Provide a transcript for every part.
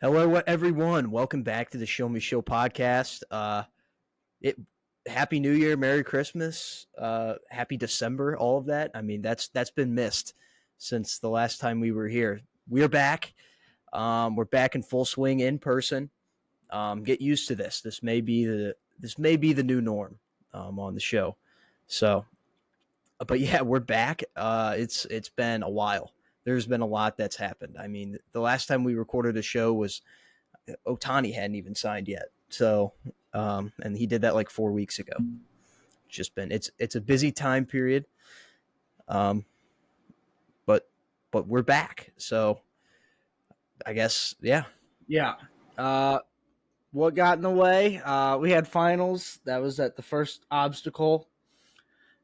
Hello, everyone. Welcome back to the Show Me Show podcast. It Happy New Year, Merry Christmas, Happy December, all of that. I mean, that's been missed since the last time we were here. We're back. We're back in full swing in person. Get used to this. This may be the new norm on the show. So, but yeah, we're back. It's been a while. There's been a lot that's happened. I mean, the last time we recorded a show was Otani hadn't even signed yet. So, and he did that like 4 weeks ago. It's a busy time period. Um, but we're back. So I guess, yeah. Yeah. What got in the way? We had finals. That was at the first obstacle.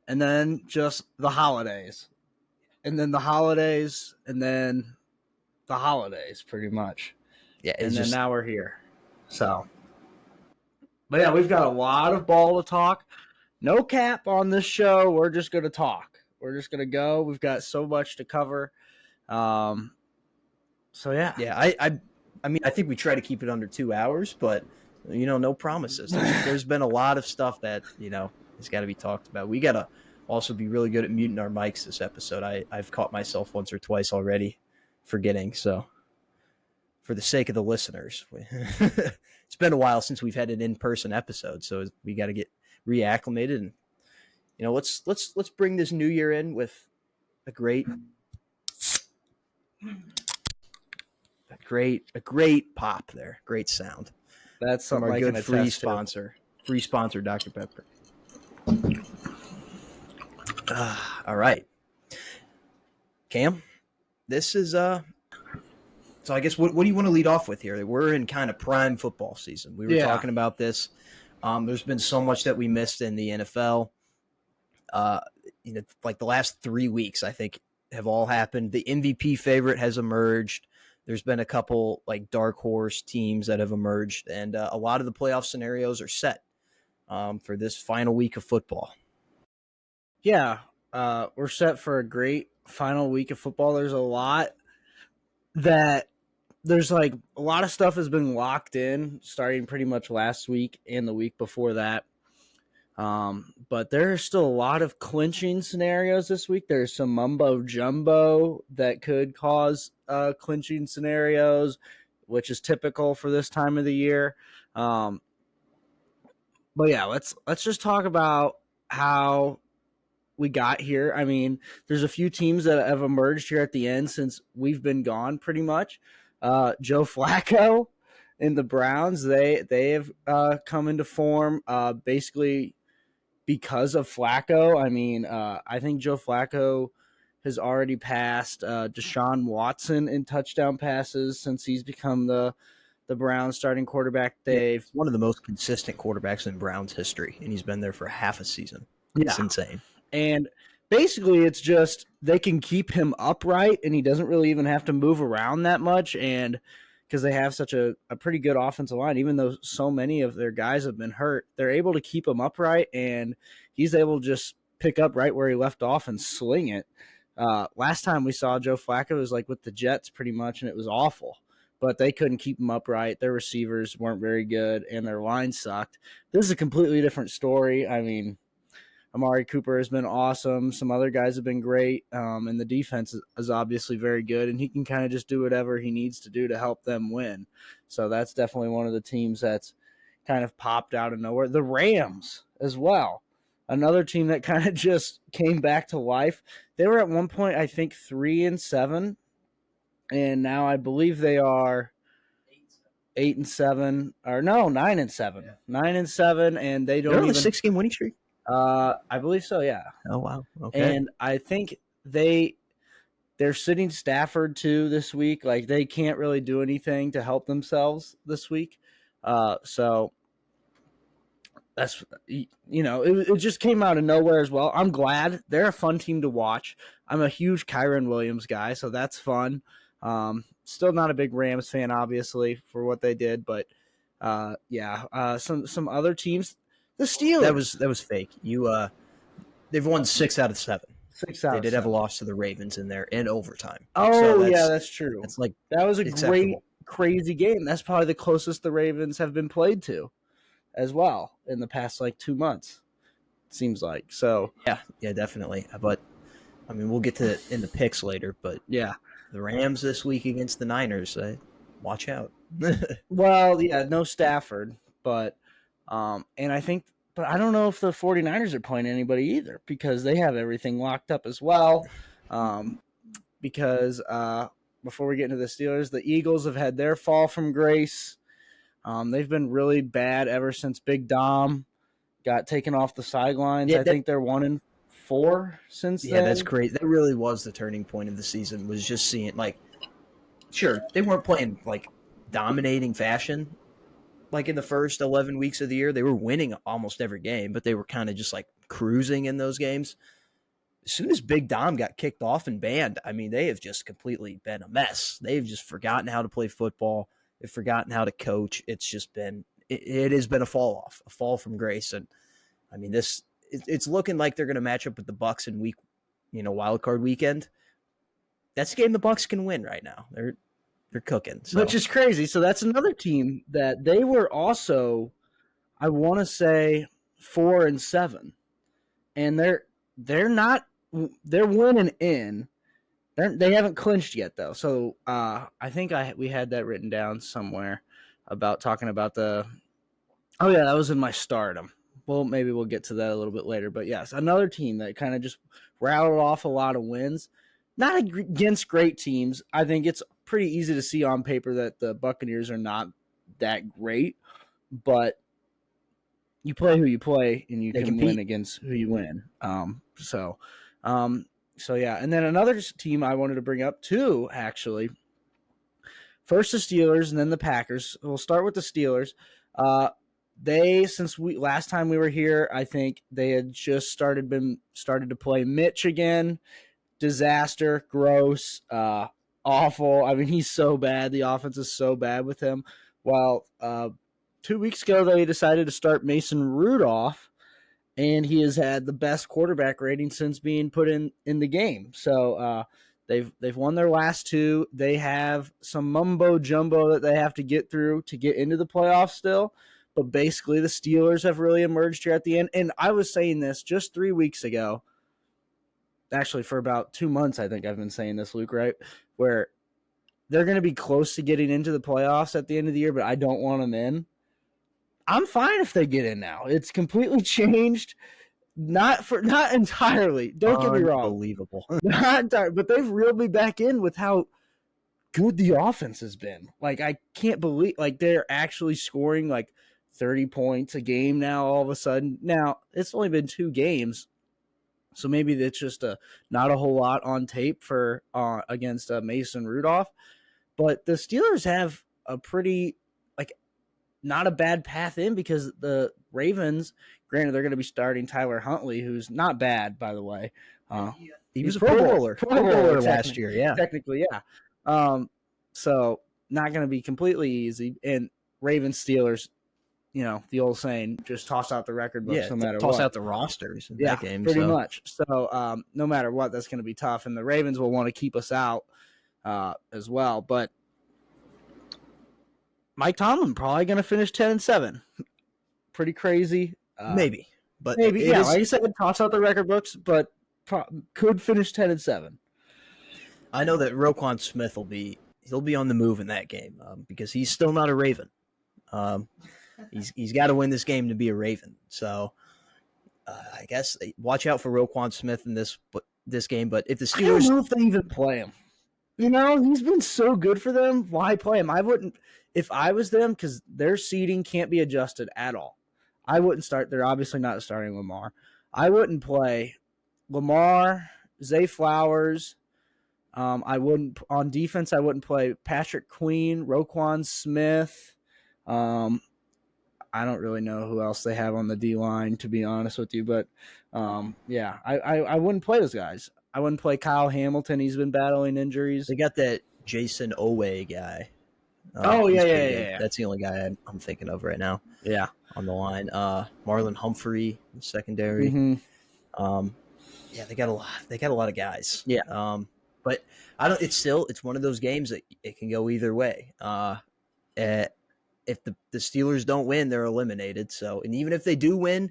And then just the holidays. And then the holidays. And then the holidays, pretty much. Yeah. And then now we're here. So. But yeah, we've got a lot of ball to talk. No cap on this show. We're just going to talk. We're just going to go. We've got so much to cover. So yeah. Yeah. I mean, I think we try to keep it under 2 hours, but no promises. There's been a lot of stuff that, has got to be talked about. We got to also be really good at muting our mics this episode. I've caught myself once or twice already forgetting. So for the sake of the listeners, it's been a while since we've had an in-person episode. So we got to get reacclimated and, let's bring this new year in with a great pop there. Great sound. That's from something our I good can free attest to. sponsor. Free sponsor, Dr. Pepper. All right. Cam, this is so I guess what do you want to lead off with here? We're in kind of prime football season. We were talking about this. There's been so much that we missed in the NFL. Like the last 3 weeks, I think, have all happened. The MVP favorite has emerged. There's been a couple like dark horse teams that have emerged, and a lot of the playoff scenarios are set for this final week of football. Yeah, we're set for a great final week of football. There's like a lot of stuff has been locked in starting pretty much last week and the week before that. But there are still a lot of clinching scenarios this week. There's some mumbo jumbo that could cause clinching scenarios, which is typical for this time of the year. But yeah, let's just talk about how we got here. I mean, there's a few teams that have emerged here at the end since we've been gone pretty much. Joe Flacco and the Browns, they have come into form basically because of Flacco. I mean, I think Joe Flacco has already passed Deshaun Watson in touchdown passes since he's become the Browns starting quarterback. He's one of the most consistent quarterbacks in Browns history, and he's been there for half a season. It's insane. And basically it's just they can keep him upright, and he doesn't really even have to move around that much. And because they have such a pretty good offensive line, even though so many of their guys have been hurt, they're able to keep him upright, and he's able to just pick up right where he left off and sling it. Last time we saw Joe Flacco was like with the Jets pretty much, and it was awful. But they couldn't keep him upright. Their receivers weren't very good, and their line sucked. This is a completely different story. I mean, Amari Cooper has been awesome. Some other guys have been great, and the defense is obviously very good, and he can kind of just do whatever he needs to do to help them win. So that's definitely one of the teams that's kind of popped out of nowhere. The Rams as well, another team that kind of just came back to life. They were at one point, I think, 3-7, and now I believe they are 8-7, or no, 9-7. 9-7, and they don't They're on even a 6-game winning streak. I believe so, yeah. Oh wow. Okay. And I think they're sitting Stafford too this week. Like they can't really do anything to help themselves this week. So that's it just came out of nowhere as well. I'm glad. They're a fun team to watch. I'm a huge Kyren Williams guy, so that's fun. Still not a big Rams fan, obviously, for what they did, but some other teams. The Steelers. That was fake. They've won 6 out of 7. 6 out. They did have a loss to the Ravens in there in overtime. Oh, so yeah, that's true. It's like that was a crazy game. That's probably the closest the Ravens have been played to as well in the past 2 months. It seems like. So Yeah, definitely. But I mean, we'll get to in the picks later. But yeah. the Rams this week against the Niners, watch out. Well, yeah, no Stafford, but and I think but I don't know if the 49ers are playing anybody either because they have everything locked up as well. Because before we get into the Steelers, the Eagles have had their fall from grace. They've been really bad ever since Big Dom got taken off the sidelines. Yeah, I think they're 1-4 since yeah, that's then. great. That really was the turning point of the season. Was just seeing sure they weren't playing dominating fashion in the first 11 weeks of the year. They were winning almost every game, but they were kind of just cruising in those games. As soon as Big Dom got kicked off and banned, I mean, they have just completely been a mess. They've just forgotten how to play football. They've forgotten how to coach. It's just been it has been a fall from grace. And I mean, it's looking like they're going to match up with the Bucks in wild card weekend. That's a game the Bucks can win right now. They're cooking, so. Which is crazy. So that's another team that they were also, I want to say, 4-7, and they're not they're winning in. They haven't clinched yet though. So I think we had that written down somewhere about talking about the. Oh yeah, that was in my stardom. Well, maybe we'll get to that a little bit later. But yes, another team that kind of just rattled off a lot of wins. Not against great teams. I think it's pretty easy to see on paper that the Buccaneers are not that great, but you play who you play, and you They can compete. win against who you win. So yeah. And then another team I wanted to bring up too, actually. First the Steelers, and then the Packers. We'll start with the Steelers. Since last time we were here, I think they had just started to play Mitch again. Disaster, gross, awful. I mean, he's so bad. The offense is so bad with him. Well, 2 weeks ago they decided to start Mason Rudolph, and he has had the best quarterback rating since being put in the game. So they've won their last two. They have some mumbo jumbo that they have to get through to get into the playoffs still. But basically, the Steelers have really emerged here at the end. And I was saying this just 3 weeks ago. Actually, for about 2 months, I think I've been saying this, Luke, right? Where they're going to be close to getting into the playoffs at the end of the year, but I don't want them in. I'm fine if they get in now. It's completely changed. Not entirely. Don't get me wrong. Unbelievable. Not entirely, but they've reeled me back in with how good the offense has been. I can't believe they're actually scoring 30 points a game now all of a sudden. Now, it's only been 2 games. So maybe it's just not a whole lot on tape for against Mason Rudolph. But the Steelers have a pretty not a bad path in because the Ravens, granted, they're going to be starting Tyler Huntley, who's not bad, by the way. He was a Pro Bowler. Pro Bowler last year, yeah. Technically, yeah. So not going to be completely easy. And Ravens, Steelers, the old saying, just toss out the record books no matter what. Toss out the rosters in that game. Pretty much. So no matter what, that's going to be tough. And the Ravens will want to keep us out as well. But Mike Tomlin probably going to finish 10-7. Pretty crazy. Maybe. But maybe, yeah. Like you said, toss out the record books, but could finish 10-7. I know that Roquan Smith will be on the move in that game because he's still not a Raven. He's got to win this game to be a Raven. So I guess watch out for Roquan Smith in this game. But if the Steelers, I don't know if they even play him. He's been so good for them. Why play him? I wouldn't if I was them because their seeding can't be adjusted at all. I wouldn't start. They're obviously not starting Lamar. I wouldn't play Lamar, Zay Flowers. I wouldn't on defense. I wouldn't play Patrick Queen, Roquan Smith. I don't really know who else they have on the D line, to be honest with you. But yeah, I wouldn't play those guys. I wouldn't play Kyle Hamilton. He's been battling injuries. They got that Jason Owe guy. Yeah. That's the only guy I'm thinking of right now. Yeah, on the line. Marlon Humphrey, secondary. Mm-hmm. Yeah, they got a lot. They got a lot of guys. Yeah. But I don't. It's one of those games that it can go either way. Eh, if the Steelers don't win, they're eliminated. So, and even if they do win,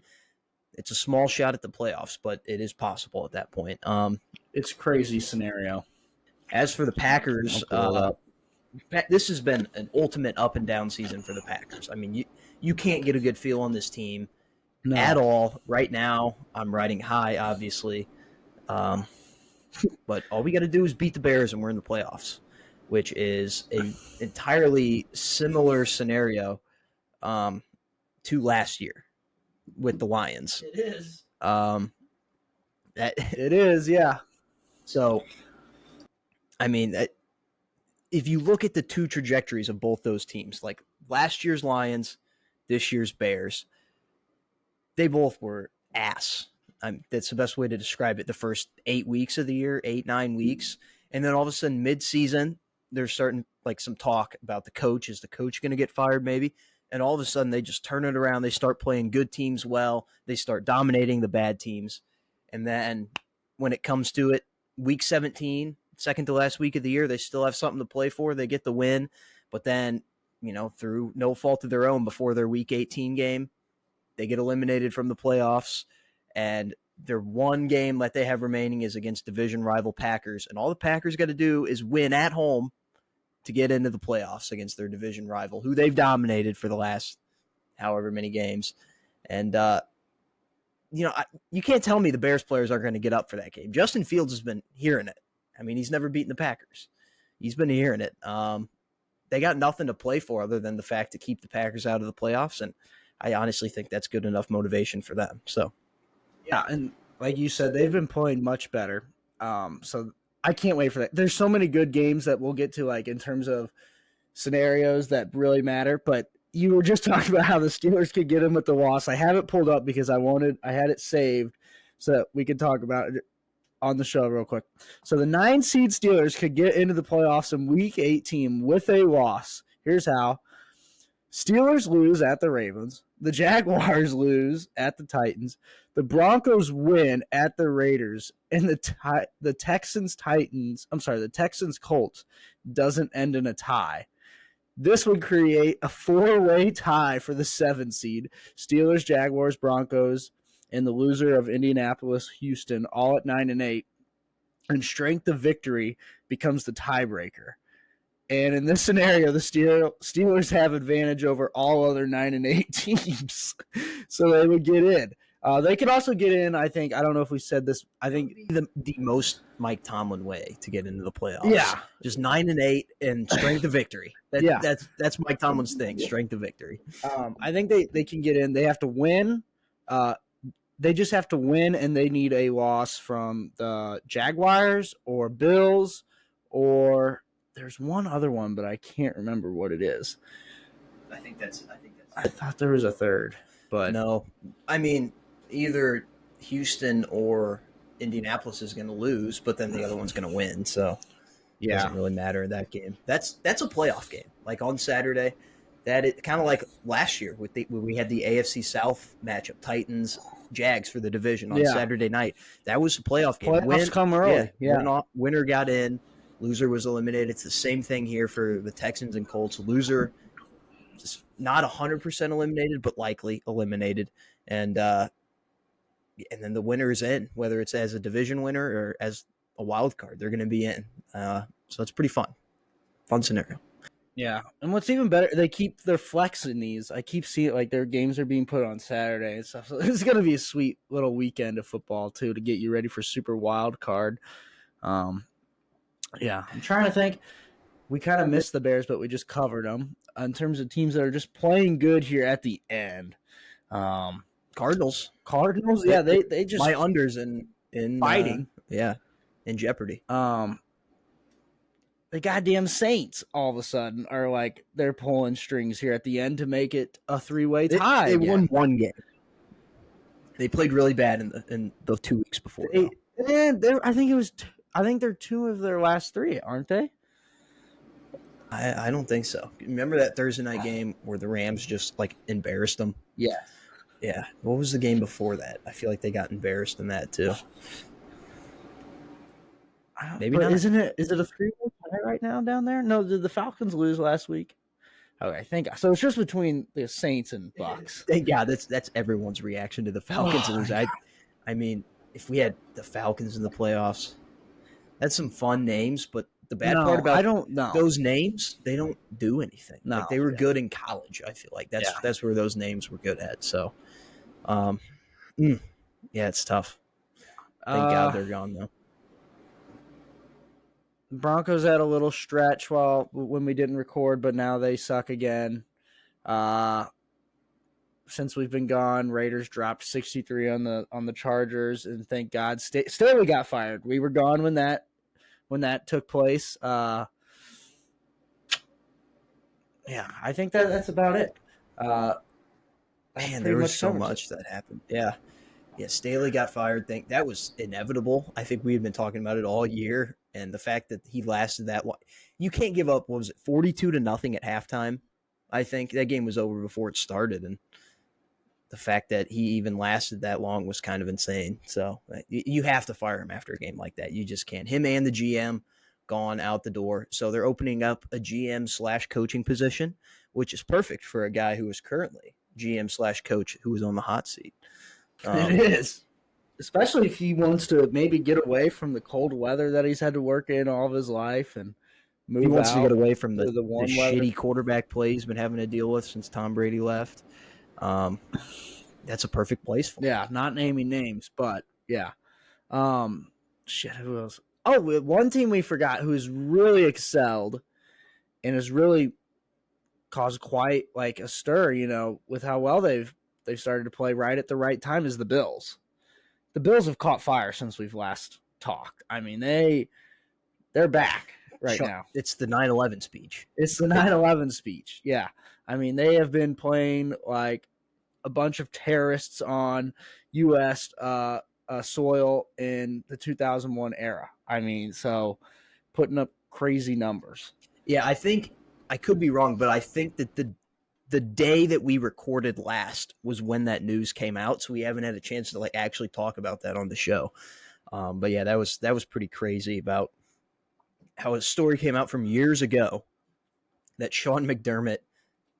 it's a small shot at the playoffs, but it is possible at that point. It's crazy scenario. As for the I'll Packers, pull it up. this has been an ultimate up and down season for the Packers. I mean, you can't get a good feel on this team at No, all right now. I'm riding high, obviously, but all we got to do is beat the Bears, and we're in the playoffs, which is a entirely similar scenario to last year with the Lions. it is. That It is, yeah. so. I mean, if you look at the two trajectories of both those teams, like last year's Lions, this year's Bears, they both were ass. That's the best way to describe it. The first 8 weeks of the year, 8, 9 weeks, and then all of a sudden, mid-season, there's starting like some talk about the coach. Is the coach going to get fired? Maybe. And all of a sudden, they just turn it around. They start playing good teams well. They start dominating the bad teams, and then when it comes to it, week 17, second to last week of the year, they still have something to play for. They get the win, but then through no fault of their own, before their week 18 game, they get eliminated from the playoffs, and their one game that they have remaining is against division rival Packers, and all the Packers got to do is win at home to get into the playoffs against their division rival, who they've dominated for the last however many games. And you can't tell me the Bears players aren't going to get up for that game. Justin Fields has been hearing it. I mean, he's never beaten the Packers. He's been hearing it. They got nothing to play for other than the fact to keep the Packers out of the playoffs, and I honestly think that's good enough motivation for them. So, Yeah, and like you said, they've been playing much better. So I can't wait for that. There's so many good games that we'll get to, like in terms of scenarios that really matter. But you were just talking about how the Steelers could get him with the loss. I have it pulled up because I had it saved so that we could talk about it on the show real quick. So the 9 seed Steelers could get into the playoffs in week 18 with a loss. Here's how. Steelers lose at the Ravens. The Jaguars lose at the Titans. The Broncos win at the Raiders. And the Texans Colts doesn't end in a tie. This would create a 4-way tie for the 7 seed. Steelers, Jaguars, Broncos, and the loser of Indianapolis, Houston, all at 9-8. And strength of victory becomes the tiebreaker. And in this scenario, the Steelers have advantage over all other 9-8 teams, so they would get in. They could also get in. I don't know if we said this. I think the most Mike Tomlin way to get into the playoffs. Yeah, just 9-8 and strength of victory. That's Mike Tomlin's thing. Strength of victory. I think they can get in. They have to win. They just have to win, and they need a loss from the Jaguars or Bills or. There's one other one, but I can't remember what it is. I thought there was a third, but no. I mean, either Houston or Indianapolis is going to lose, but then the other one's going to win. So it doesn't really matter in that game. That's a playoff game. Like on Saturday, that it kind of like last year when we had the AFC South matchup, Titans Jags for the division on Saturday night. That was a playoff game. Playoffs come early. Winner got in. Loser was eliminated. It's the same thing here for the Texans and Colts. Loser just not 100% eliminated, but likely eliminated. And then the winner is in, whether it's as a division winner or as a wild card. They're going to be in. So it's pretty fun. Fun scenario. Yeah. And what's even better, they keep their flex in these. I keep seeing like their games are being put on Saturday and stuff. So it's going to be a sweet little weekend of football, too, to get you ready for Super Wild Card. Yeah, I'm trying to think. We kind of missed the Bears, but we just covered them. In terms of teams that are just playing good here at the end. Cardinals, yeah, they just my unders in fighting, in jeopardy. The goddamn Saints all of a sudden are like they're pulling strings here at the end to make it a 3-way tie. They won one game. They played really bad in the 2 weeks before. I think they're 2 of their last 3, aren't they? I don't think so. Remember that Thursday night game where the Rams just like embarrassed them? Yeah. Yeah. What was the game before that? I feel like they got embarrassed in that too. Maybe But not. isn't it? Is it a 3-1 tie right now down there? No, did the Falcons lose last week? Okay, I think so. It's just between the Saints and Bucks. Thank God. That's everyone's reaction to the Falcons Oh, losing. yeah. I mean, if we had the Falcons in the playoffs, that's some fun names. But the bad part No, I about don't know. those names, they don't do anything. No, Like they were yeah. good in college. I feel like Yeah. that's where those names were good at. So, um, yeah, it's tough. Thank God they're gone though. Broncos had a little stretch when we didn't record, but now they suck again. Since we've been gone, Raiders dropped 63 on the Chargers, and thank God Staley got fired. We were gone when that took place. Yeah, I think that's about it. Man, there was so much that happened. Yeah. Staley got fired. That was inevitable. I think we had been talking about it all year, and the fact that he lasted that long, you can't give up. What was it, 42-0 at halftime? I think that game was over before it started, and the fact that he even lasted that long was kind of insane. So you have to fire him after a game like that. You just can't. Him and the GM gone out the door. So they're opening up a GM/coaching position, which is perfect for a guy who is currently GM/coach who is on the hot seat. It is. Especially if he wants to maybe get away from the cold weather that he's had to work in all of his life and move he wants out to get away from to the warm weather. shitty quarterback play he's been having to deal with since Tom Brady left. That's a perfect place for him. Yeah, not naming names, but yeah. Shit, who else? Oh, one team we forgot who's really excelled and has really caused quite like a stir, with how well they've started to play right at the right time is the Bills. The Bills have caught fire since we've last talked. I mean, they're back right now. It's the 9/11 speech. It's the 9/11 speech. Yeah. I mean, they have been playing like a bunch of terrorists on U.S. Soil in the 2001 era. I mean, so putting up crazy numbers. Yeah, I think I could be wrong, but I think that the day that we recorded last was when that news came out, so we haven't had a chance to like actually talk about that on the show. But yeah, that was pretty crazy about how a story came out from years ago that Sean McDermott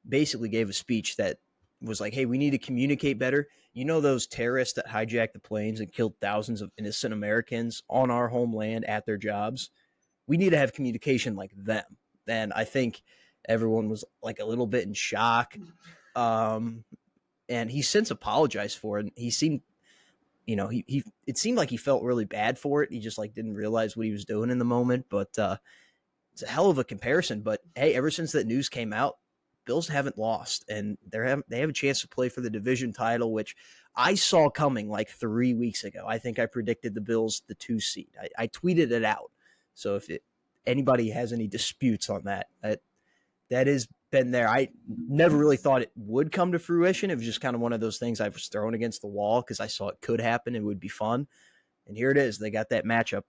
basically gave a speech that was like, hey, we need to communicate better. You know those terrorists that hijacked the planes and killed thousands of innocent Americans on our homeland at their jobs? We need to have communication like them. And I think everyone was like a little bit in shock. And he's since apologized for it. He seemed, it seemed like he felt really bad for it. He just like didn't realize what he was doing in the moment. But it's a hell of a comparison. But hey, ever since that news came out, Bills haven't lost, and they have a chance to play for the division title, which I saw coming like 3 weeks ago. I think I predicted the Bills the 2 seed. I tweeted it out. So if anybody has any disputes on that has been there. I never really thought it would come to fruition. It was just kind of one of those things I was thrown against the wall because I saw it could happen. It would be fun. And here it is. They got that matchup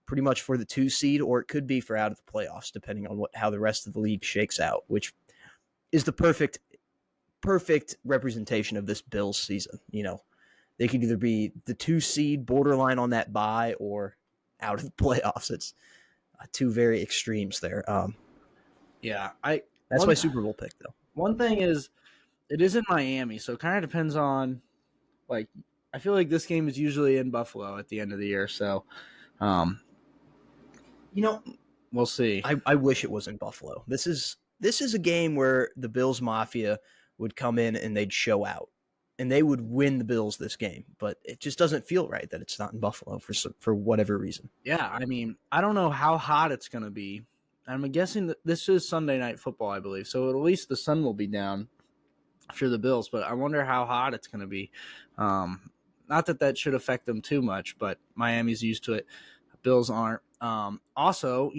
pretty much for the 2 seed, or it could be for out of the playoffs, depending on how the rest of the league shakes out, which is the perfect representation of this Bills season. They could either be the 2 seed borderline on that bye or out of the playoffs. It's two very extremes there. Yeah, that's my Super Bowl pick, though. One thing is, it is in Miami, so it kind of depends on, like, I feel like this game is usually in Buffalo at the end of the year, so, we'll see. I wish it was in Buffalo. This is a game where the Bills Mafia would come in and they'd show out, and they would win the Bills this game. But it just doesn't feel right that it's not in Buffalo for whatever reason. Yeah, I mean, I don't know how hot it's going to be. I'm guessing that this is Sunday Night Football, I believe, so at least the sun will be down for the Bills. But I wonder how hot it's going to be. Not that should affect them too much, but Miami's used to it. Bills aren't. Also,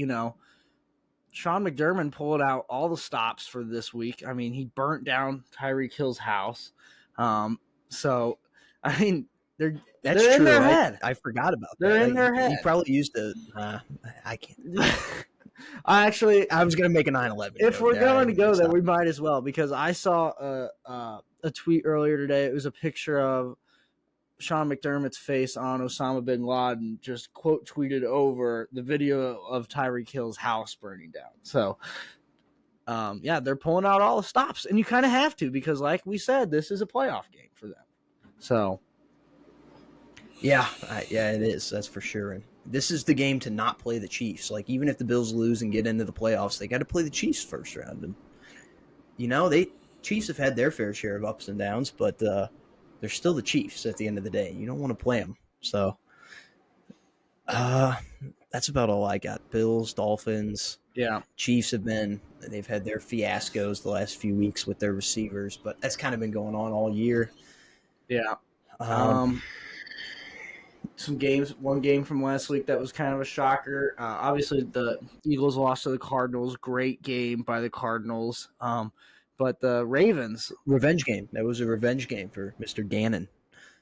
Sean McDermott pulled out all the stops for this week. I mean, he burnt down Tyreek Hill's house. So, I mean, they're true. in their head. I forgot about that. They're in their head. He probably used a. I can't. I was going to make a 9/11. If we're going to go there, we might as well, because I saw a tweet earlier today. It was a picture of Sean McDermott's face on Osama bin Laden just quote tweeted over the video of Tyreek Hill's house burning down. So, yeah, they're pulling out all the stops, and you kind of have to because, like we said, this is a playoff game for them. So, yeah, it is. That's for sure. And this is the game to not play the Chiefs. Like, even if the Bills lose and get into the playoffs, they got to play the Chiefs first round. And Chiefs have had their fair share of ups and downs, but they're still the Chiefs at the end of the day. You don't want to play them. So, that's about all I got. Bills, Dolphins. yeah. Chiefs they've had their fiascos the last few weeks with their receivers, but that's kind of been going on all year. Yeah. One game from last week that was kind of a shocker. Obviously, the Eagles lost to the Cardinals. Great game by the Cardinals. But the Ravens. Revenge game. That was a revenge game for Mr. Gannon.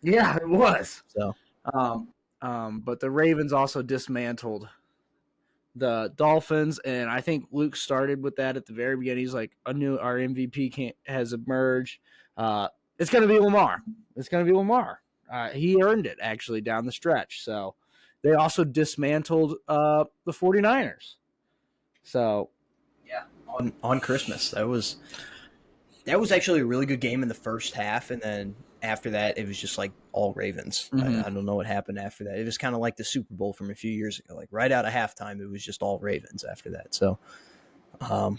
Yeah, it was. So, but the Ravens also dismantled the Dolphins, and I think Luke started with that at the very beginning. He's like, our MVP has emerged. It's going to be Lamar. He earned it, actually, down the stretch. So they also dismantled the 49ers. So, yeah, on Christmas. That was actually a really good game in the first half, and then after that, it was just like all Ravens. Mm-hmm. I don't know what happened after that. It was kind of like the Super Bowl from a few years ago. Like right out of halftime, it was just all Ravens after that. So, the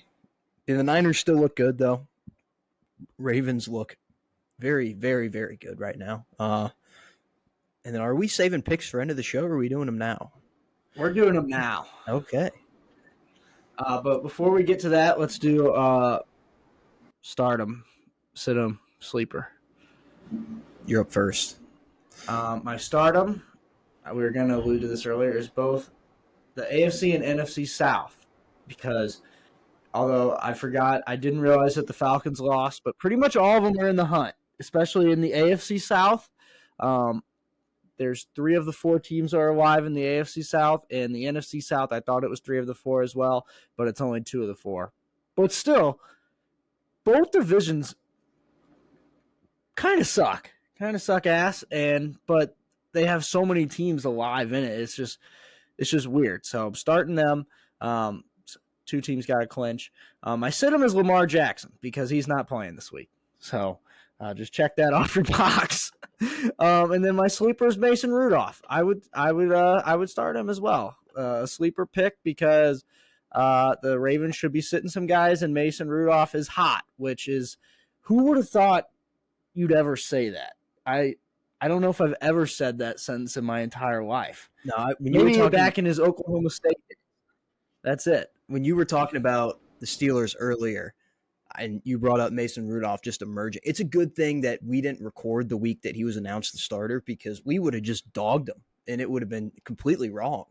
Niners still look good, though. Ravens look very, very, very good right now. And then are we saving picks for end of the show, or are we doing them now? We're doing them now. Okay. But before we get to that, let's do stardom, sit 'em, sleeper. You're up first. My stardom, we were going to allude to this earlier, is both the AFC and NFC South. Because although I didn't realize that the Falcons lost, but pretty much all of them are in the hunt, especially in the AFC South. There's 3 of the 4 teams are alive in the AFC South, and the NFC South, I thought it was 3 of the 4 as well, but it's only 2 of the 4. But still, both divisions kind of suck ass, but they have so many teams alive in it. It's just weird. So I'm starting them. 2 teams got to clinch. I sit him as Lamar Jackson because he's not playing this week. So just check that off your box. And then my sleeper is Mason Rudolph. I would start him as well. A sleeper pick because the Ravens should be sitting some guys, and Mason Rudolph is hot, which is, who would have thought you'd ever say that? I don't know if I've ever said that sentence in my entire life. No, maybe back in his Oklahoma State. That's it. When you were talking about the Steelers earlier, and you brought up Mason Rudolph just emerging, it's a good thing that we didn't record the week that he was announced the starter, because we would have just dogged him, and it would have been completely wrong.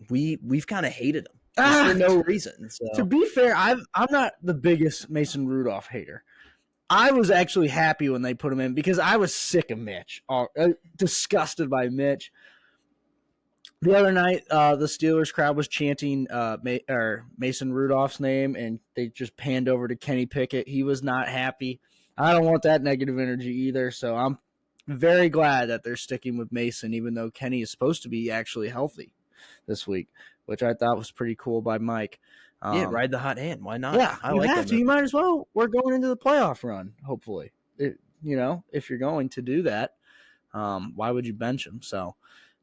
We've kind of hated him for no reason. So. To be fair, I'm not the biggest Mason Rudolph hater. I was actually happy when they put him in because I was sick of Mitch, disgusted by Mitch. The other night, the Steelers crowd was chanting Mason Rudolph's name, and they just panned over to Kenny Pickett. He was not happy. I don't want that negative energy either, so I'm very glad that they're sticking with Mason, even though Kenny is supposed to be actually healthy this week, which I thought was pretty cool by Mike. Ride the hot hand. Why not? Yeah, you have to. You might as well. We're going into the playoff run, hopefully. If you're going to do that, why would you bench him? So,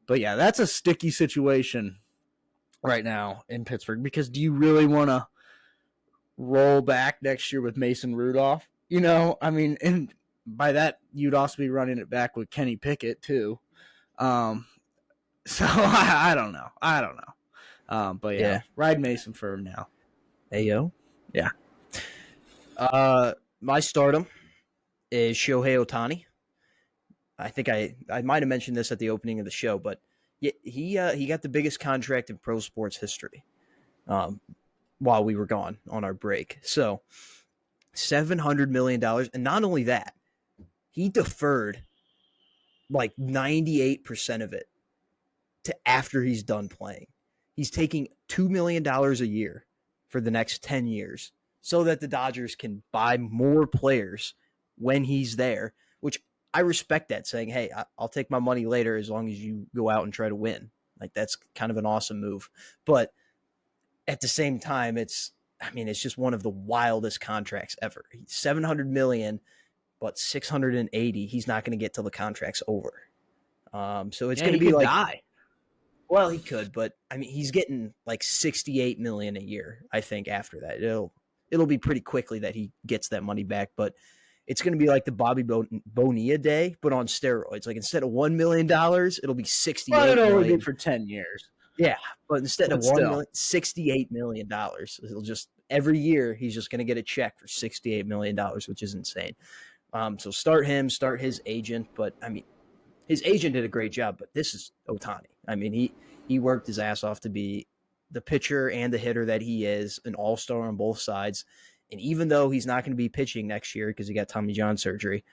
but yeah, that's a sticky situation right now in Pittsburgh, because do you really want to roll back next year with Mason Rudolph? And by that, you'd also be running it back with Kenny Pickett too. So I don't know. But yeah, ride Mason for him now. Hey, yo. Yeah. My stardom is Shohei Ohtani. I think I might have mentioned this at the opening of the show, but he got the biggest contract in pro sports history while we were gone on our break. So $700 million. And not only that, he deferred like 98% of it to after he's done playing. He's taking $2 million a year for the next 10 years so that the Dodgers can buy more players when he's there, which I respect that, saying, "Hey, I'll take my money later as long as you go out and try to win." Like that's kind of an awesome move. But at the same time, it's just one of the wildest contracts ever. 700 million, but 680 he's not going to get till the contract's over. So it's Yeah, going to he be could like, die. well, he could, but I mean, he's getting like 68 million a year. I think after that, it'll be pretty quickly that he gets that money back. But it's going to be like the Bobby Bonilla day, but on steroids. Like instead of $1 million, it'll be Well, 68 it'll only be million. for 10 years. Yeah, but instead of But 1 still. million, $68 million. It'll just every year he's just going to get a check for $68 million, which is insane. So start him, start his agent, but I mean, his agent did a great job. But this is Otani. I mean, he worked his ass off to be the pitcher and the hitter that he is, an all-star on both sides. And even though he's not going to be pitching next year because he got Tommy John surgery,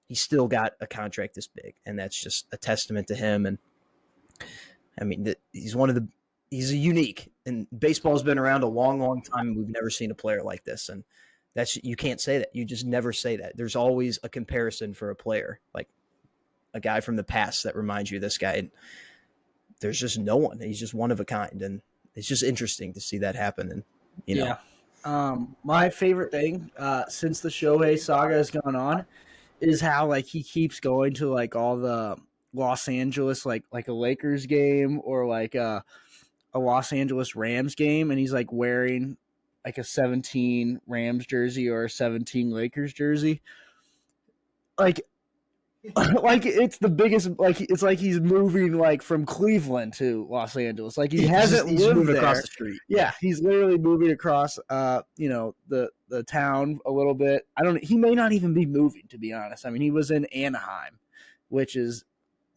he still got a contract this big, and that's just a testament to him. And I mean, he's a unique, and baseball's been around a long, long time, and we've never seen a player like this. And you can't say that. You just never say that. There's always a comparison for a player, like a guy from the past that reminds you of this guy. And there's just no one. He's just one of a kind, and it's just interesting to see that happen. And Yeah. My favorite thing since the Shohei saga has gone on is how like he keeps going to like all the Los Angeles like a Lakers game or like a Los Angeles Rams game, and he's like wearing like a 17 Rams jersey or a 17 Lakers jersey. Like like it's the biggest like it's like he's moving like from Cleveland to Los Angeles. Like he hasn't he's lived moving there. across the street. Yeah, he's literally moving across the town a little bit. He may not even be moving, to be honest. I mean, he was in Anaheim, which is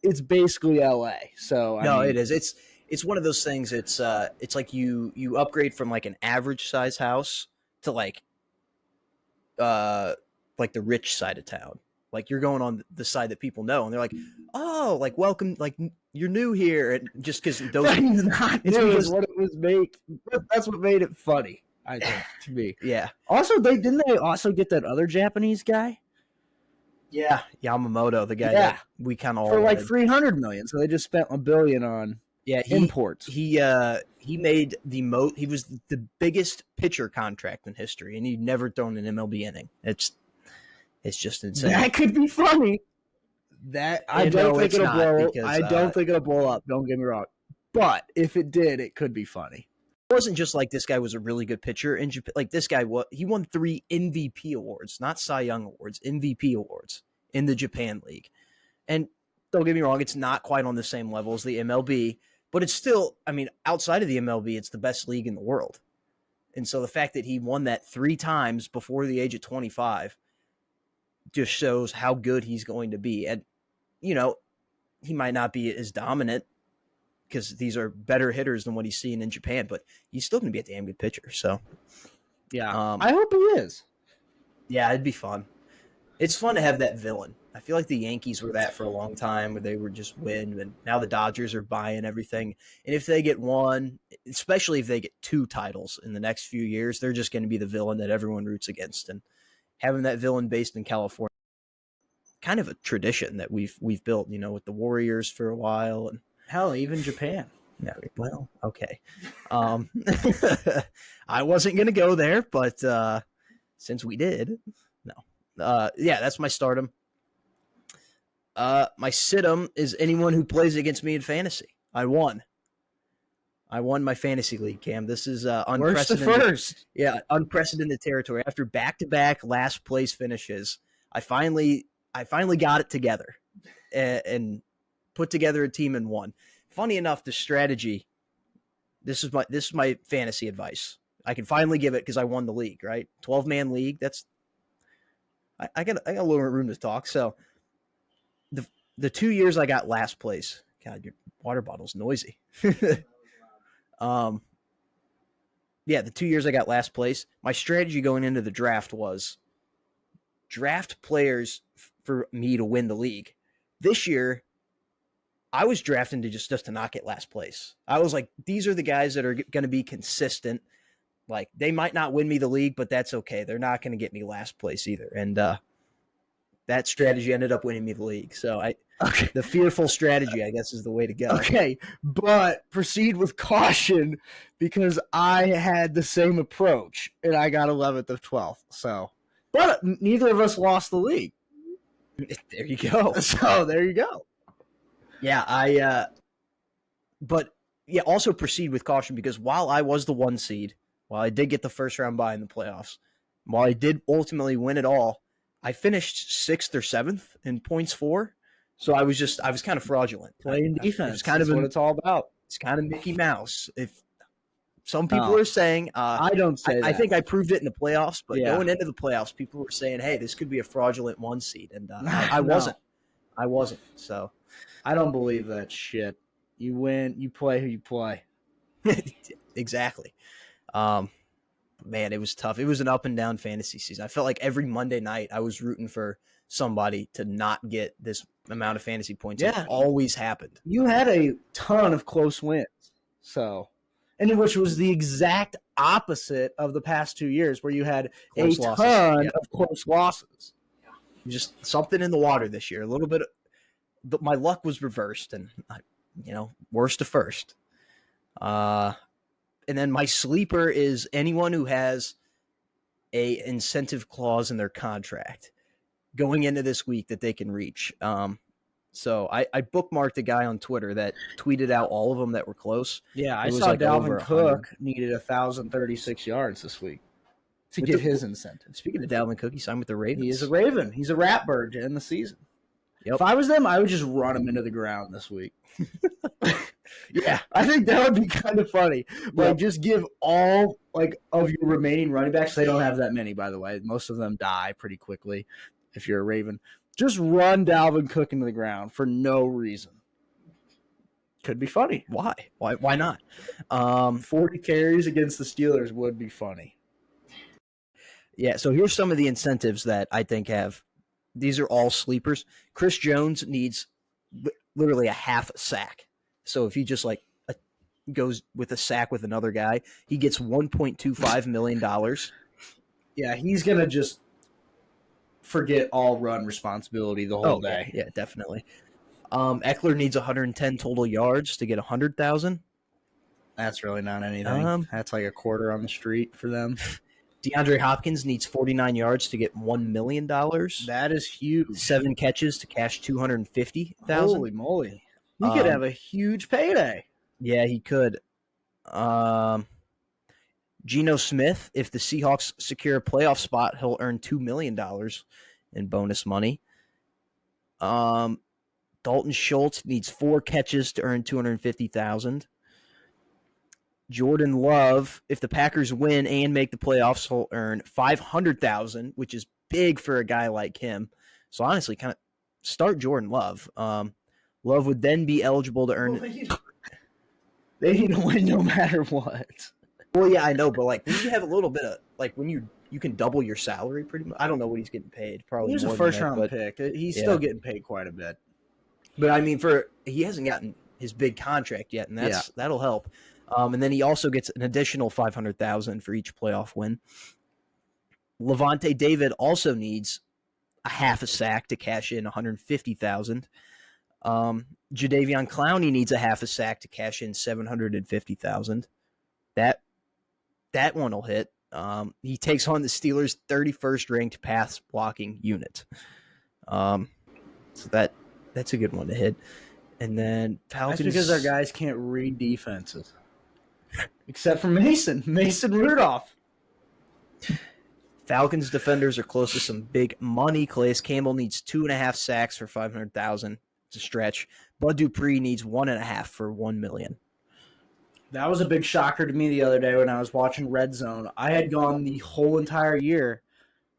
it's basically LA. So No, it is. It's one of those things. It's like you upgrade from like an average size house to like the rich side of town. Like you're going on the side that people know, and they're like, "Oh, like welcome, like you're new here," and just because those he's not it's new because is what it was made. That's what made it funny, I think, to me. yeah, Also, didn't they also get that other Japanese guy? yeah, Yamamoto, the guy Yeah. that we kind of all For like wanted. 300 million. So they just spent $1 billion on Yeah, imports. he made he was the biggest pitcher contract in history, and he'd never thrown an MLB inning. It's just insane. That could be funny. That I And don't no, think it's it'll not, blow. because I don't think it'll blow up. Don't get me wrong. But if it did, it could be funny. it wasn't just like this guy was a really good pitcher in Japan. Like this guy, he won 3 MVP awards, not Cy Young awards, MVP awards in the Japan League. And don't get me wrong, it's not quite on the same level as the MLB, but it's still, I mean, outside of the MLB, it's the best league in the world. And so the fact that he won that 3 times before the age of 25 just shows how good he's going to be. And, he might not be as dominant because these are better hitters than what he's seeing in Japan, but he's still going to be a damn good pitcher. So, yeah, I hope he is. Yeah, it'd be fun. It's fun to have that villain. I feel like the Yankees were that for a long time, where they were just win, and now the Dodgers are buying everything. And if they get one, especially if they get 2 titles in the next few years, they're just going to be the villain that everyone roots against. And having that villain based in California, kind of a tradition that we've built, with the Warriors for a while, and hell, even Japan. Yeah, well, okay. I wasn't gonna go there, but since we did, no. Yeah, that's my stardom. My situm is anyone who plays against me in fantasy. I won my fantasy league, Cam. This is unprecedented. First. Yeah, unprecedented territory. After back-to-back last place finishes, I finally got it together and put together a team and won. Funny enough, the strategy. This is my fantasy advice. I can finally give it because I won the league, right? 12-man league. I got a little room to talk. So the 2 years I got last place. God, your water bottle's noisy. Yeah, the 2 years I got last place. My strategy going into the draft was draft players for me to win the league. This year, I was drafting to just to not get last place. I was like, these are the guys that are going to be consistent. Like, they might not win me the league, but that's okay. They're not going to get me last place either. And that strategy ended up winning me the league. So Okay. the fearful strategy, I guess, is the way to go. Okay, but proceed with caution because I had the same approach and I got 11th of 12th. So, but neither of us lost the league. There you go. So there you go. Yeah, but yeah, also proceed with caution because while I was the 1 seed, while I did get the first round bye in the playoffs, while I did ultimately win it all, I finished 6th or 7th in points for. So I was kind of fraudulent. Playing defense. It's kind That's of what it's all about. It's kind of Mickey Mouse. If some people are saying, I don't say that. I think I proved it in the playoffs, but Yeah. going into the playoffs, people were saying, "Hey, this could be a fraudulent 1 seed," and I No. wasn't. I wasn't. So I don't believe that shit. You win, you play who you play. exactly. Man, it was tough. It was an up and down fantasy season. I felt like every Monday night I was rooting for somebody to not get this amount of fantasy points. Yeah. It always happened. You had a ton of close wins. So, and which was the exact opposite of the past 2 years where you had Close a losses. ton Yeah. of close losses. Just something in the water this year. A little bit. But my luck was reversed, and worst to first. And then my sleeper is anyone who has a incentive clause in their contract going into this week that they can reach. So I bookmarked a guy on Twitter that tweeted out all of them that were close. Yeah, I It was saw like over Dalvin 100. Cook needed 1,036 yards this week to get his incentive. Speaking of Dalvin Cook, he signed with the Ravens. He is a Raven. He's a rat bird to end the season. Yep. If I was them, I would just run him into the ground this week. Yeah, I think that would be kind of funny. Like, just give all of your remaining running backs. They don't have that many, by the way. Most of them die pretty quickly. If you're a Raven, just run Dalvin Cook into the ground for no reason. Could be funny. Why? Why not? 40 carries against the Steelers would be funny. Yeah. So here's some of the incentives that I think have. These are all sleepers. Chris Jones needs literally a half sack. So if he just goes with a sack with another guy, he gets $1.25 million. Yeah, he's going to just forget all run responsibility the whole day. Yeah, definitely. Eckler needs 110 total yards to get 100,000. That's really not anything. That's like a quarter on the street for them. DeAndre Hopkins needs 49 yards to get $1 million. That is huge. 7 catches to cash 250,000. Holy moly! He could have a huge payday. Yeah, he could. Geno Smith, if the Seahawks secure a playoff spot, he'll earn $2 million in bonus money. Dalton Schultz needs 4 catches to earn 250,000. Jordan Love, if the Packers win and make the playoffs, he'll earn 500,000, which is big for a guy like him. So honestly, kind of start Jordan Love. Love would then be eligible to earn. They need to win no matter what. Well, yeah, I know, but when you have a little bit of when you can double your salary pretty much. I don't know what he's getting paid. Probably he's more a first than that, round pick. He's still getting paid quite a bit. But I mean, he hasn't gotten his big contract yet, and that'll help. And then he also gets an additional 500,000 for each playoff win. Levante David also needs a half a sack to cash in 150,000. Jadeveon Clowney needs a half a sack to cash in 750,000. That one will hit. He takes on the Steelers' 31st ranked pass blocking unit. So that's a good one to hit. And then Falcons. That's because our guys can't read defenses. Except for Mason Rudolph. Falcons defenders are close to some big money. Calais Campbell needs 2.5 sacks for 500,000. It's a stretch. Bud Dupree needs 1.5 for $1 million. That was a big shocker to me the other day when I was watching Red Zone. I had gone the whole entire year.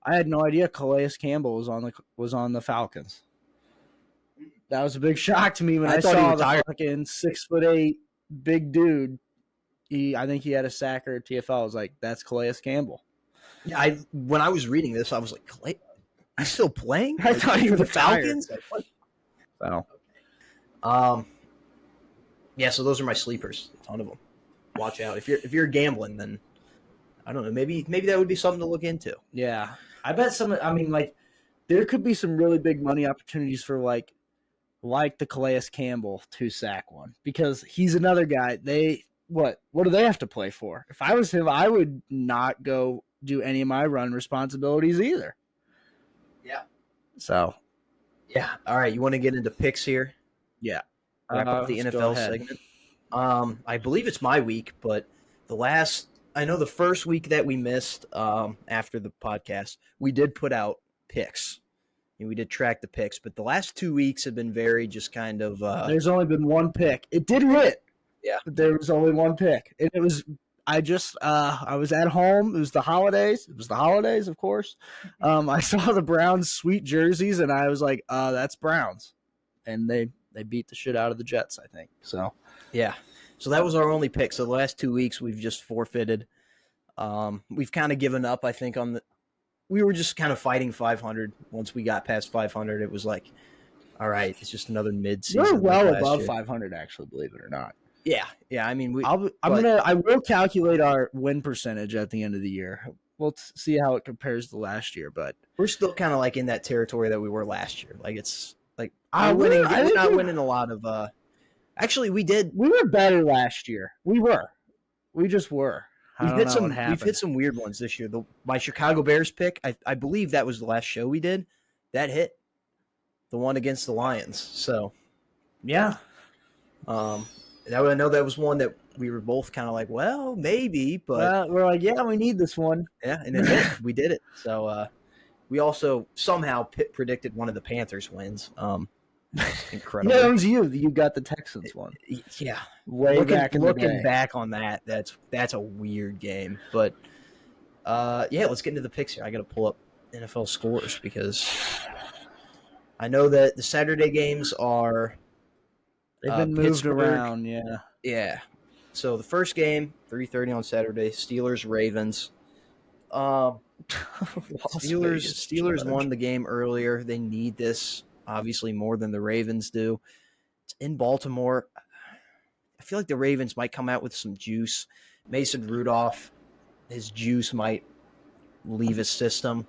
I had no idea Calais Campbell was on the Falcons. That was a big shock to me when I saw the fucking 6'8" big dude. I think he had a sack or a TFL. I was like, that's Calais Campbell. Yeah, when I was reading this, I was like, Calais, he's still playing? I thought he was the Falcons. So, yeah. So those are my sleepers. A ton of them. Watch out if you're gambling. Then I don't know. Maybe that would be something to look into. Yeah, I bet some. I mean, there could be some really big money opportunities for like the Calais Campbell 2-sack one, because he's another guy. What do they have to play for? If I was him, I would not go do any of my run responsibilities either. Yeah. So, yeah. All right. You want to get into picks here? yeah. Wrap up the NFL segment. I believe it's my week, but I know the first week that we missed after the podcast, we did put out picks. And we did track the picks, but the last 2 weeks have been very just kind of. There's only been one pick. It did hit. Yeah. But there was only one pick. And it was. I was at home. It was the holidays. Of course. I saw the Browns' sweet jerseys, and I was like, that's Browns. And they beat the shit out of the Jets, I think. So. Yeah. So that was our only pick. So the last 2 weeks, we've just forfeited. We've kind of given up, I think, we were just kind of fighting 500. Once we got past 500, it was like, all right, it's just another mid-season. You're well above 500, actually, believe it or not. Yeah. I mean, I will calculate our win percentage at the end of the year. We'll see how it compares to last year, but we're still kind of like in that territory that we were last year. Like it's like we're not winning a lot of. Actually, we did. We were better last year. We just were. We've hit some weird ones this year. My Chicago Bears pick, I believe that was the last show we did. That hit. The one against the Lions. So, yeah. I know that was one that we were both kind of like, well, maybe, but we're like, yeah, we need this one. Yeah, and it hit. We did it. So, we also somehow predicted one of the Panthers wins. Incredible. Yeah, it was you. You got the Texans one. Yeah, looking back on that, that's a weird game. But let's get into the picks here. I got to pull up NFL scores because I know that the Saturday games are they've been moved Pittsburgh. Around. Yeah. Yeah. So the first game, 3:30 on Saturday, Steelers Ravens. Steelers won the game earlier. They need this. Obviously more than the Ravens do. It's in Baltimore. I feel like the Ravens might come out with some juice. Mason Rudolph, his juice might leave his system.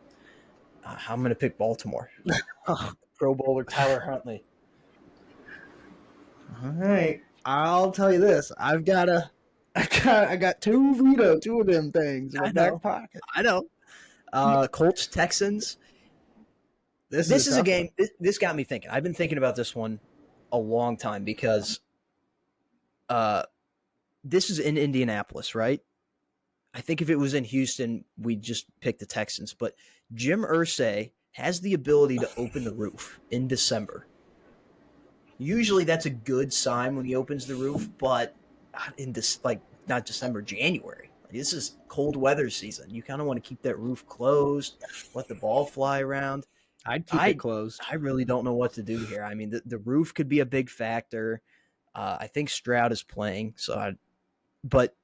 I'm going to pick Baltimore. Pro Bowler Tyler Huntley. All right. I'll tell you this. I got two of them things in my back pocket. I know. Colts Texans. This is a game. This got me thinking. I've been thinking about this one a long time because this is in Indianapolis, right? I think if it was in Houston, we'd just pick the Texans. But Jim Irsay has the ability to open the roof in December. Usually that's a good sign when he opens the roof, but not December, January. This is cold weather season. You kind of want to keep that roof closed, let the ball fly around. I'd keep it closed. I really don't know what to do here. I mean, the roof could be a big factor. I think Stroud is playing, but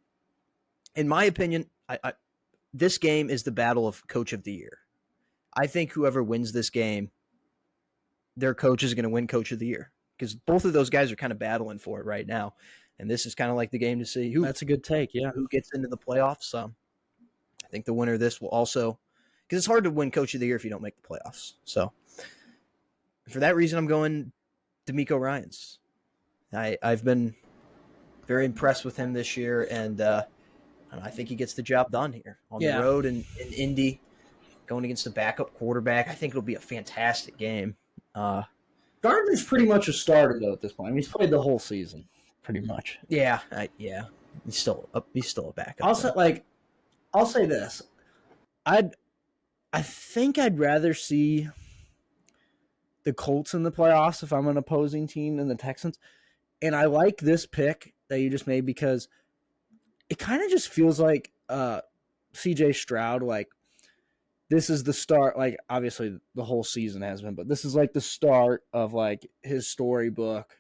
in my opinion, this game is the battle of Coach of the Year. I think whoever wins this game, their coach is going to win Coach of the Year because both of those guys are kind of battling for it right now, and this is kind of like the game to see who. That's a good take, yeah. Who gets into the playoffs? I think the winner of this will also. Because it's hard to win Coach of the Year if you don't make the playoffs. So, for that reason, I'm going DeMeco Ryans. I've been very impressed with him this year, and I think he gets the job done here on the road in Indy, going against the backup quarterback. I think it'll be a fantastic game. Gardner's pretty much a starter though at this point. I mean, he's played the whole season, pretty much. Yeah, he's still a backup. Also, I'll say this: I think I'd rather see the Colts in the playoffs if I'm an opposing team than the Texans. And I like this pick that you just made because it kind of just feels like CJ Stroud, like this is the start. Like obviously the whole season has been, but this is like the start of like his storybook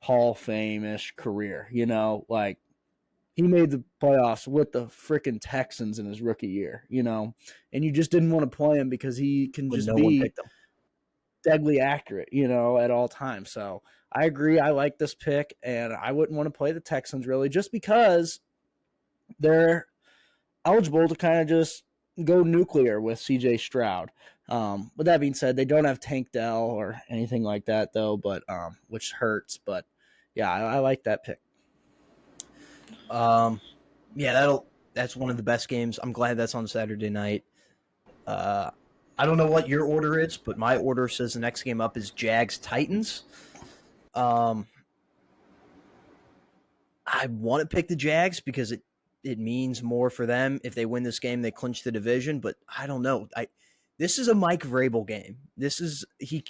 Hall of Fame-ish career, like he made the playoffs with the freaking Texans in his rookie year, and you just didn't want to play him because he can just be deadly accurate, at all times. So I agree. I like this pick, and I wouldn't want to play the Texans really just because they're eligible to kind of just go nuclear with CJ Stroud. With that being said, they don't have Tank Dell or anything like that though, but which hurts. But yeah, I like that pick. Yeah, that's one of the best games. I'm glad that's on Saturday night. I don't know what your order is, but my order says the next game up is Jags Titans. Um, I want to pick the Jags because it means more for them. If they win this game, they clinch the division. But I don't know. This is a Mike Vrabel game. This is he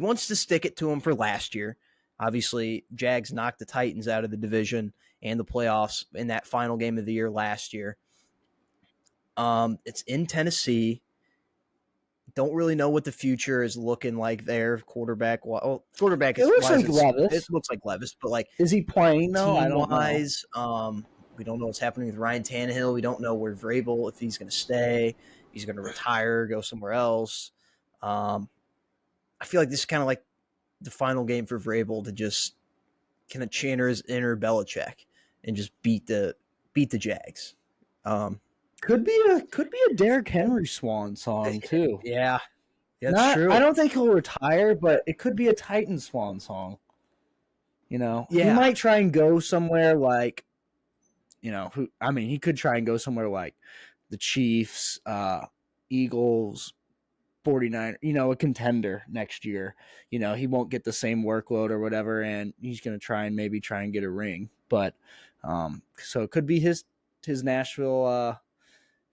wants to stick it to him for last year. Obviously, Jags knocked the Titans out of the division and the playoffs in that final game of the year last year. It's in Tennessee. Don't really know what the future is looking like there. Quarterback, well, quarterback It is looks wise. like Levis. It looks like Levis, but like Is he playing though? I team don't know. wise, we don't know what's happening with Ryan Tannehill. We don't know where Vrabel, if he's going to stay, if he's going to retire, go somewhere else. I feel like this is kind of like the final game for Vrabel to just kind of channel his inner Belichick and just beat the Jags. Could be a Derrick Henry swan song too. Yeah, that's Not, I true. don't think he'll retire, but it could be a Titan swan song. You know, he Yeah, might try and go somewhere like, he could try and go somewhere like the Chiefs, Eagles, 49, a contender next year. He won't get the same workload or whatever, and he's going to try and get a ring. But so it could be his Nashville,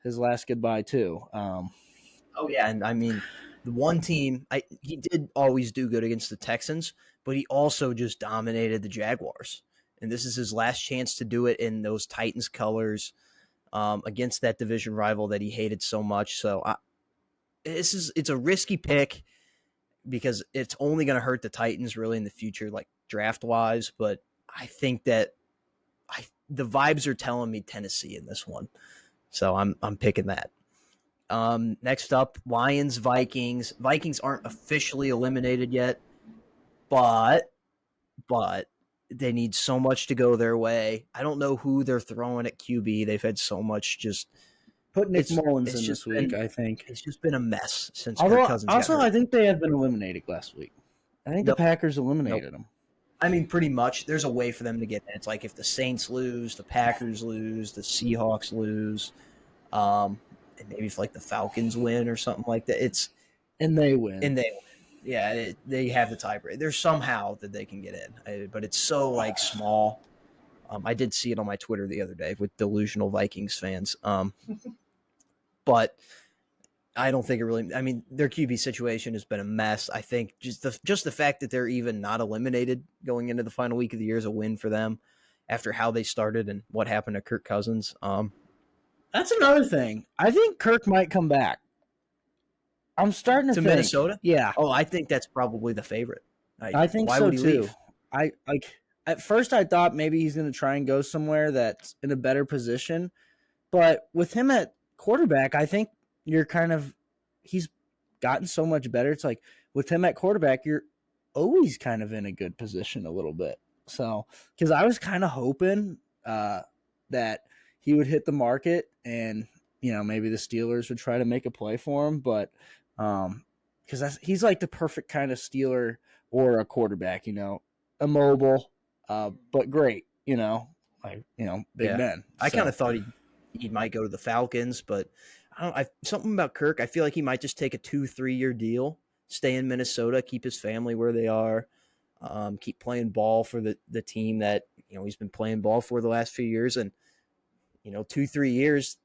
his last goodbye too. Oh yeah, and I mean the one team he did always do good against the Texans, but he also just dominated the Jaguars, and this is his last chance to do it in those Titans colors against that division rival that he hated so much. So it's a risky pick because it's only going to hurt the Titans really in the future, like draft wise. But I think that the vibes are telling me Tennessee in this one, so I'm picking that. Next up, Lions, Vikings. Vikings aren't officially eliminated yet, but they need so much to go their way. I don't know who they're throwing at QB. They've had so much just Put Nick Mullins it's in just this week, been I think. it's just been a mess since Kirk Although, Cousins got also, hurt. I think they had been eliminated last week. I think the Nope, Packers nope. eliminated them. I mean, pretty much. There's a way for them to get in. It's like if the Saints lose, the Packers lose, the Seahawks lose, and maybe if like the Falcons win or something like that. And they win. And they win. Yeah, they have the tiebreaker. There's somehow that they can get in, but it's so like small. I did see it on my Twitter the other day with delusional Vikings fans. But I don't think it really. I mean, their QB situation has been a mess. I think just the fact that they're even not eliminated going into the final week of the year is a win for them after how they started and what happened to Kirk Cousins. That's another thing. I think Kirk might come back. I'm starting to To think. Minnesota. Yeah, Oh, I think that's probably the favorite. I think Why so would he too. leave? I like at first I thought maybe he's going to try and go somewhere that's in a better position, but with him at quarterback, I think you're kind of he's gotten so much better. It's like with him at quarterback, you're always kind of in a good position a little bit. So, because I was kind of hoping that he would hit the market and maybe the Steelers would try to make a play for him, but because he's like the perfect kind of Steeler or a quarterback, immobile, but great, Big Yeah, Ben. I kind So of thought he might go to the Falcons, but I don't. Something about Kirk. I feel like he might just take a 2-3 year deal, stay in Minnesota, keep his family where they are, keep playing ball for the team that he's been playing ball for the last few years, and 2-3 years,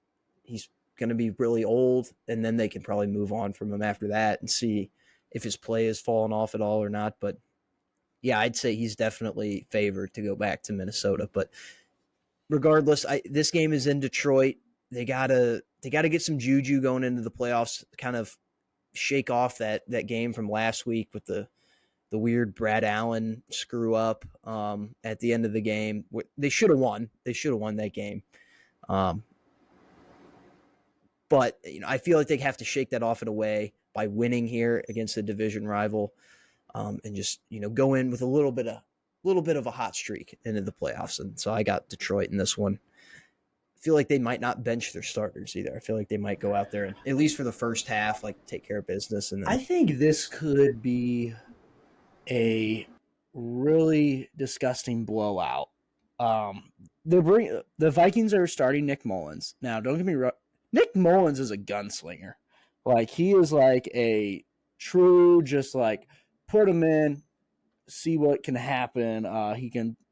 he's going to be really old, and then they can probably move on from him after that and see if his play has fallen off at all or not. But yeah, I'd say he's definitely favored to go back to Minnesota, but regardless, this game is in Detroit. They gotta get some juju going into the playoffs. Kind of shake off that game from last week with the weird Brad Allen screw up at the end of the game. They should have won. They should have won that game. Um, but I feel like they have to shake that off in a way by winning here against the division rival, and just go in with a little bit of a hot streak into the playoffs. And so I got Detroit in this one. feel like they might not bench their starters either. I feel like they might go out there and, at least for the first half, like take care of business. And I then, think this could be a really disgusting blowout. The Vikings are starting Nick Mullins. Now, don't get me wrong. Nick Mullins is a gunslinger. Like, he is like a true, just like put him in, see what can happen.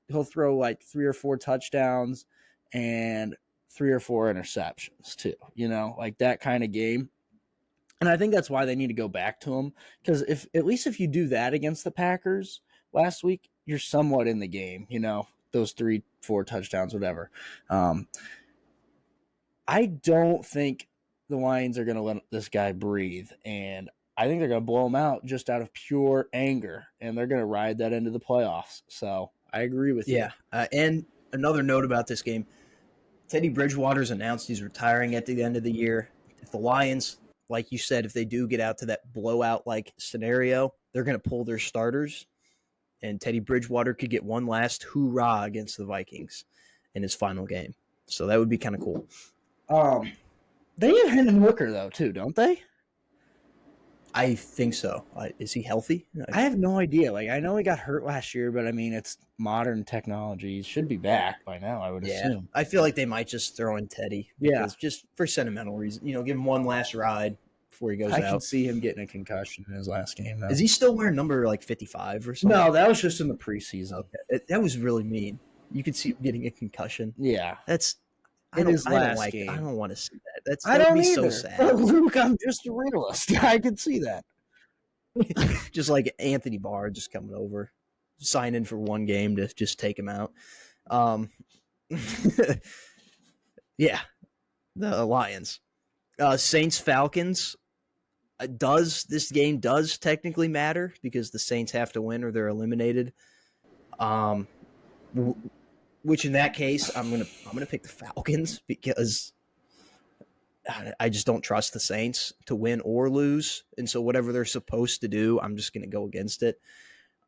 He'll throw like 3 or 4 touchdowns and 3 or 4 interceptions too. Like that kind of game. And I think that's why they need to go back to him, because if you do that against the Packers last week, you're somewhat in the game. Those 3, 4 touchdowns, whatever. I don't think the Lions are going to let this guy breathe, and I think they're going to blow him out just out of pure anger, and they're going to ride that into the playoffs. So I agree with you. And another note about this game: Teddy Bridgewater's announced he's retiring at the end of the year. If the Lions, like you said, if they do get out to that blowout-like scenario, they're going to pull their starters, and Teddy Bridgewater could get one last hoorah against the Vikings in his final game. So that would be kind of cool. They have Hendon Hooker, though, too, don't they? I think so. Is he healthy? I have no idea. Like, I know he got hurt last year, but I mean, it's modern technology. He should be back by now, I would assume. I feel like they might just throw in Teddy. Because just for sentimental reasons. Give him one last ride before he goes out. I can see him getting a concussion in his last game, though. Is he still wearing number like 55 or something? No, that was just in the preseason. Okay. That was really mean. You could see him getting a concussion. Yeah. That's in his last game. I don't want to see that. I don't be either. so sad. But Luke, I'm just a realist. I can see that. Just like Anthony Barr just coming over, sign in for one game to just take him out. Yeah, the Lions, Saints, Falcons. This game does technically matter because the Saints have to win or they're eliminated. Which in that case, I'm gonna pick the Falcons because I just don't trust the Saints to win or lose, and so whatever they're supposed to do, I'm just gonna go against it.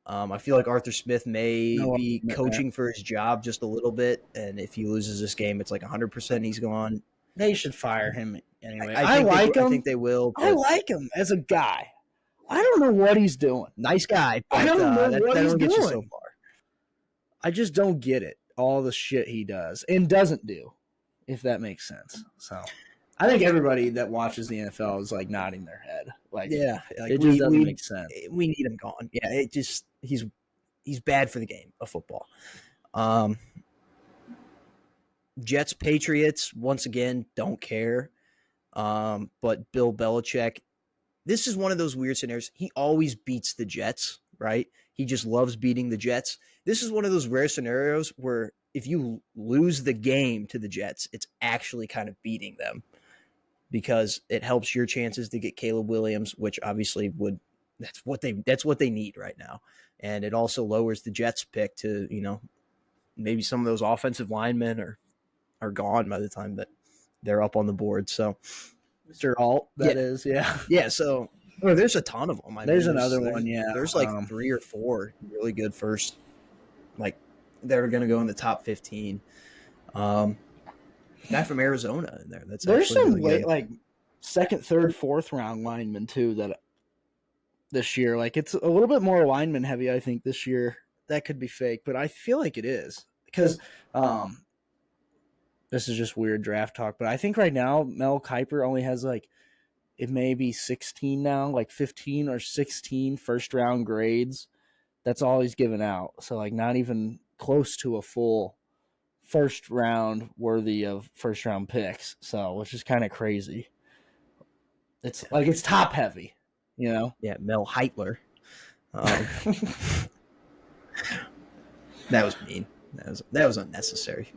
I feel like Arthur Smith may be coaching for his job just a little bit, and if he loses this game, it's like 100% he's gone. They should fire him anyway. I think they will. I like him as a guy. I don't know what he's doing. Nice guy. But, I don't know what he's get doing. You so far. I just don't get it. All the shit he does and doesn't do, if that makes sense. So I think everybody that watches the NFL is like nodding their head. Like, it just doesn't make sense. We need him gone. Yeah, he's bad for the game of football. Jets, Patriots, once again, don't care. But Bill Belichick, this is one of those weird scenarios. He always beats the Jets, right? He just loves beating the Jets. This is one of those rare scenarios where if you lose the game to the Jets, it's actually kind of beating them because it helps your chances to get Caleb Williams, which obviously that's what they need right now. And it also lowers the Jets pick to, maybe some of those offensive linemen are gone by the time that they're up on the board. So Mr. Alt, that is. Yeah, so there's a ton of them. There's another one, yeah. There's like 3 or 4 really good first, like they're going to go in the top 15. Guy from Arizona in there. There's some really like second, third, fourth round linemen too that this year, like it's a little bit more lineman heavy. I think this year that could be fake, but I feel like it is because this is just weird draft talk. But I think right now Mel Kiper only has like it may be 16 now, like 15 or 16 first round grades. That's all he's given out. So like not even close to a full first round worthy of first round picks. So which is kind of crazy. It's like it's top heavy, Yeah, Mel Heitler. That was mean. That was unnecessary.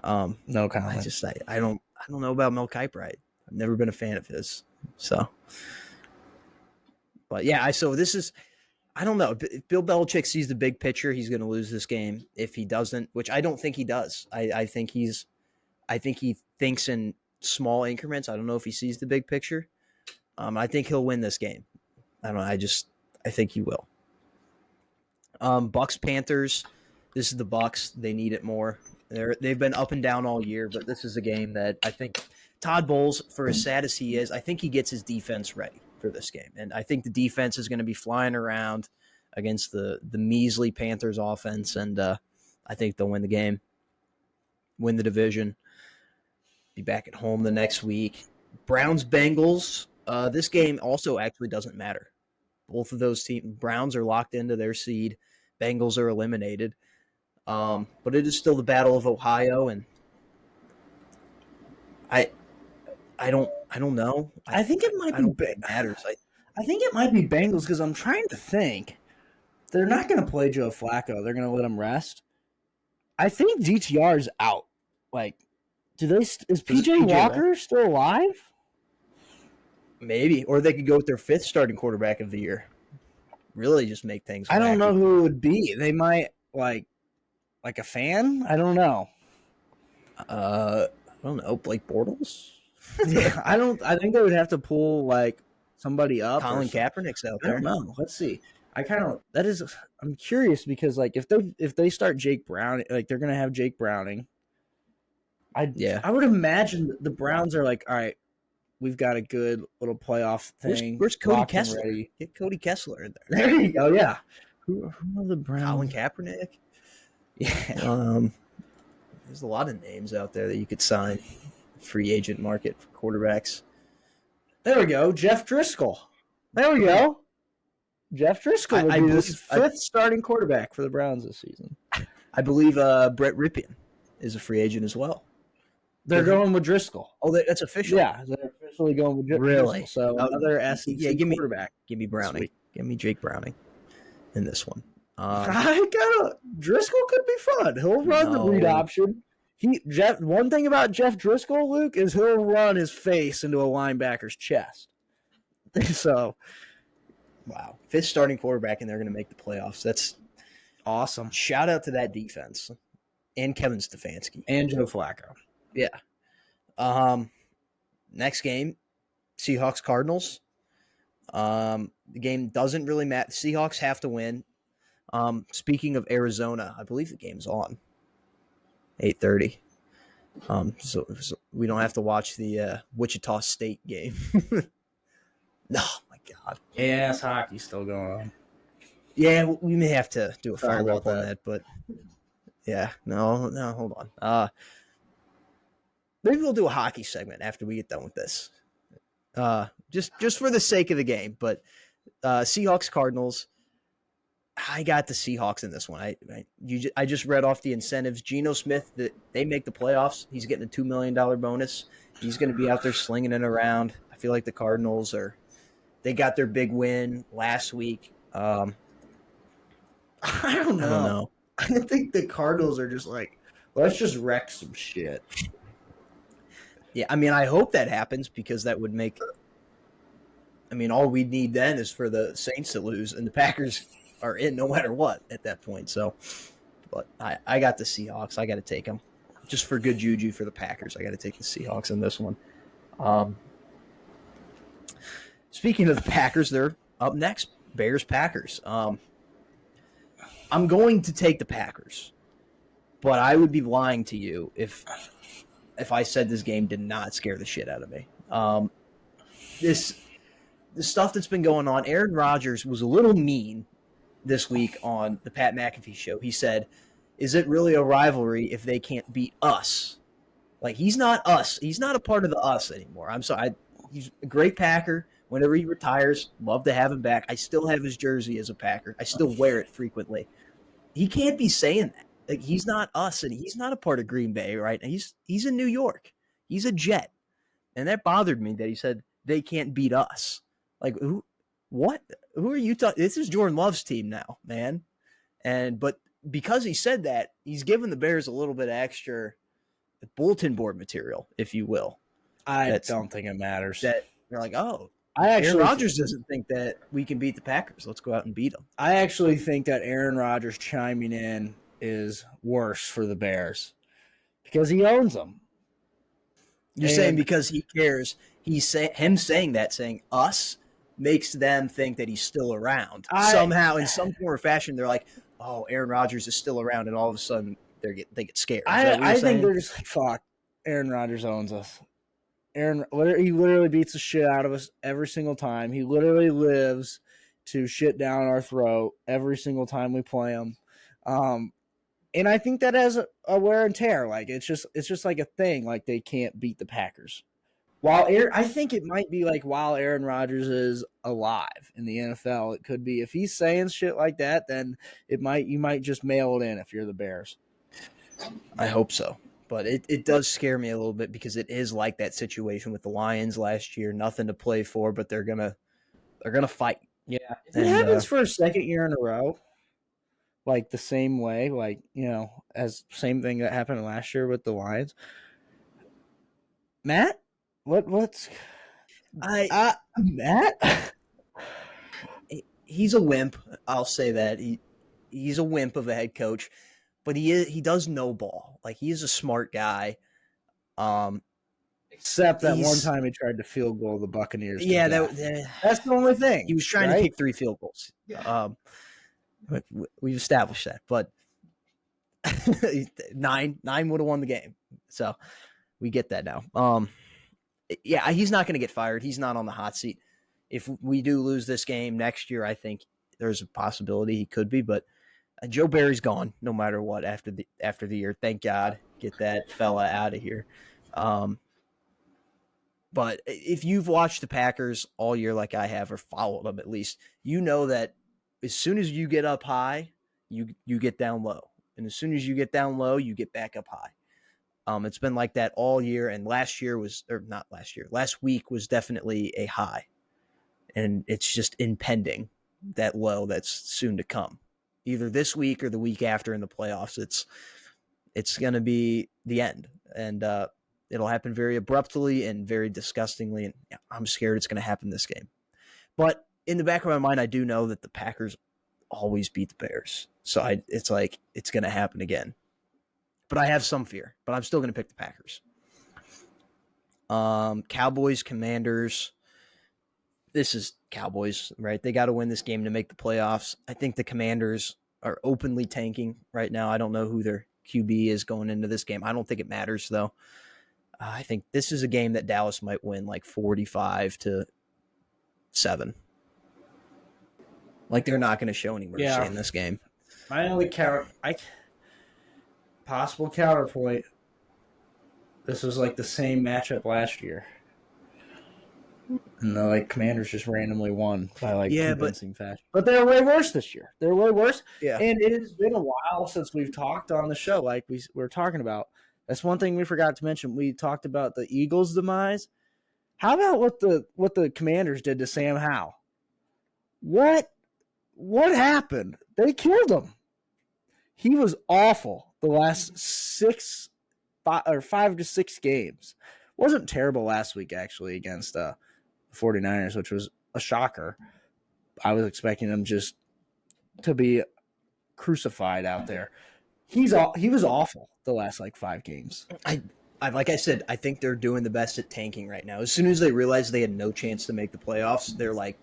No comment. I don't know about Mel Kiper. I've never been a fan of his. So, but yeah, so this is, I don't know. If Bill Belichick sees the big picture, he's going to lose this game. If he doesn't, which I don't think he does, I think he thinks in small increments. I don't know if he sees the big picture. I think he'll win this game. I don't know. I think he will. Bucks, Panthers. This is the Bucks. They need it more. They've been up and down all year, but this is a game that I think Todd Bowles, for as sad as he is, I think he gets his defense ready for this game. And I think the defense is going to be flying around against the measly Panthers offense, and I think they'll win the game, win the division, be back at home the next week. Browns-Bengals, this game also actually doesn't matter. Both of those teams, Browns are locked into their seed. Bengals are eliminated. But it is still the Battle of Ohio, and I don't know. I think it might be it matters. I think it might be Bengals because I'm trying to think. They're not going to play Joe Flacco. They're going to let him rest. I think DTR is out. Like, is PJ Walker still alive? Maybe, or they could go with their 5th starting quarterback of the year. Really, just make things. I don't know who it would be. They might like a fan. I don't know. I don't know. Blake Bortles. Yeah, I think they would have to pull like somebody up. Colin Kaepernick's out there. I don't know. Let's see. I'm curious because like if they start Jake Brown, like they're gonna have Jake Browning. I would imagine the Browns are like, all right, we've got a good little playoff thing. Where's Cody Kessler? Get Cody Kessler in there. There you go. Yeah. Who are the Browns? Colin Kaepernick. Yeah. There's a lot of names out there that you could sign. Free agent market for quarterbacks. There we go. Jeff Driscoll. There we go. Jeff Driscoll would be the 5th starting quarterback for the Browns this season. I believe Brett Ripien is a free agent as well. They're going with Driscoll. Oh, that's official. Yeah, they're officially going with Driscoll. Really? So another SEC quarterback. Give me Browning. Give me Jake Browning in this one. Driscoll could be fun. He'll run the read option. One thing about Jeff Driscoll, Luke, is he'll run his face into a linebacker's chest. So, wow, 5th starting quarterback, and they're going to make the playoffs. That's awesome. Shout out to that defense and Kevin Stefanski and Joe Flacco. Yeah. Next game, Seahawks Cardinals. The game doesn't really matter. Seahawks have to win. Speaking of Arizona, I believe the game's on 8:30. So we don't have to watch the Wichita State game. Oh my God. Yeah, it's hockey still going on. Yeah, we may have to do a follow-up on that, but yeah, no, hold on. Maybe we'll do a hockey segment after we get done with this. Just for the sake of the game, but Seahawks Cardinals. I got the Seahawks in this one. I just read off the incentives. Geno Smith, they make the playoffs. He's getting a $2 million bonus. He's going to be out there slinging it around. I feel like the Cardinals they got their big win last week. I don't know. I think the Cardinals are just like, let's just wreck some shit. Yeah, I mean, I hope that happens because that would make. I mean, all we need then is for the Saints to lose, and the Packers are in no matter what at that point. So, but I got the Seahawks. I got to take them just for good juju for the Packers. I got to take the Seahawks in this one. Speaking of the Packers, they're up next. Bears-Packers. I'm going to take the Packers, but I would be lying to you if I said this game did not scare the shit out of me. The stuff that's been going on, Aaron Rodgers was a little mean this week on the Pat McAfee show. He said, is it really a rivalry if they can't beat us? Like, he's not us. He's not a part of the us anymore. I'm sorry. He's a great Packer. Whenever he retires, love to have him back. I still have his jersey as a Packer. I still wear it frequently. He can't be saying that. Like, he's not us, and he's not a part of Green Bay, right? He's in New York. He's a Jet. And that bothered me that he said they can't beat us. Like, who? What? Who are you talking? This is Jordan Love's team now, man. But because he said that, he's given the Bears a little bit of extra bulletin board material, if you will. I don't think it matters. That they're like, oh, Aaron Rodgers doesn't think that we can beat the Packers. Let's go out and beat them. I actually think that Aaron Rodgers chiming in is worse for the Bears because he owns them. You're saying because he cares, him saying that, saying us, makes them think that he's still around. Somehow, in some form or fashion, they're like, oh, Aaron Rodgers is still around, and all of a sudden they get scared. Is that what you're I think saying? they're just like, fuck, Aaron Rodgers owns us. He literally beats the shit out of us every single time. He literally lives to shit down our throat every single time we play him. And I think that has a wear and tear. Like it's just like a thing. Like they can't beat the Packers. I think it might be like while Aaron Rodgers is alive in the NFL, it could be if he's saying shit like that, then you might just mail it in if you're the Bears. I hope so. But it does scare me a little bit because it is like that situation with the Lions last year. Nothing to play for, but they're gonna fight. Yeah, if it happens for a second year in a row, like the same way, like as same thing that happened last year with the Lions. Matt, what's Matt? He's a wimp. I'll say that he's a wimp of a head coach, but he does know ball. Like he is a smart guy. Except that one time he tried to field goal the Buccaneers. Yeah, that's the only thing. He was trying to kick 3 field goals. We've established that, but 9 would have won the game. So we get that now. Yeah, he's not going to get fired. He's not on the hot seat. If we do lose this game next year, I think there's a possibility he could be, but Joe Barry's gone no matter what after the year. Thank God. Get that fella out of here. But if you've watched the Packers all year like I have, or followed them at least, you know that as soon as you get up high, you get down low. And as soon as you get down low, you get back up high. It's been like that all year, and last week was definitely a high. And it's just impending, that low that's soon to come. Either this week or the week after in the playoffs, it's going to be the end. And it'll happen very abruptly and very disgustingly, and I'm scared it's going to happen this game. But in the back of my mind, I do know that the Packers always beat the Bears. So it's like it's going to happen again. But I have some fear, but I'm still going to pick the Packers. Cowboys, Commanders. This is Cowboys, right? They got to win this game to make the playoffs. I think the Commanders are openly tanking right now. I don't know who their QB is going into this game. I don't think it matters, though. I think this is a game that Dallas might win like 45-7. Like they're not going to show any mercy in this game. My only possible counterpoint. This was like the same matchup last year. And the Commanders just randomly won by convincing fashion. But they're way worse this year. They're way worse. Yeah. And it has been a while since we've talked on the show like we were talking about. That's one thing we forgot to mention. We talked about the Eagles' demise. How about what the Commanders did to Sam Howell? What happened? They killed him. He was awful the last 5 to 6 games. Wasn't terrible last week actually against the 49ers, which was a shocker. I was expecting him just to be crucified out there. He was awful the last 5 games. I like I said, I think they're doing the best at tanking right now. As soon as they realized they had no chance to make the playoffs, they're like,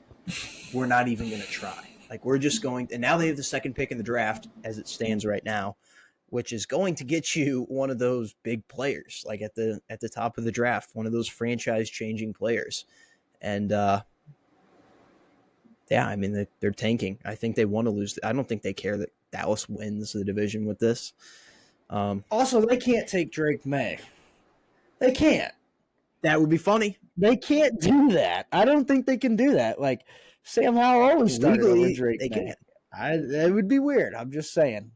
we're not even going to try. Like we're just going, and now they have the second pick in the draft as it stands right now, which is going to get you one of those big players, like at the top of the draft, one of those franchise-changing players. And I mean they're tanking. I think they want to lose. I don't think they care that Dallas wins the division with this. Also, they can't take Drake May. They can't. That would be funny. They can't do that. I don't think they can do that. Like Sam Howell always started over Drake May. That would be weird. I'm just saying.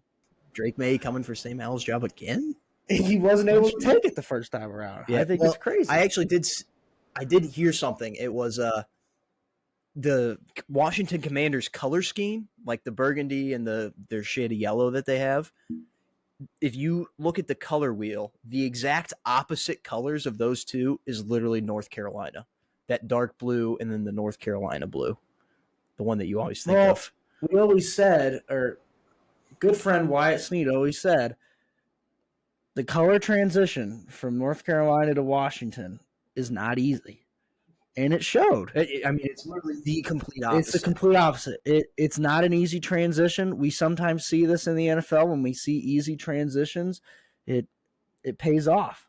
Drake May coming for Sam Howell's job again? He wasn't able to take it the first time around. Yeah, I think it's crazy. I actually did hear something. It was the Washington Commanders color scheme, like the burgundy and their shade of yellow that they have. If you look at the color wheel, the exact opposite colors of those two is literally North Carolina. That dark blue and then the North Carolina blue. The one that you always think of. We always said, or good friend Wyatt Sneed always said, the color transition from North Carolina to Washington is not easy. and it showed. I mean, it's literally the complete It's the opposite. complete opposite. It's not an easy transition. We sometimes see this in the NFL when we see easy transitions. It pays off.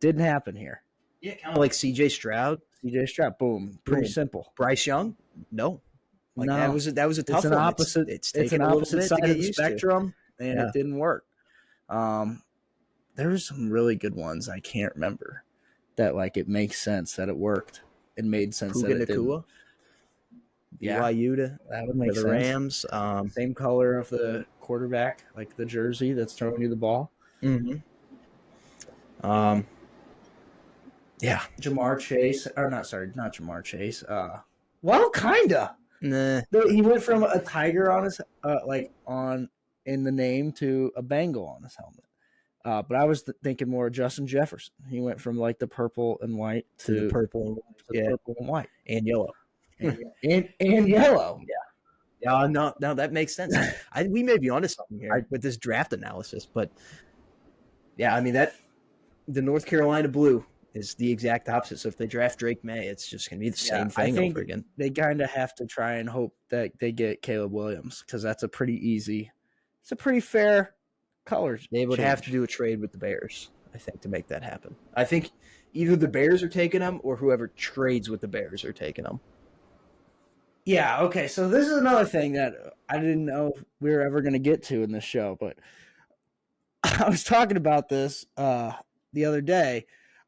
Didn't happen here. Yeah, kind of like C.J. Stroud. CJ Stroud, boom, pretty simple. Bryce Young, no. Like No, that was a tough it's an one. opposite. It's It's taken an a little opposite bit to side get of the used to. spectrum, and Yeah. it didn't work. There were some really good ones I can't remember that like it makes sense that it worked. It made sense Puka that it didn't. Nakua, Yeah, BYU that would to make the sense. Rams. Same color of the quarterback, like the jersey that's throwing you the ball. Mm-hmm. Yeah. Jamar Chase, or not Jamar Chase. Well, kinda. Nah. He went from a tiger on his in the name to a Bengal on his helmet. But I was thinking more Justin Jefferson. He went from like the purple and white to the purple, purple and white and yellow, and yellow. Yeah, no, that makes sense. We may be onto something here with this draft analysis, but yeah, I mean that the North Carolina blue is the exact opposite. So if they draft Drake May, it's just going to be the same thing over again. They kind of have to try and hope that they get Caleb Williams because that's a pretty fair color. They would have to do a trade with the Bears, I think, to make that happen. I think either the Bears are taking them or whoever trades with the Bears are taking them. Yeah, okay. So this is another thing that I didn't know if we were ever going to get to in this show, but I was talking about this the other day.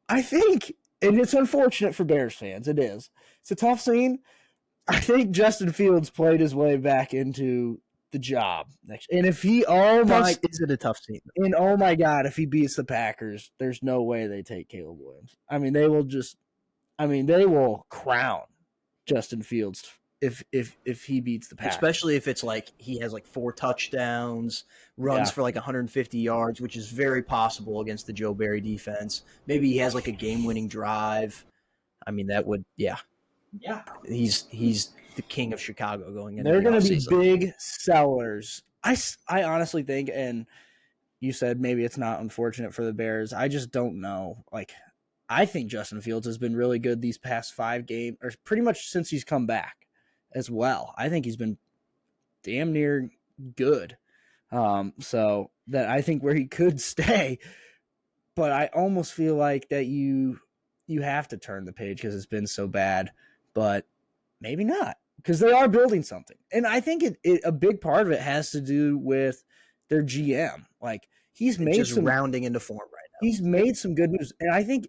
I think, and it's unfortunate for Bears fans, it is. It's a tough scene. I think Justin Fields played his way back into the job next. And if he, is it a tough scene? And oh my God, if he beats the Packers, there's no way they take Caleb Williams. I mean, they will crown Justin Fields if he beats the Packers. Especially if it's like he has like 4 touchdowns, runs for like 150 yards, which is very possible against the Joe Barry defense. Maybe he has like a game-winning drive. I mean, that would, yeah. He's the king of Chicago going into They're going to be big sellers. I honestly think, and you said maybe it's not unfortunate for the Bears. I just don't know. Like, I think Justin Fields has been really good these past 5 games, or pretty much since he's come back as well. I think he's been damn near good. So that I think where he could stay, but I almost feel like that you have to turn the page because it's been so bad, but maybe not because they are building something. And I think a big part of it has to do with their GM. Like he's made just some rounding into form right now. He's made some good moves. And I think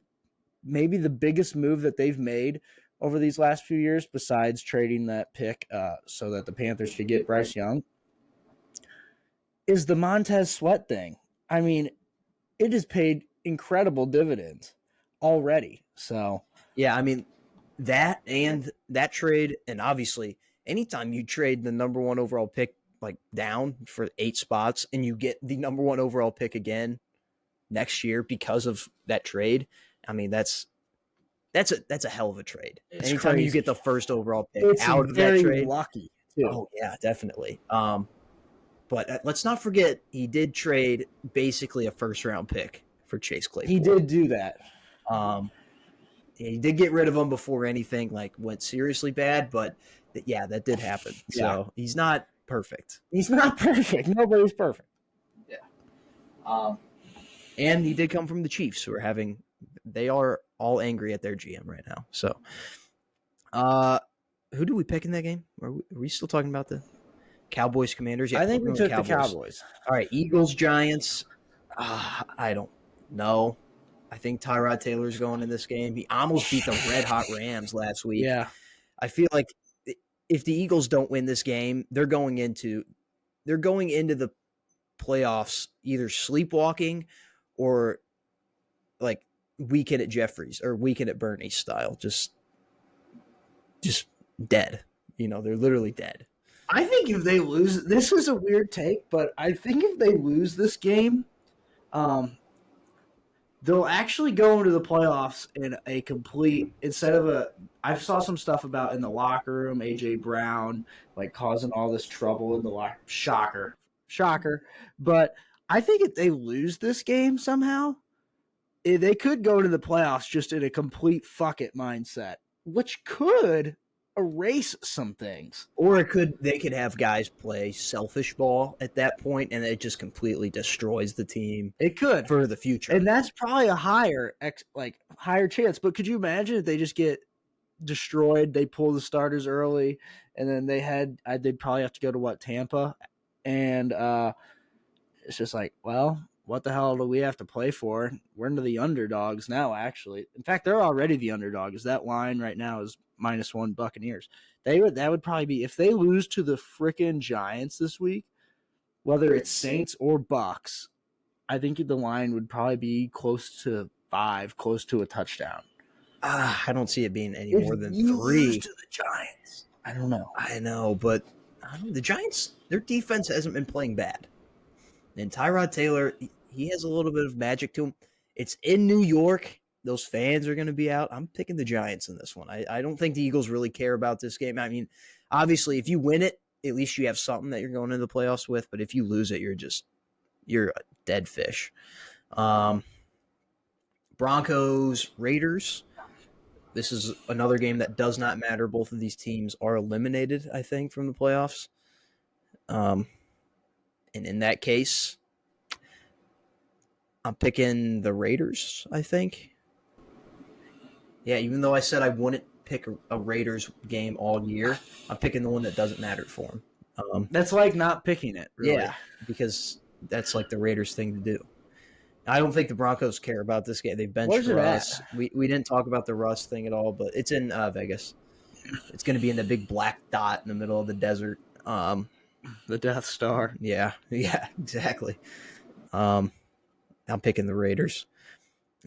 maybe the biggest move that they've made over these last few years, besides trading that pick so that the Panthers could get Bryce Young, is the Montez Sweat thing. I mean, it has paid incredible dividends already. So yeah, I mean that and that trade, and obviously anytime you trade the number 1 overall pick like down for 8 spots and you get the number 1 overall pick again next year because of that trade, I mean that's a hell of a trade. It's anytime crazy. You get the first overall pick out of that trade, lucky too. Oh yeah, definitely. But let's not forget he did trade basically a first-round pick for Chase Claypool. He did do that. He did get rid of him before anything like went seriously bad, but yeah, that did happen. Yeah. So he's not perfect. He's not perfect. Nobody's perfect. Yeah. And he did come from the Chiefs, who they are all angry at their GM right now. So, who do we pick in that game? Are we still talking about the Cowboys Commanders? Yeah, I think we took the Cowboys. All right, Eagles Giants. I don't know. I think Tyrod Taylor's going in this game. He almost beat the Red Hot Rams last week. Yeah. I feel like if the Eagles don't win this game, they're going into the playoffs either sleepwalking or like weekend at Jeffrey's or weekend at Bernie's style. Just dead. They're literally dead. I think if they lose, this is a weird take, but I think if they lose this game, they'll actually go into the playoffs in a complete, I saw some stuff about in the locker room, A.J. Brown, like causing all this trouble in the locker. Shocker. But I think if they lose this game somehow, they could go to the playoffs just in a complete fuck it mindset. which could erase some things. Or they could have guys play selfish ball at that point, and it just completely destroys the team It could for the future. And that's probably a higher chance. But could you imagine if they just get destroyed? They pull the starters early, and then they'd probably have to go to Tampa, and it's just like, well, what the hell do we have to play for? We're into the underdogs now. Actually, in fact, they're already the underdogs. That line right now is -1 Buccaneers. That would probably be if they lose to the frickin' Giants this week, whether it's Saints or Bucks. I think the line would probably be close to 5, close to a touchdown. I don't see it being any more than 3. Lose to the Giants. I don't know. I know, but the Giants, their defense hasn't been playing bad. And Tyrod Taylor, he has a little bit of magic to him. It's in New York. Those fans are going to be out. I'm picking the Giants in this one. I don't think the Eagles really care about this game. I mean, obviously, if you win it, at least you have something that you're going into the playoffs with. But if you lose it, you're a dead fish. Broncos, Raiders. This is another game that does not matter. Both of these teams are eliminated, I think, from the playoffs. And in that case, I'm picking the Raiders, I think. Yeah, even though I said I wouldn't pick a Raiders game all year, I'm picking the one that doesn't matter for them. That's like not picking it, really. Yeah, because that's like the Raiders thing to do. I don't think the Broncos care about this game. They benched Russ. We didn't talk about the Russ thing at all, but it's in Vegas. It's going to be in the big black dot in the middle of the desert. The Death Star. Yeah, exactly. I'm picking the Raiders.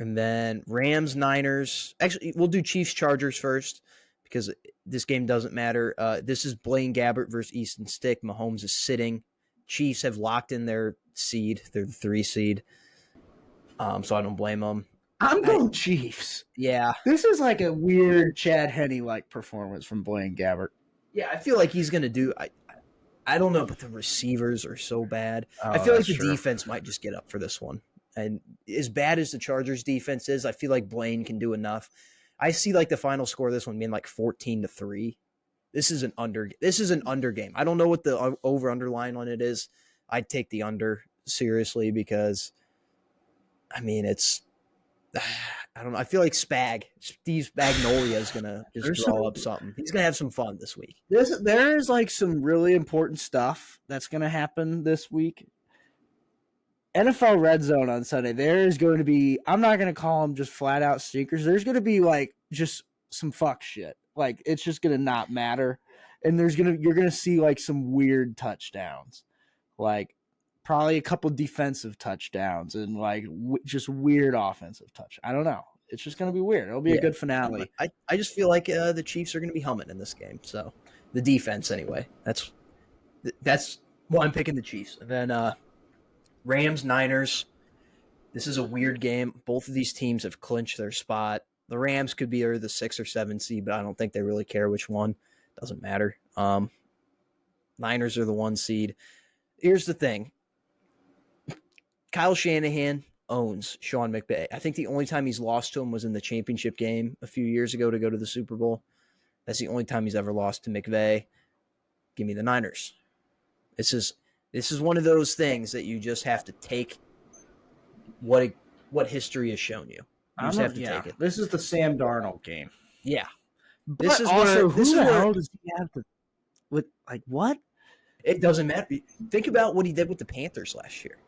And then Rams, Niners. Actually, we'll do Chiefs, Chargers first because this game doesn't matter. This is Blaine Gabbert versus Easton Stick. Mahomes is sitting. Chiefs have locked in their seed. They're the 3 seed. So I don't blame them. I'm going Chiefs. Yeah. This is like a weird Chad Henne-like performance from Blaine Gabbert. Yeah, I feel like he's going to do I don't know, but the receivers are so bad. I feel like the defense might just get up for this one. And as bad as the Chargers defense is, I feel like Blaine can do enough. I see like the final score of this one being like 14-3. This is an under game. I don't know what the over-under line on it is. I'd take the under seriously because, I mean, I don't know. I feel like Steve Spagnuolo is going to just draw up something. He's going to have some fun this week. There is like some really important stuff that's going to happen this week. NFL Red Zone on Sunday. There is going to be, I'm not going to call them just flat out stinkers. There's going to be like just some fuck shit. Like it's just going to not matter. And you're going to see like some weird touchdowns. Like probably a couple defensive touchdowns and like just weird offensive touch. I don't know. It's just going to be weird. It'll be a good finale. I just feel like the Chiefs are going to be humming in this game. So the defense anyway. That's why I'm picking the Chiefs. And then Rams, Niners. This is a weird game. Both of these teams have clinched their spot. The Rams could be the 6 or 7 seed, but I don't think they really care which one. Doesn't matter. Niners are the 1 seed. Here's the thing. Kyle Shanahan owns Sean McVay. I think the only time he's lost to him was in the championship game a few years ago to go to the Super Bowl. That's the only time he's ever lost to McVay. Give me the Niners. This is one of those things that you just have to take what history has shown you. You just have to take it. This is the Sam Darnold game. Yeah. But this is also who the hell does he have to with like what? It doesn't matter. Think about what he did with the Panthers last year.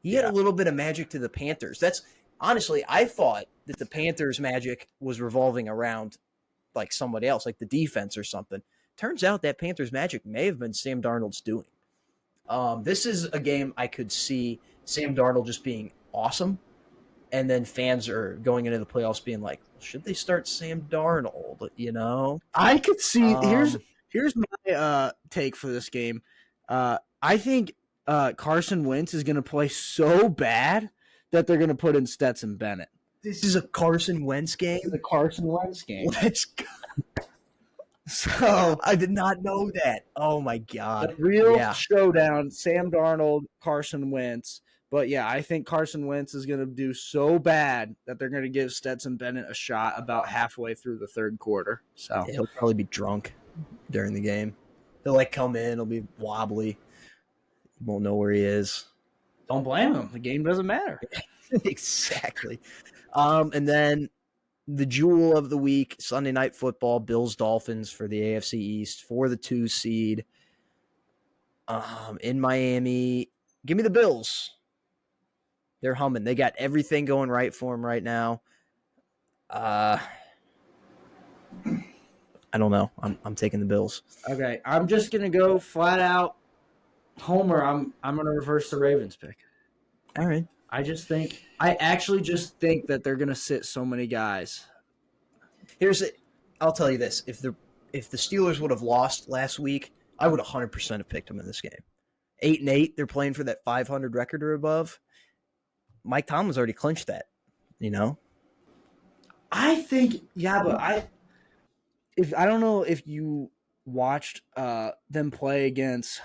He had a little bit of magic to the Panthers. That's honestly, I thought that the Panthers' magic was revolving around like somebody else, like the defense or something. Turns out that Panthers' magic may have been Sam Darnold's doing. This is a game I could see Sam Darnold just being awesome, and then fans are going into the playoffs being like, should they start Sam Darnold? You know? I could see here's my take for this game. I think Carson Wentz is going to play so bad that they're going to put in Stetson Bennett. This is a Carson Wentz game? It's a Carson Wentz game. Let's go. So I did not know that. Oh, my God. The real showdown, Sam Darnold, Carson Wentz. But yeah, I think Carson Wentz is going to do so bad that they're going to give Stetson Bennett a shot about halfway through the third quarter. So He'll probably be drunk during the game. He'll like come in, he'll be wobbly. He won't know where he is. don't blame him. The game doesn't matter. Exactly. And then the jewel of the week, Sunday Night Football, Bills Dolphins for the AFC East for the 2 seed. In Miami, give me the Bills. They're humming. They got everything going right for them right now. I don't know. I'm taking the Bills. Okay, I'm just gonna go flat out homer. I'm gonna reverse the Ravens pick. All right. I actually just think that they're gonna sit so many guys. I'll tell you this: if the Steelers would have lost last week, I would 100% have picked them in this game. 8-8, they're playing for that 500 record or above. Mike Tomlin's already clinched that. You know. I think, yeah, but I don't know if you watched them play against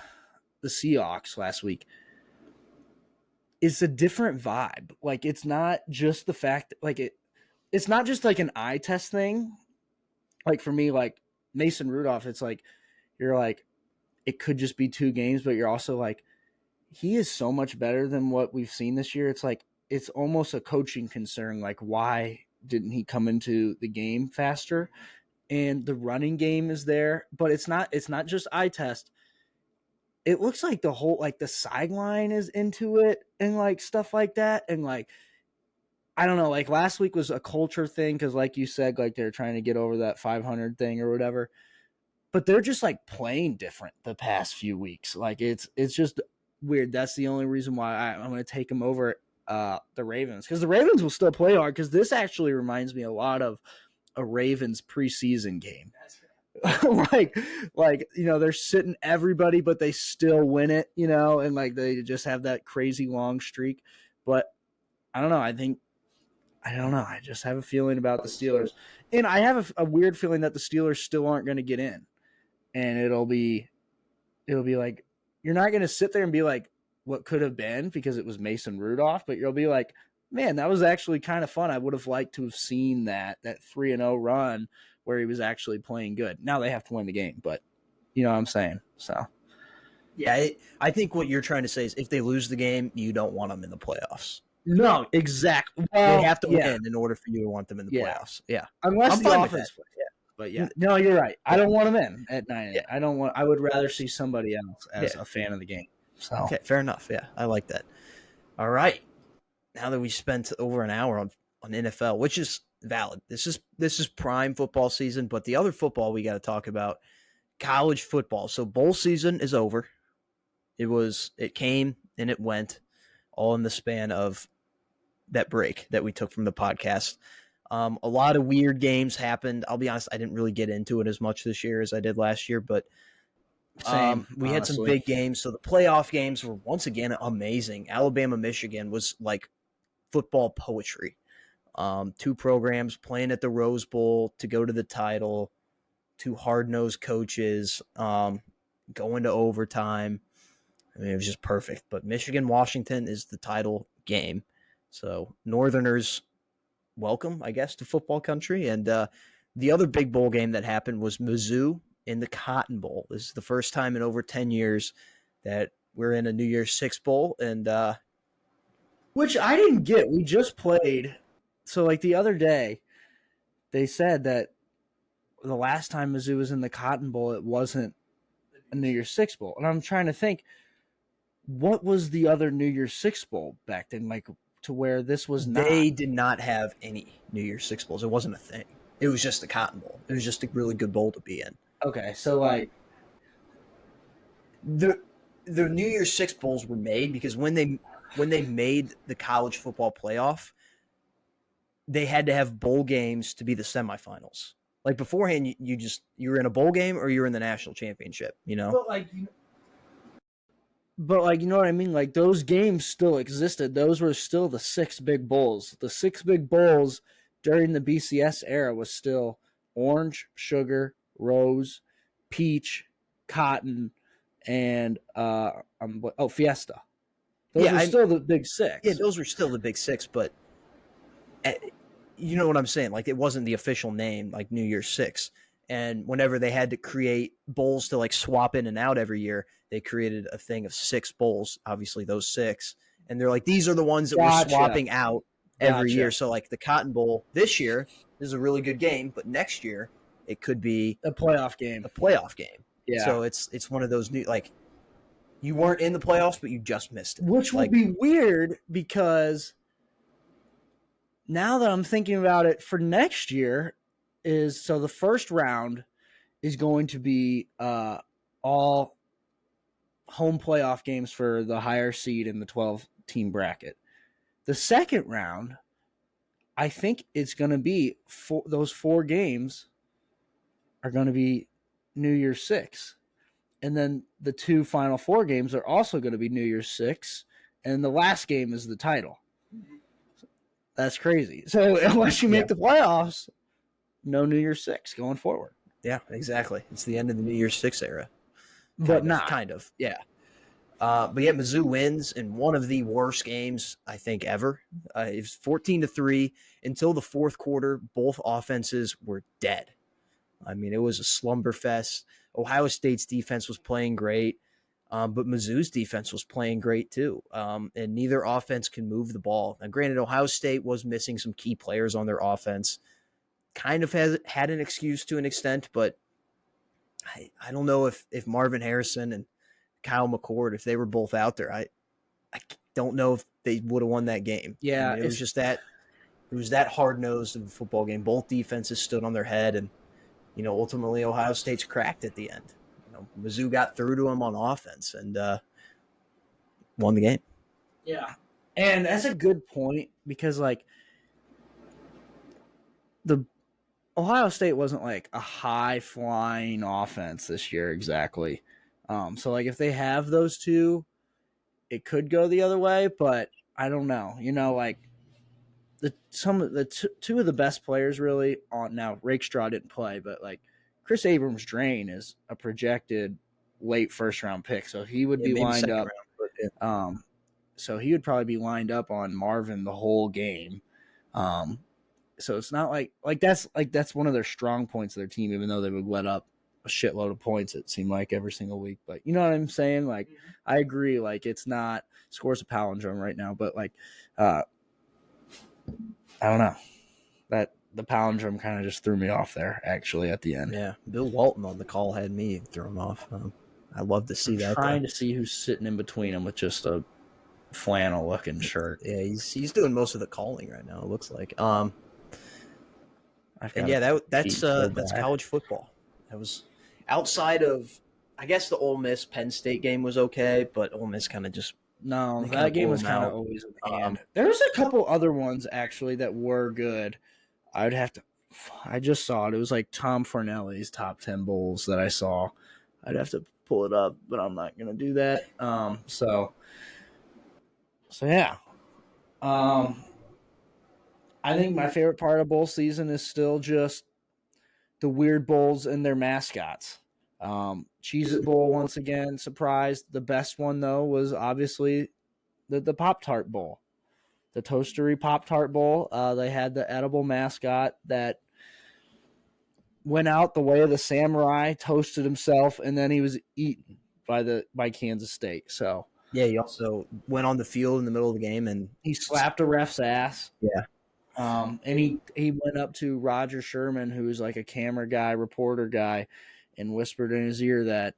the Seahawks last week. It's a different vibe. Like, it's not just the fact, like, it's not just like an eye test thing. Like, for me, like Mason Rudolph, it's like you're like, it could just be 2 games, but you're also like, he is so much better than what we've seen this year. It's like, it's almost a coaching concern. Like, why didn't he come into the game faster? And the running game is there, but it's not just eye test. It looks like the whole, like, the sideline is into it and like stuff like that. And like, I don't know, like last week was a culture thing because, like you said, like they're trying to get over that 500 thing or whatever. But they're just like playing different the past few weeks. Like it's just weird. That's the only reason why I'm going to take them over the Ravens, because the Ravens will still play hard. Because this actually reminds me a lot of a Ravens preseason game. like they're sitting everybody, but they still win it. And like they just have that crazy long streak. But I don't know. I don't know. I just have a feeling about the Steelers. And I have a weird feeling that the Steelers still aren't going to get in. And it'll be like, you're not going to sit there and be like, what could have been because it was Mason Rudolph, but you'll be like, man, that was actually kind of fun. I would have liked to have seen that 3-0 run where he was actually playing good. Now they have to win the game, but you know what I'm saying? So, yeah, I think what you're trying to say is if they lose the game, you don't want them in the playoffs. No, exactly. Well, they have to win in order for you to want them in the playoffs. Yeah. Unless I'm the fine offense plays. Yeah. But yeah. No, you're right. I don't want them in at 9. Yeah. I would rather see somebody else as a fan of the game. So. Okay, fair enough. Yeah, I like that. All right. Now that we spent over an hour on NFL, which is valid. This is prime football season, but the other football we got to talk about, college football. So bowl season is over. It came and it went all in the span of that break that we took from the podcast. A lot of weird games happened. I'll be honest, I didn't really get into it as much this year as I did last year, but we had some big games. So the playoff games were once again amazing. Alabama, Michigan was like football poetry. 2 programs playing at the Rose Bowl to go to the title, 2 hard-nosed coaches, going to overtime. I mean, it was just perfect. But Michigan, Washington is the title game. So Northerners, welcome, I guess, to football country. And the other big bowl game that happened was Mizzou in the Cotton Bowl. This is the first time in over 10 years that we're in a New Year's Six Bowl. And which I didn't get. We just played. So, like, the other day, they said that the last time Mizzou was in the Cotton Bowl, it wasn't a New Year's Six Bowl. And I'm trying to think, what was the other New Year's Six Bowl back then, like, to where this was not? They did not have any New Year's Six Bowls. It wasn't a thing. It was just the Cotton Bowl. It was just a really good bowl to be in. Okay, so, like, the New Year's Six Bowls were made because when they made the college football playoff, they had to have bowl games to be the semifinals. Like beforehand, you were in a bowl game or you were in the national championship, you know? But like, you know what I mean? Like, those games still existed. Those were still the 6 big bowls. The 6 big bowls during the BCS era was still orange, sugar, rose, peach, cotton, and Fiesta. Those are still the big six. Yeah, those were still the big six, but you know what I'm saying? Like, it wasn't the official name, like New Year's Six. And whenever they had to create bowls to like swap in and out every year, they created a thing of 6 bowls, obviously those 6. And they're like, these are the ones that we're swapping out every year. So like the Cotton Bowl this year is a really good game, but next year it could be a playoff game. Yeah. So it's one of those new, like, you weren't in the playoffs, but you just missed it. Which will be weird because now that I'm thinking about it for next year so the first round is going to be all home playoff games for the higher seed in the 12-team bracket. The second round, I think it's going to be those 4 games are going to be New Year's Six. And then the 2 Final Four games are also going to be New Year's Six. And the last game is the title. That's crazy. So unless you make the playoffs, no New Year's Six going forward. Yeah, exactly. It's the end of the New Year's Six era. Kind of. Yeah. But yeah, Mizzou wins in one of the worst games, I think, ever. It was 14-3 until the fourth quarter. Both offenses were dead. I mean, it was a slumber fest. Ohio State's defense was playing great, but Mizzou's defense was playing great too. And neither offense can move the ball. Now, granted, Ohio State was missing some key players on their offense. Kind of had an excuse to an extent, but I don't know if Marvin Harrison and Kyle McCord, if they were both out there, I don't know if they would have won that game. Yeah, I mean, it was that hard-nosed of a football game. Both defenses stood on their head, and ultimately Ohio State's cracked at the end. Mizzou got through to them on offense and won the game. Yeah, and that's a good point because like the Ohio State wasn't like a high-flying offense this year exactly. So like if they have those two, it could go the other way, but I don't know. Like two of the best players really on now. Rakestraw didn't play, but like Chris Abrams-Drain is a projected late first-round pick, so he would be lined up. So he would probably be lined up on Marvin the whole game. So it's not like that's one of their strong points of their team, even though they would let up a shitload of points, it seemed like every single week. But you know what I'm saying? Like, I agree. Like, it's not scores a palindrome right now, but like, I don't know, that the palindrome kind of just threw me off there actually at the end. Yeah, Bill Walton on the call had me thrown off. I love to see that. Trying to see who's sitting in between them with just a flannel looking shirt. Yeah, he's doing most of the calling right now. It looks like. And yeah, that's college football. That was outside of, I guess, the Ole Miss Penn State game was okay, but Ole Miss kind of just that game was kind of always in the hand. There's a couple other ones actually that were good. I just saw it. It was like Tom Fornelli's top 10 bowls that I saw. I'd have to pull it up, but I'm not gonna do that. So yeah. I think my favorite part of bowl season is still just the weird bowls and their mascots. Cheez-It Bowl, once again, surprised. The best one, though, was obviously the Pop-Tart Bowl. The Toastery Pop-Tart Bowl. They had the edible mascot that went out the way of the samurai, toasted himself, and then he was eaten by Kansas State. So yeah, he also went on the field in the middle of the game and he slapped a ref's ass. Yeah. And he went up to Roger Sherman, who's like a camera guy, reporter guy, and whispered in his ear that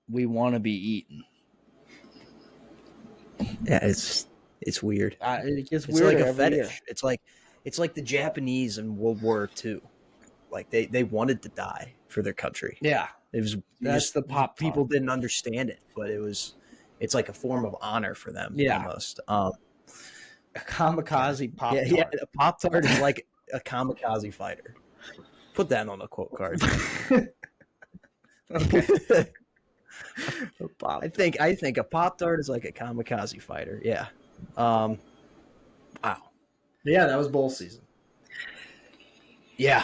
we want to be eaten. Yeah, it's weird. It gets it's weird like a fetish. Year. It's like the Japanese in World War II. Like they wanted to die for their country. Yeah, that's the pop. People didn't understand it, but it's like a form of honor for them. Yeah, almost. A kamikaze Pop-Tart. Yeah, a Pop-Tart is like a kamikaze fighter. Put that on a quote card. Okay. I think a Pop-Tart is like a kamikaze fighter. Yeah. Wow. Yeah, that was bowl season. Yeah.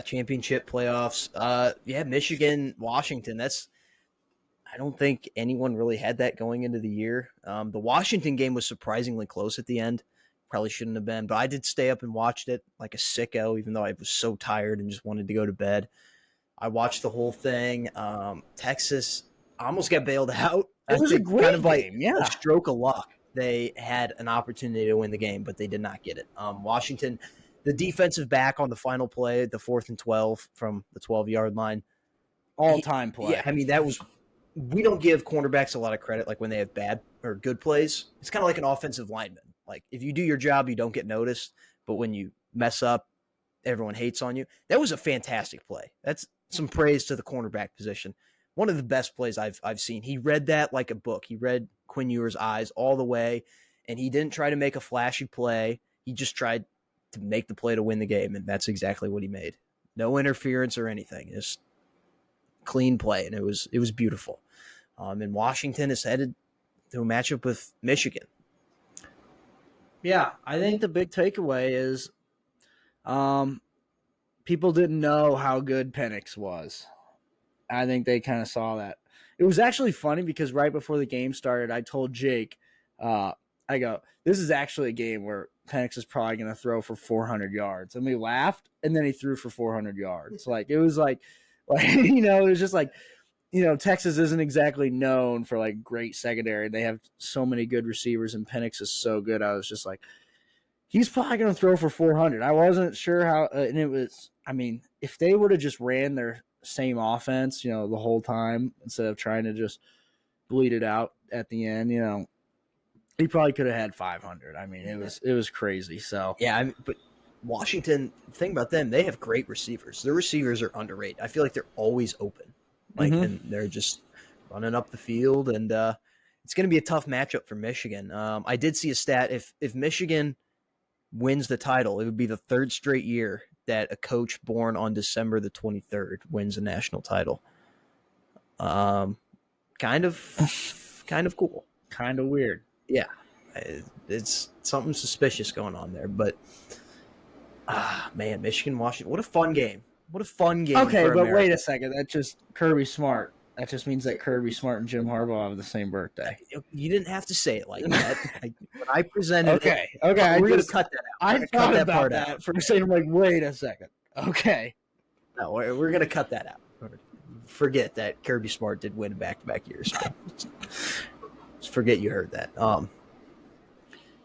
Championship playoffs. Yeah, Michigan, Washington. I don't think anyone really had that going into the year. The Washington game was surprisingly close at the end. Probably shouldn't have been, but I did stay up and watched it like a sicko, even though I was so tired and just wanted to go to bed. I watched the whole thing. Texas almost got bailed out. It I was a think great kind of like game, yeah. a stroke of luck. They had an opportunity to win the game, but they did not get it. Washington, the defensive back on the final play, the 4th and 12 from the 12-yard line. All-time play. Yeah, I mean, that was – we don't give cornerbacks a lot of credit like when they have bad or good plays. It's kind of like an offensive lineman. Like if you do your job, you don't get noticed, but when you mess up, everyone hates on you. That was a fantastic play. That's some praise to the cornerback position. One of the best plays I've seen. He read that like a book. He read Quinn Ewers' eyes all the way, and he didn't try to make a flashy play. He just tried to make the play to win the game, and that's exactly what he made. No interference or anything. Just clean play, and it was beautiful. And Washington is headed to a matchup with Michigan. Yeah, I think the big takeaway is people didn't know how good Penix was. I think they kind of saw that. It was actually funny because right before the game started, I told Jake, I go, this is actually a game where Penix is probably going to throw for 400 yards. And we laughed, and then he threw for 400 yards. Like, it was like, it was just like, Texas isn't exactly known for like great secondary. They have so many good receivers, and Penix is so good. I was just like, he's probably going to throw for 400. I wasn't sure how, and it was, I mean, if they would have just ran their same offense, the whole time instead of trying to just bleed it out at the end, he probably could have had 500. I mean, it was crazy. So yeah, but Washington, the thing about them, they have great receivers. Their receivers are underrated. I feel like they're always open, and they're just running up the field. And it's going to be a tough matchup for Michigan. I did see a stat: if Michigan wins the title, it would be the 3rd straight year that a coach born on December the 23rd wins a national title. Kind of cool. Kind of weird. Yeah, it's something suspicious going on there. But, man, Michigan, Washington, what a fun game. What a fun game. Okay, for but America. wait a second. That's just Kirby Smart. That just means that Kirby Smart and Jim Harbaugh have the same birthday. You didn't have to say it like that. When I presented okay, it, we're going to cut that out. I thought about that for a second. I'm like, wait a second. Okay. No, we're going to cut that out. Forget that Kirby Smart did win back-to-back years. Just forget you heard that.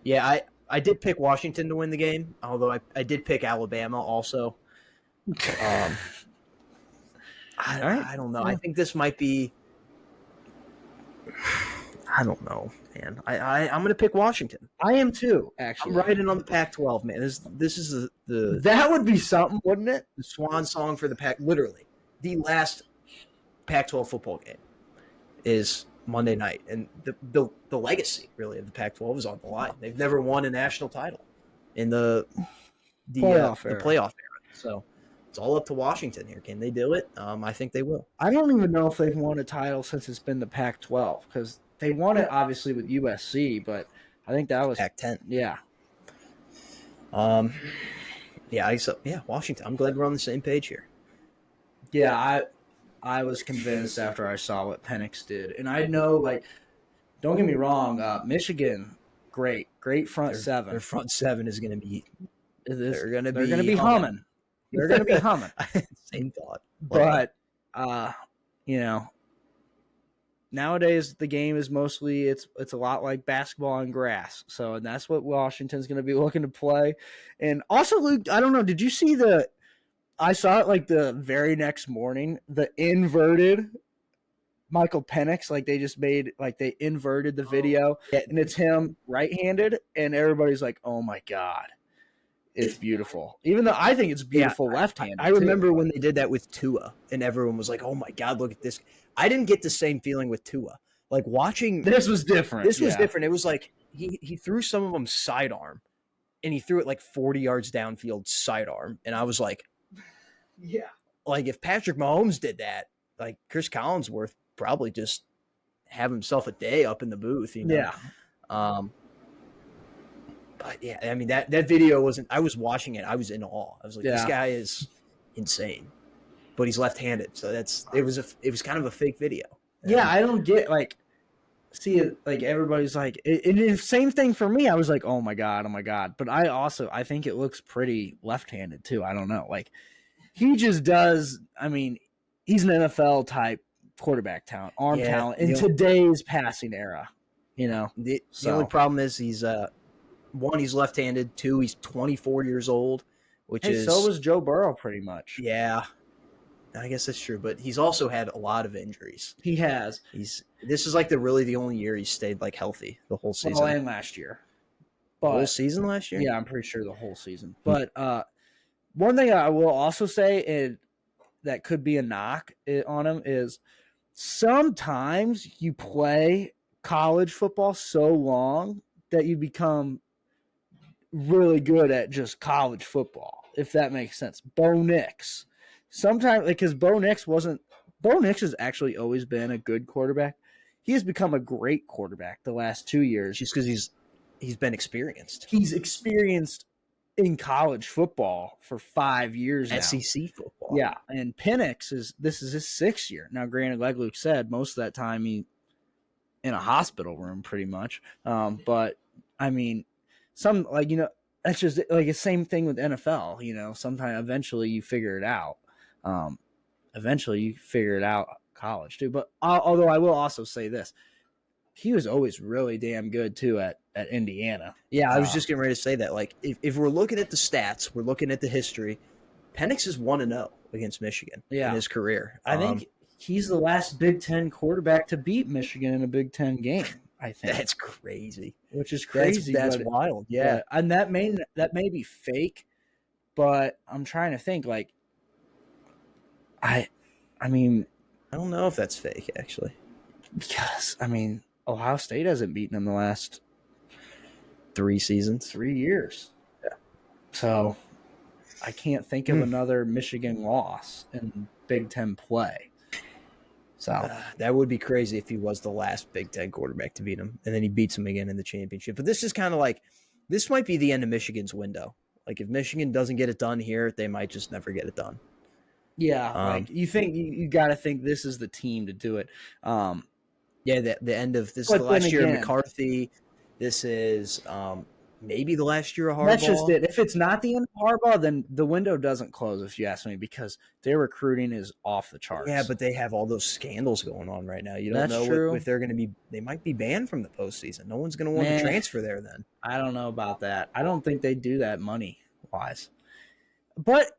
Yeah, I did pick Washington to win the game, although I did pick Alabama also. I don't know. I think this might be. I don't know, man. I'm going to pick Washington. I am too. Actually, I'm riding on the Pac-12, man. This is the that would be something, wouldn't it? The swan song for the Pac. Literally, the last Pac-12 football game is Monday night, and the legacy really of the Pac-12 is on the line. They've never won a national title in the playoff era. So it's all up to Washington here. Can they do it? I think they will. I don't even know if they've won a title since it's been the Pac-12 because they won it obviously with USC, but I think that was Pac-10. Yeah. Yeah, Washington. I'm glad we're on the same page here. Yeah, I was convinced after I saw what Penix did, and I know, like, don't get me wrong, Michigan, great front seven. Their front seven is going to be. They're going to be humming. They're going to be humming. Same thought. But, nowadays the game is mostly it's a lot like basketball on grass. So, and that's what Washington's going to be looking to play. And also, Luke, I don't know, did you see I saw it like the very next morning, the inverted Michael Penix, like they just made, like they inverted the video, and it's him right-handed, and everybody's like, oh my God. It's beautiful. Even though I think it's beautiful left-handed. I remember when they did that with Tua, and everyone was like, oh my God, look at this. I didn't get the same feeling with Tua. Like watching. This was different. This was different. It was like he threw some of them sidearm, and he threw it like 40 yards downfield sidearm. And I was like, yeah. Like if Patrick Mahomes did that, like Chris Collinsworth probably just have himself a day up in the booth, Yeah. But yeah, I mean that video wasn't. I was watching it. I was in awe. I was like, this guy is insane, but he's left-handed, so it was kind of a fake video. Yeah, And I don't get like see it like everybody's like same thing for me. I was like, oh my god. But I think it looks pretty left-handed too. I don't know. Like he just does. I mean, he's an NFL type quarterback talent, arm yeah, talent in today's passing era. You know, the only so problem is he's one, he's left-handed. Two, he's 24 years old, which hey, so is was Joe Burrow pretty much. yeah, I guess that's true. But he's also had a lot of injuries. He has This is like the only year he stayed like healthy the whole well, season. and last year, The whole but season last year. yeah, I'm pretty sure the whole season. But one thing I will also say, and that could be a knock on him, is sometimes you play college football so long that you become really good at just college football, if that makes sense. Bo Nix. Sometimes, because Bo Nix has actually always been a good quarterback. He has become a great quarterback the last 2 years. Just because he's been experienced. He's experienced in college football for 5 years now. SEC football. Yeah, and Penix this is his 6th year. Now, granted, like Luke said, most of that time he in a hospital room pretty much. But I mean, some that's just like the same thing with NFL. Sometimes eventually you figure it out. Eventually you figure it out college too. But although I will also say this, he was always really damn good too at Indiana. Yeah, I was just getting ready to say that. Like, if we're looking at the stats, we're looking at the history. Penix is 1-0 against Michigan in his career. I think he's the last Big Ten quarterback to beat Michigan in a Big Ten game. I think that's crazy. Which is crazy. That's wild. Yeah, and that may be fake, but I'm trying to think. Like, I mean, I don't know if that's fake actually, because I mean, Ohio State hasn't beaten him the last 3 seasons, 3 years. Yeah, so I can't think of another Michigan loss in Big Ten play. So that would be crazy if he was the last Big Ten quarterback to beat him, and then he beats him again in the championship. But this is kind of like, this might be the end of Michigan's window. Like, if Michigan doesn't get it done here, they might just never get it done. Yeah, like you think you got to think this is the team to do it. Yeah, the end of this is the last year of McCarthy. This is maybe the last year of Harbaugh. That's just it. If it's not the end of Harbaugh, then the window doesn't close, if you ask me, because their recruiting is off the charts. Yeah, but they have all those scandals going on right now. You don't know if they're going to be. They might be banned from the postseason. No one's going to want to transfer there then. I don't know about that. I don't think they do that money-wise. But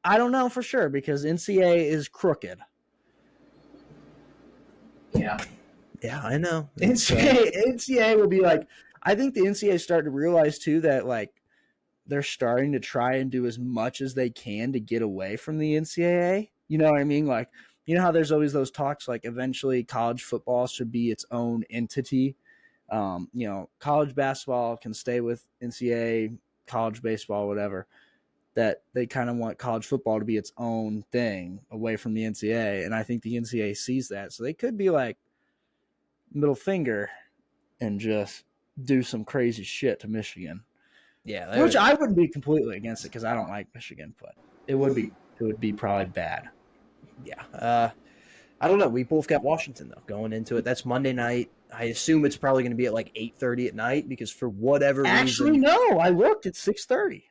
I don't know for sure, because NCAA is crooked. Yeah. Yeah, I know. NCAA will be like, I think the NCAA is starting to realize too that like they're starting to try and do as much as they can to get away from the NCAA. You know what I mean? Like, you know how there's always those talks like eventually college football should be its own entity. College basketball can stay with NCAA, college baseball, whatever. That they kind of want college football to be its own thing away from the NCAA. And I think the NCAA sees that. So they could be like middle finger and just do some crazy shit to Michigan. Yeah. Which I wouldn't be completely against it because I don't like Michigan, but it would be probably bad. Yeah. I don't know. We both got Washington though going into it. That's Monday night. I assume it's probably going to be at like 8:30 at night because for whatever reason. Actually, no. I looked at 6:30.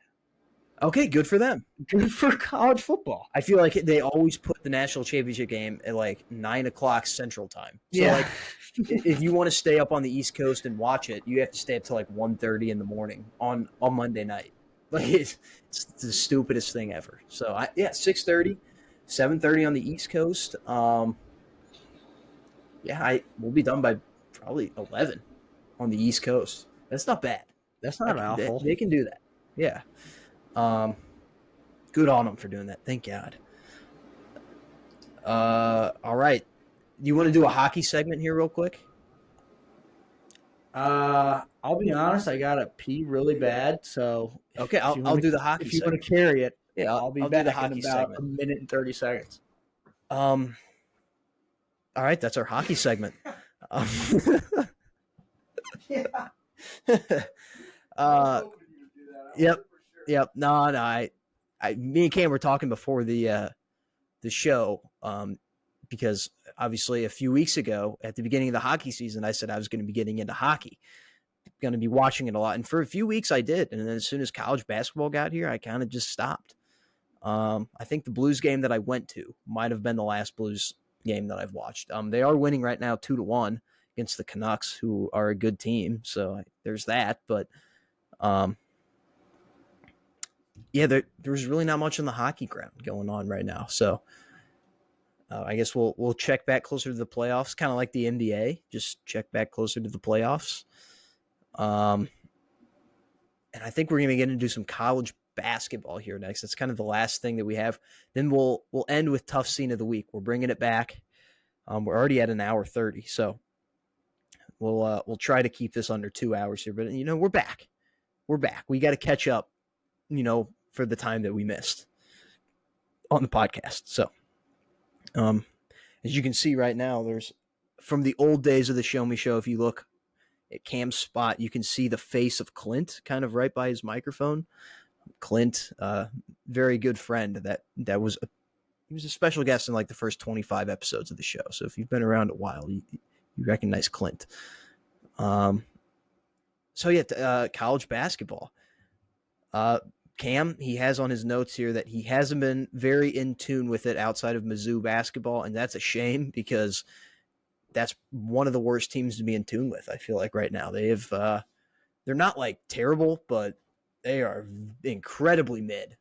Okay, good for them. Good for college football. I feel like they always put the national championship game at like 9:00 Central Time. So yeah. like, if you want to stay up on the East Coast and watch it, you have to stay up till like 1:30 in the morning on Monday night. Like it's the stupidest thing ever. So 6:30, 7:30 on the East Coast. We'll be done by probably 11 on the East Coast. That's not bad. That's not awful. They can do that. Yeah. Good on them for doing that. Thank God. All right. You want to do a hockey segment here real quick? I'll be honest. I gotta pee really bad. So okay, I'll do the hockey. If you want to carry it, yeah, I'll be back do the hockey in about segment. a minute and 30 seconds. All right, that's our hockey segment. Yep. No. Me and Cam were talking before the show because obviously a few weeks ago at the beginning of the hockey season, I said I was going to be getting into hockey, going to be watching it a lot. And for a few weeks I did. And then as soon as college basketball got here, I kind of just stopped. I think the Blues game that I went to might have been the last Blues game that I've watched. They are winning right now 2-1 against the Canucks, who are a good team. So there's that. But yeah, there's really not much on the hockey ground going on right now. So I guess we'll check back closer to the playoffs, kind of like the NBA. Just check back closer to the playoffs. And I think we're going to get into some college basketball here next. That's kind of the last thing that we have. Then we'll end with tough scene of the week. We're bringing it back. We're already at an hour 30, so we'll try to keep this under 2 hours here. But we're back. We're back. We got to catch up, for the time that we missed on the podcast. So, as you can see right now, there's from the old days of the Show Me Show. If you look at Cam's spot, you can see the face of Clint kind of right by his microphone. Clint, very good friend that was he was a special guest in like the first 25 episodes of the show. So if you've been around a while, you recognize Clint. So yeah, college basketball. Cam, he has on his notes here that he hasn't been very in tune with it outside of Mizzou basketball, and that's a shame because that's one of the worst teams to be in tune with. I feel like right now they're not like terrible, but they are incredibly mid.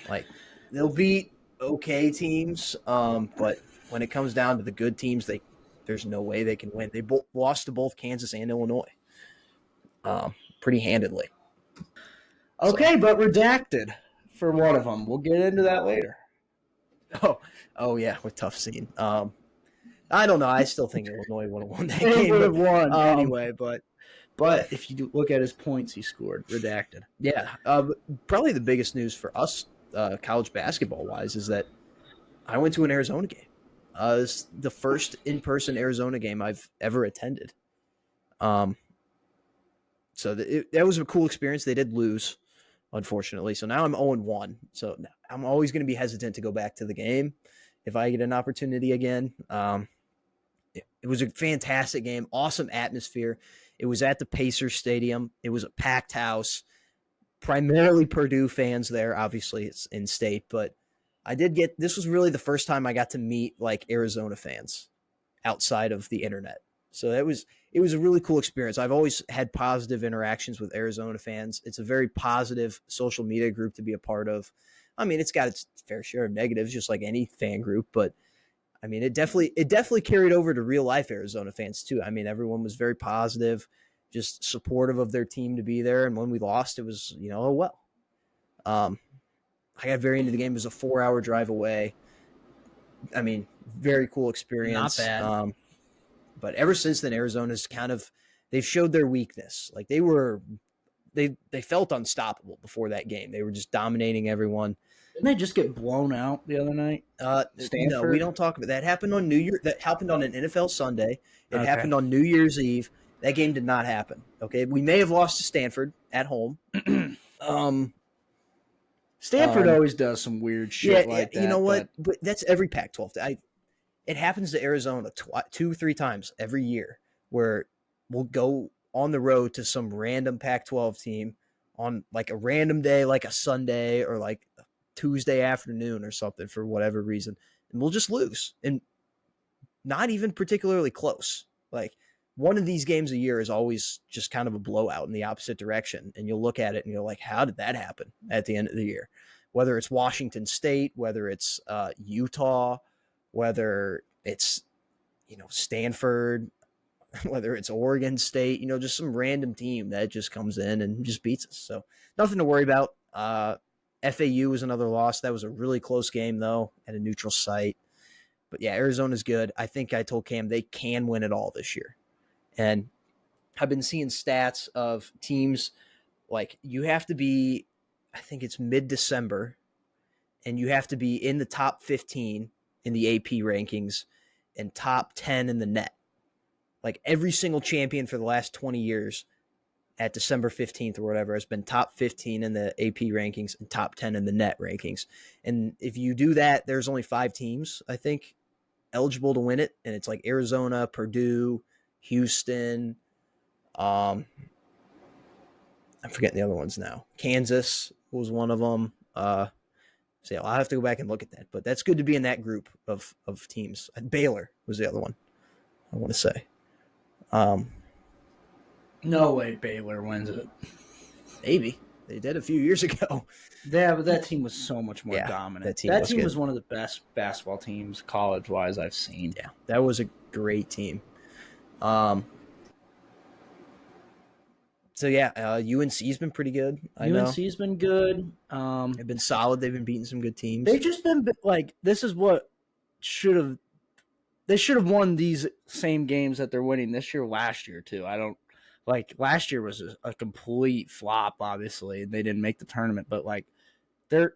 Like they'll beat okay teams, but when it comes down to the good teams, there's no way they can win. They lost to both Kansas and Illinois, pretty handedly. Okay, but redacted for one of them. We'll get into that later. Oh yeah, with tough scene. I don't know. I still think Illinois would have won that They game. would have won anyway, but if you look at his points he scored, redacted. Yeah, probably the biggest news for us, college basketball wise, is that I went to an Arizona game. It's the first in-person Arizona game I've ever attended. So that was a cool experience. They did lose, unfortunately. So now I'm 0-1. So I'm always going to be hesitant to go back to the game if I get an opportunity again. It was a fantastic game, awesome atmosphere. It was at the Pacers Stadium. It was a packed house, primarily Purdue fans there. Obviously, it's in state, but this was really the first time I got to meet like Arizona fans outside of the internet. So it was a really cool experience. I've always had positive interactions with Arizona fans. It's a very positive social media group to be a part of. I mean, it's got its fair share of negatives, just like any fan group, but I mean, it definitely carried over to real life Arizona fans too. I mean, everyone was very positive, just supportive of their team to be there. And when we lost, it was, oh well. I got very into the game. It was a 4-hour drive away. I mean, very cool experience. Not bad. But ever since then, Arizona's they've showed their weakness. Like they felt unstoppable before that game. They were just dominating everyone. Didn't they just get blown out the other night? No, we don't talk about that. Happened on New Year. That happened on an NFL Sunday. It Okay. happened on New Year's Eve. That game did not happen. Okay, we may have lost to Stanford at home. Stanford always does some weird shit like that. You know what? But that's every Pac-12. It happens to Arizona 2-3 times every year where we'll go on the road to some random Pac-12 team on like a random day, like a Sunday or like a Tuesday afternoon or something for whatever reason, and we'll just lose, and not even particularly close. Like one of these games a year is always just kind of a blowout in the opposite direction, and you'll look at it and you're like, how did that happen at the end of the year? Whether it's Washington State, whether it's Utah, whether it's Stanford, whether it's Oregon State, just some random team that just comes in and just beats us. So nothing to worry about. FAU was another loss. That was a really close game, though, at a neutral site. But yeah, Arizona's good. I think I told Cam they can win it all this year. And I've been seeing stats of teams like you have to be, I think it's mid-December, and you have to be in the top 15 in the AP rankings and top 10 in the net. Like every single champion for the last 20 years at December 15th or whatever has been top 15 in the AP rankings and top 10 in the net rankings. And if you do that, there's only 5 teams, I think, eligible to win it, and it's like Arizona, Purdue, Houston. I'm forgetting the other ones now. Kansas was one of them. So yeah, I'll have to go back and look at that. But that's good to be in that group of teams. Baylor was the other one, I want to say. No way Baylor wins it. Maybe. They did a few years ago. Yeah, but that team was so much more Yeah, dominant. that team was one of the best basketball teams, college-wise, I've seen. Yeah, that was a great team. So yeah, UNC's been pretty good. UNC's been good. They've been solid. They've been beating some good teams. They've just been like, this is what they should have won these same games that they're winning this year, last year too. Last year was a complete flop, obviously, and they didn't make the tournament. But like, they're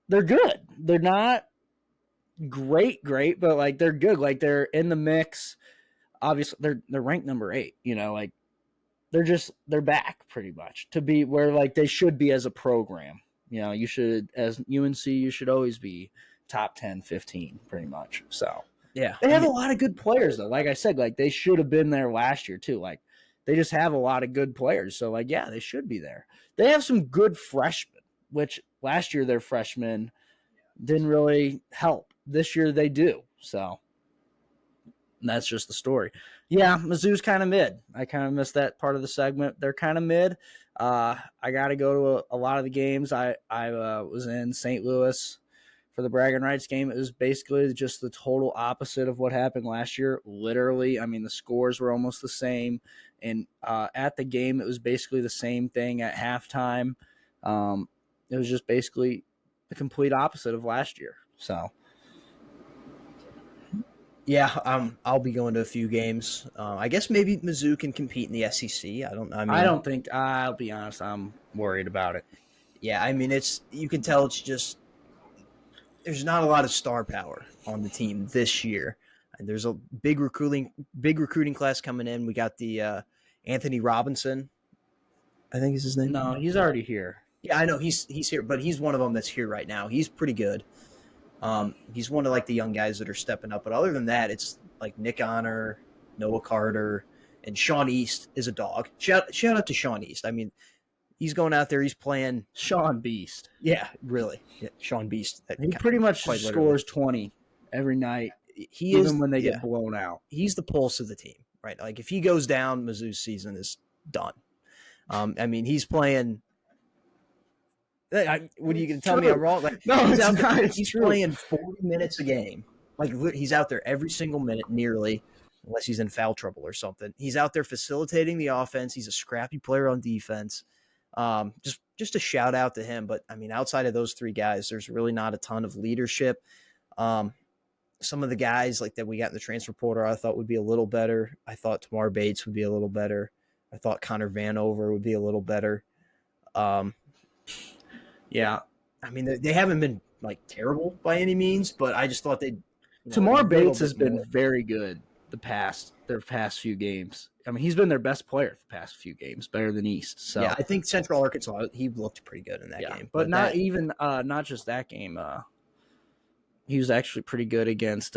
good. They're not great, but like they're good. Like they're in the mix. Obviously, they're ranked number 8. You know, like they're back pretty much to be where like they should be as a program. You know, you should, as UNC, you should always be top 10, 15 pretty much. So yeah, they have a lot of good players though. Like I said, like they should have been there last year too. Like they just have a lot of good players. So like, yeah, they should be there. They have some good freshmen, which last year their freshmen didn't really help. This year they do. So that's just the story. Yeah, Mizzou's kind of mid. I kind of missed that part of the segment. They're kind of mid. I got to go to a lot of the games. I was in St. Louis for the Bragging Rights game. It was basically just the total opposite of what happened last year. Literally, I mean, the scores were almost the same. And at the game, it was basically the same thing at halftime. It was just basically the complete opposite of last year. So, yeah, I'll be going to a few games. I guess maybe Mizzou can compete in the SEC. I don't think. I'll be honest. I'm worried about it. Yeah, I mean, you can tell it's just there's not a lot of star power on the team this year. There's a big recruiting class coming in. We got the Anthony Robinson, I think is his name. No, he's already here. Yeah, I know he's here, but he's one of them that's here right now. He's pretty good. He's one of like the young guys that are stepping up. But other than that, it's like Nick Honor, Noah Carter, and Sean East is a dog. Shout out to Sean East. I mean, he's going out there. He's playing Sean Beast. Yeah, really. Yeah, Sean Beast. He pretty much scores 20 every night. Even when they get blown out. He's the pulse of the team, right? Like if he goes down, Mizzou's season is done. I mean, he's playing. What are you going to tell me I'm wrong? Like, no, he's playing 40 minutes a game. Like he's out there every single minute, nearly, unless he's in foul trouble or something. He's out there facilitating the offense. He's a scrappy player on defense. Just a shout out to him. But I mean, outside of those 3 guys, there's really not a ton of leadership. Some of the guys like that we got in the transfer portal, I thought would be a little better. I thought Tamar Bates would be a little better. I thought Connor Vanover would be a little better. Yeah, I mean they haven't been like terrible by any means, but I just thought they'd. Tamar Bates has been very good their past few games. I mean, he's been their best player the past few games, better than East. So yeah, I think Central Arkansas, he looked pretty good in that game. But not just that game. He was actually pretty good against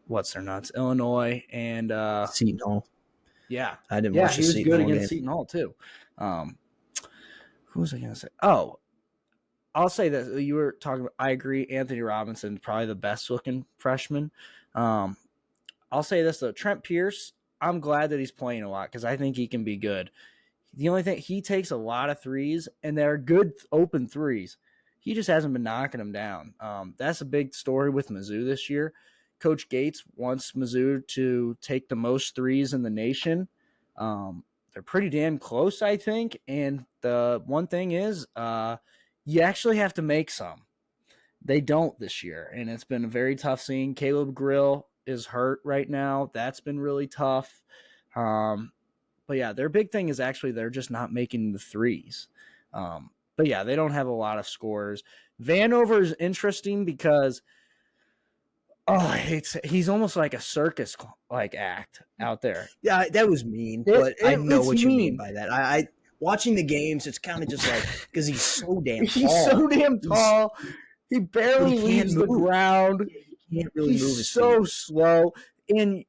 what's their nuts, Illinois and Seton Hall. Yeah, I didn't watch the Seton Hall game. He was good against Seton Hall too. Who was I going to say? Oh, I'll say that you were talking about. I agree. Anthony Robinson, probably the best looking freshman. I'll say this though, Trent Pierce. I'm glad that he's playing a lot because I think he can be good. The only thing, he takes a lot of threes and they're good open threes. He just hasn't been knocking them down. That's a big story with Mizzou this year. Coach Gates wants Mizzou to take the most threes in the nation. They're pretty damn close, I think. And the one thing is, you actually have to make some. They don't this year, and it's been a very tough scene. Caleb Grill is hurt right now. That's been really tough. But yeah, their big thing is actually they're just not making the threes. But yeah, they don't have a lot of scores. Vanover is interesting because he's almost like a circus like act out there. Yeah, that was mean, but I know what you mean by that. I watching the games, it's kind of just like because he's so damn tall. He's so damn tall. He barely leaves the ground. can't really move He's his so feet. slow, and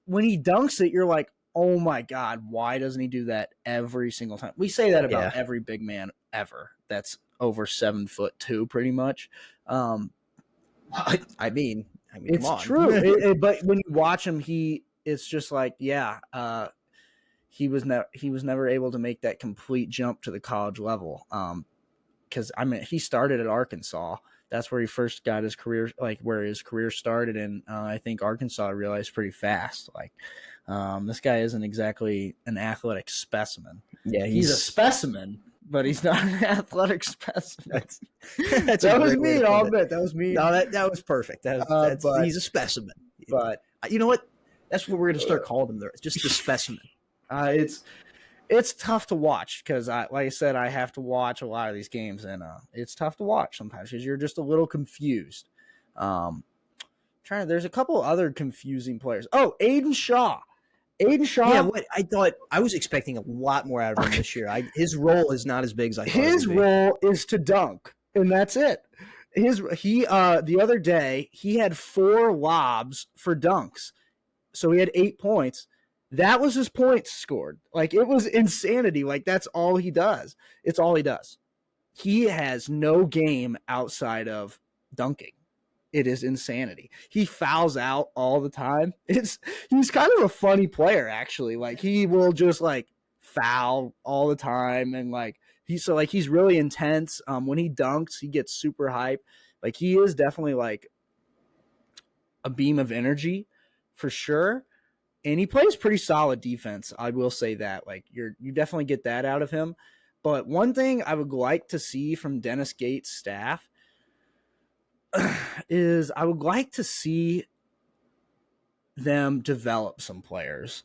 when he dunks it, you're like, oh my god, why doesn't he do that every single time? We say that about every big man ever that's over 7'2", pretty much. I mean, It's come on. true, but when you watch him, it's just like, he was never able to make that complete jump to the college level. Because he started at Arkansas. That's where he first got his career, like where his career started, and I think Arkansas realized pretty fast, like, this guy isn't exactly an athletic specimen. Yeah, he's a specimen, but he's not an athletic specimen. That's that was mean. I'll admit that was mean. No, that was perfect. He's a specimen. But you know what? That's what we're going to start calling him. There, just the specimen. It's tough to watch because, like I said, I have to watch a lot of these games, and it's tough to watch sometimes because you're just a little confused. There's a couple other confusing players. Oh, Aiden Shaw. Yeah, what I was expecting a lot more out of him this year. His role is not as big as I thought. His role is to dunk, and that's it. The other day he had 4 lobs for dunks, so he had 8 points. That was his points scored. Like, it was insanity. Like, that's all he does. It's all he does. He has no game outside of dunking. It is insanity. He fouls out all the time. He's kind of a funny player, actually. Like, he will just like foul all the time, and like he's really intense. When he dunks, he gets super hype. Like, he is definitely like a beam of energy for sure. And he plays pretty solid defense. I will say that. Like, you definitely get that out of him. But one thing I would like to see from Dennis Gates' staff is I would like to see them develop some players.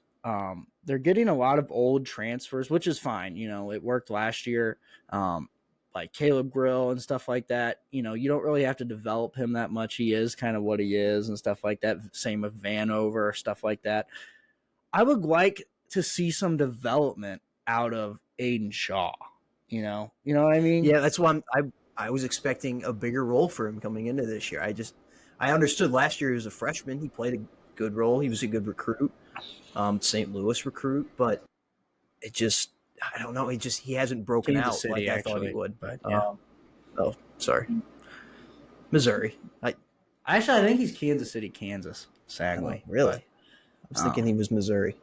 They're getting a lot of old transfers, which is fine. You know, it worked last year. Like Caleb Grill and stuff like that. You know, you don't really have to develop him that much. He is kind of what he is and stuff like that. Same with Vanover, stuff like that. I would like to see some development out of Aiden Shaw. You know what I mean? Yeah, that's why I was expecting a bigger role for him coming into this year. I understood last year he was a freshman. He played a good role. He was a good recruit, St. Louis recruit, but it just, I don't know. He hasn't broken Kansas out City, like I thought he would. But yeah. Oh, sorry. Missouri. I think he's Kansas City, Kansas, sadly. Oh, really? I was thinking he was Missouri.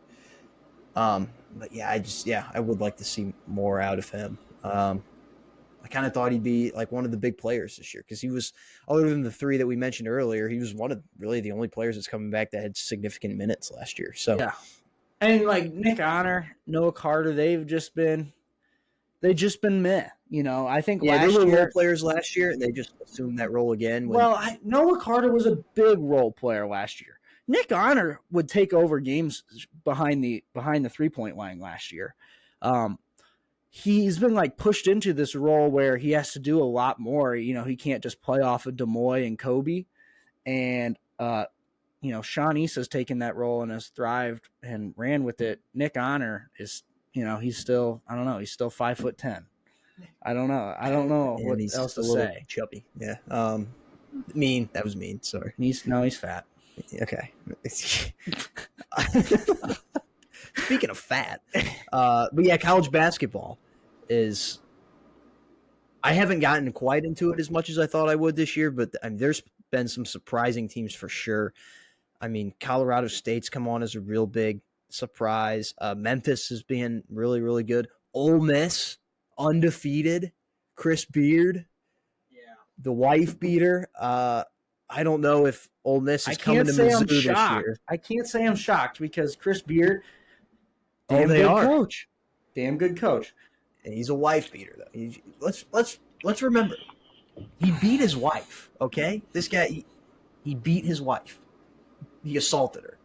But yeah, I would like to see more out of him. I kind of thought he'd be like one of the big players this year because he was, other than the 3 that we mentioned earlier, he was one of really the only players that's coming back that had significant minutes last year. So yeah, and like Nick Honor, Noah Carter, they've just been meh. You know, I think they were role players last year, and they just assumed that role again. Noah Carter was a big role player last year. Nick Honor would take over games behind the 3-point line last year. He's been like pushed into this role where he has to do a lot more. You know, he can't just play off of Demoy and Kobe. And, Sean East has taken that role and has thrived and ran with it. Nick Honor is, he's still, I don't know, he's still 5'10". I don't know what else to say. Chubby. Yeah. Mean. That was mean. Sorry. He's fat. Okay. Speaking of fat, but yeah, college basketball is. I haven't gotten quite into it as much as I thought I would this year, but there's been some surprising teams for sure. I mean, Colorado State's come on as a real big surprise. Memphis is being really, really good. Ole Miss, undefeated. Chris Beard, the wife beater. I don't know if Ole Miss is coming to Mizzou this year. I can't say I'm shocked because Chris Beard, damn good coach. And he's a wife beater, though. Let's remember, he beat his wife. Okay, this guy, he beat his wife. He assaulted her.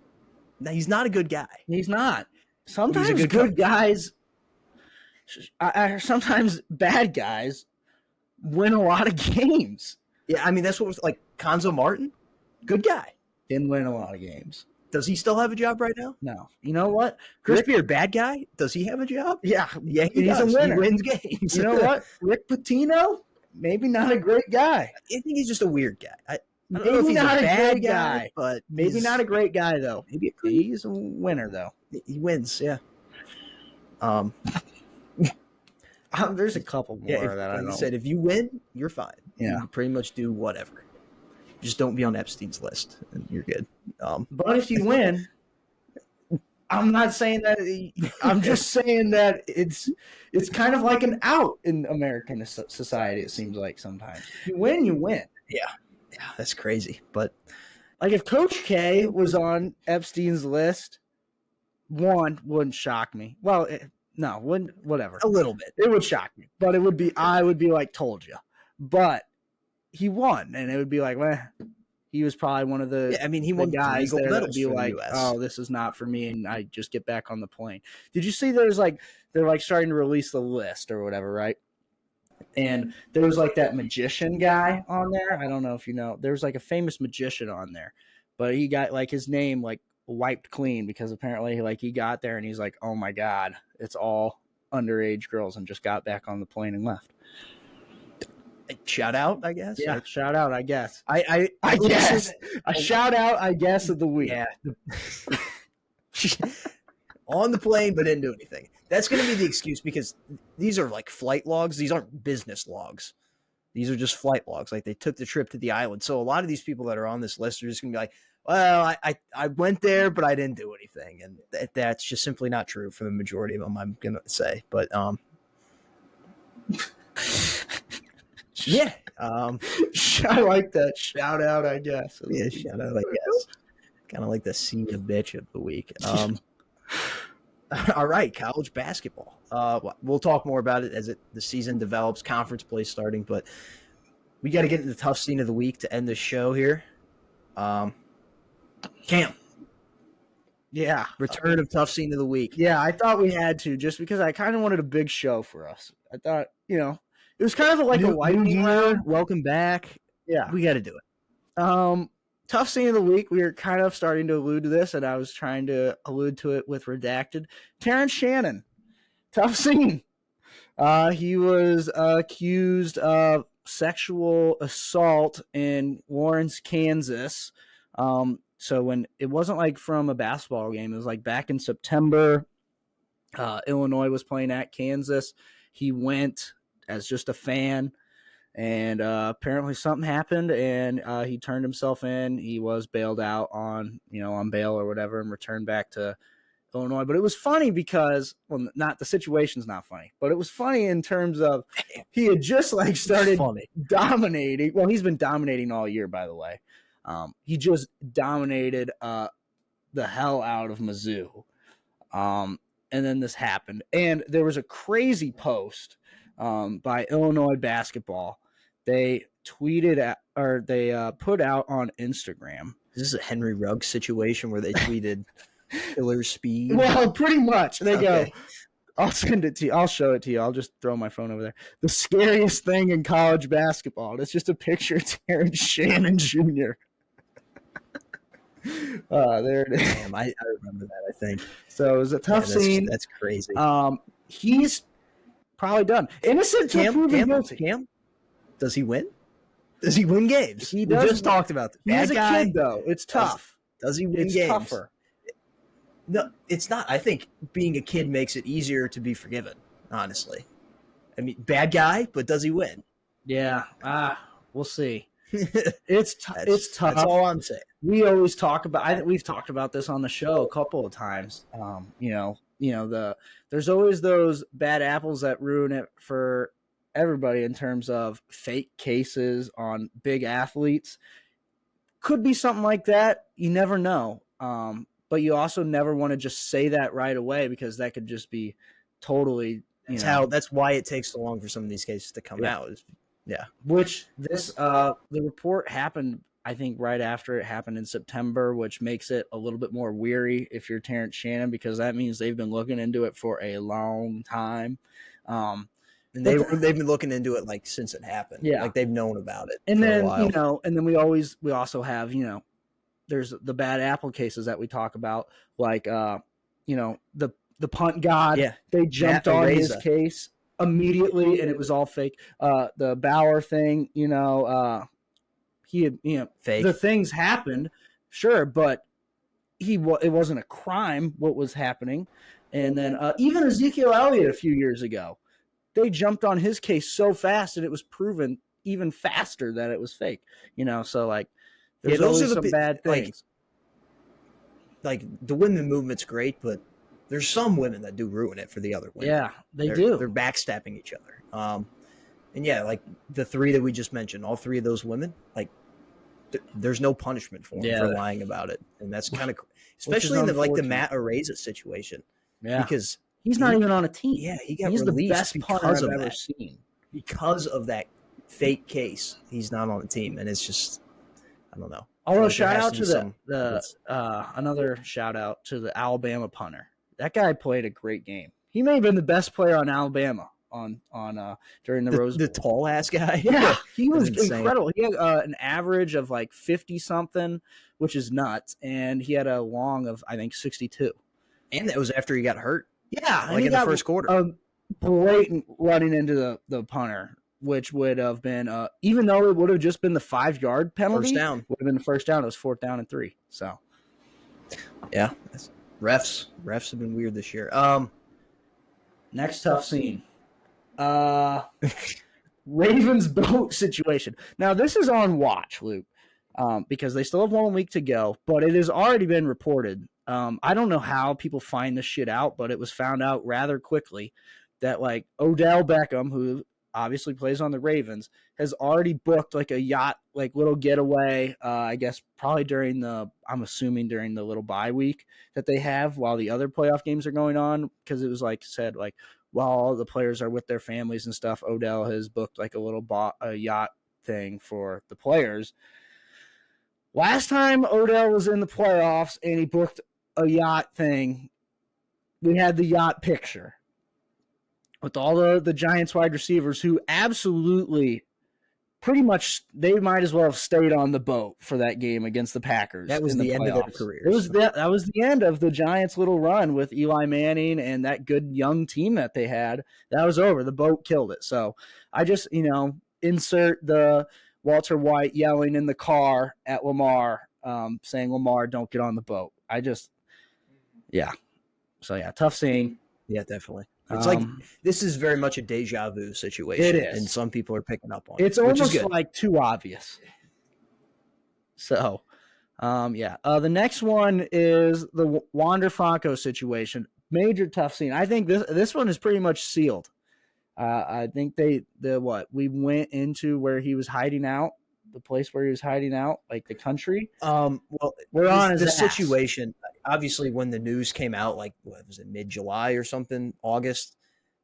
Now he's not a good guy. He's not. Sometimes good guys, sometimes bad guys, win a lot of games. Yeah, I mean that's what was like Konzo Martin, good guy, didn't win a lot of games. Does he still have a job right now? No. You know what? Chris Beard, bad guy. Does he have a job? Yeah, he's a winner. He wins games. You know what? Rick Pitino, maybe not a great guy. I think he's just a weird guy. I don't know if he's a bad guy, but maybe not a great guy though. Maybe he's a winner though. He wins, yeah. There's a couple more that I said. If you win, you're fine. Yeah, you pretty much do whatever. Just don't be on Epstein's list, and you're good. But if you win, I'm not saying that. I'm just saying that it's kind of like an out in American society. It seems like sometimes if you win, you win. Yeah, that's crazy. But like if Coach K was on Epstein's list, one wouldn't shock me. Well, no, wouldn't. Whatever. A little bit. It would shock me, but it would be. I would be like, told you. But he won, and it would be like, well, he was probably one of the. Yeah, I mean, he won guys gold there that would medals be for like, the US. oh, this is not for me, and I just get back on the plane. Did you see? They're like starting to release the list or whatever, right? And there was like that magician guy on there. I don't know if you know. There was like a famous magician on there, but he got like his name like wiped clean because apparently like he got there and he's like, oh my God, it's all underage girls, and just got back on the plane and left. Shout out, I guess. Yeah, shout out, I guess. I guess a shout out, I guess, of the week. Yeah. On the plane, but didn't do anything. That's going to be the excuse because these are like flight logs. These aren't business logs. These are just flight logs. Like they took the trip to the island. So a lot of these people that are on this list are just going to be like, well, I went there, but I didn't do anything. And that's just simply not true for the majority of them, I'm going to say. But yeah. I like that. Shout out, I guess. Yeah, shout out, I guess. Kind of like the senior bitch of the week. All right, college basketball. We'll talk more about it as the season develops, conference play starting, but we got to get into the tough scene of the week to end the show here. Cam. Yeah. Return of tough scene of the week. Yeah, I thought we had to just because I kind of wanted a big show for us. I thought, it was kind of like a lightning round. Welcome back. Yeah. We got to do it. Tough scene of the week. We were kind of starting to allude to this, and I was trying to allude to it with redacted. Terrence Shannon. Tough scene. He was accused of sexual assault in Lawrence, Kansas. So when it wasn't like from a basketball game, it was like back in September. Illinois was playing at Kansas. He went as just a fan. And apparently something happened, and he turned himself in. He was bailed out on bail or whatever, and returned back to Illinois. But it was funny because, well, not the situation's not funny, but it was funny in terms of he had just like started dominating. Well, he's been dominating all year, by the way. He just dominated the hell out of Mizzou. And then this happened, and there was a crazy post by Illinois basketball. They tweeted they put out on Instagram. This is a Henry Ruggs situation where they tweeted killer speed. Well, pretty much. They go, I'll send it to you. I'll show it to you. I'll just throw my phone over there. The scariest thing in college basketball. And it's just a picture of Terrence Shannon Jr. There it is. Damn, I remember that, I think. So it was a tough scene. That's crazy. He's probably done. Innocent till proven guilty. Cam? Does he win? Does he win games? He does. We just talked about this. He's a kid, though. It's tough. Does he win games? It's tougher. No, it's not. I think being a kid makes it easier to be forgiven, honestly. I mean, bad guy, but does he win? Yeah. We'll see. It's tough. That's all I'm saying. We always talk about. We've talked about this on the show a couple of times. There's always those bad apples that ruin it for everybody in terms of fake cases on big athletes. Could be something like that. You never know. But you also never want to just say that right away because that could just be totally. That's why it takes so long for some of these cases to come out. Yeah. Which the report happened, I think, right after it happened in September, which makes it a little bit more weary if you're Terrence Shannon, because that means they've been looking into it for a long time. And they've been looking into it like since it happened. Yeah. Like they've known about it. And for then, a while. and then we also have, there's the bad apple cases that we talk about, like, the punt god. Yeah. They jumped on his case immediately and it was all fake. The Bauer thing, he had, Fake. the things happened, sure, but it wasn't a crime what was happening. And then even Ezekiel Elliott a few years ago, they jumped on his case so fast, and it was proven even faster that it was fake. So like, there's those always are some bad things. Like the women movement's great, but there's some women that do ruin it for the other women. Yeah, they do. They're backstabbing each other. And yeah, like the three that we just mentioned, all three of those women, like there's no punishment for them for lying about it, and that's kind of, especially in the Matt Araiza situation. Yeah, because he's not even on a team. Yeah, he got he's released the best punter I've ever seen. Because of that fake case, he's not on the team, and it's just, I don't know. Although shout out to another shout out to the Alabama punter. That guy played a great game. He may have been the best player on Alabama during the Rose Bowl. The tall ass guy. Yeah, he was incredible. He had an average of like 50 something, which is nuts, and he had a long of I think 62. And that was after he got hurt. Yeah, like in the first quarter. Blatant running into the punter, which would have been even though it would have just been the 5-yard penalty, first down would have been the first down. It was 4th down and 3. So yeah, refs have been weird this year. Next tough scene. Ravens boat situation. Now this is on watch, Luke, because they still have 1 week to go, but it has already been reported. I don't know how people find this shit out, but it was found out rather quickly that like Odell Beckham, who obviously plays on the Ravens, has already booked like a yacht, like little getaway. I guess probably I'm assuming during the little bye week that they have while the other playoff games are going on, because it was like said like while all the players are with their families and stuff, Odell has booked like a little yacht thing for the players. Last time Odell was in the playoffs and he booked a yacht thing, we had the yacht picture with all the Giants wide receivers who absolutely pretty much they might as well have stayed on the boat for that game against the Packers. That was the end of their careers. That was the end of the Giants' little run with Eli Manning and that good young team that they had. That was over. The boat killed it. So I just, insert the Walter White yelling in the car at Lamar, saying, Lamar, don't get on the boat. Yeah. So, yeah, tough scene. Yeah, definitely. It's like this is very much a deja vu situation. It is. And some people are picking up on it. It's almost like too obvious. So, the next one is the Wander Franco situation. Major tough scene. I think this one is pretty much sealed. I think we went into where he was hiding out, the place where he was hiding out, like the country. Well, we're on the situation. Obviously, when the news came out, like what was it, mid-July or something, August,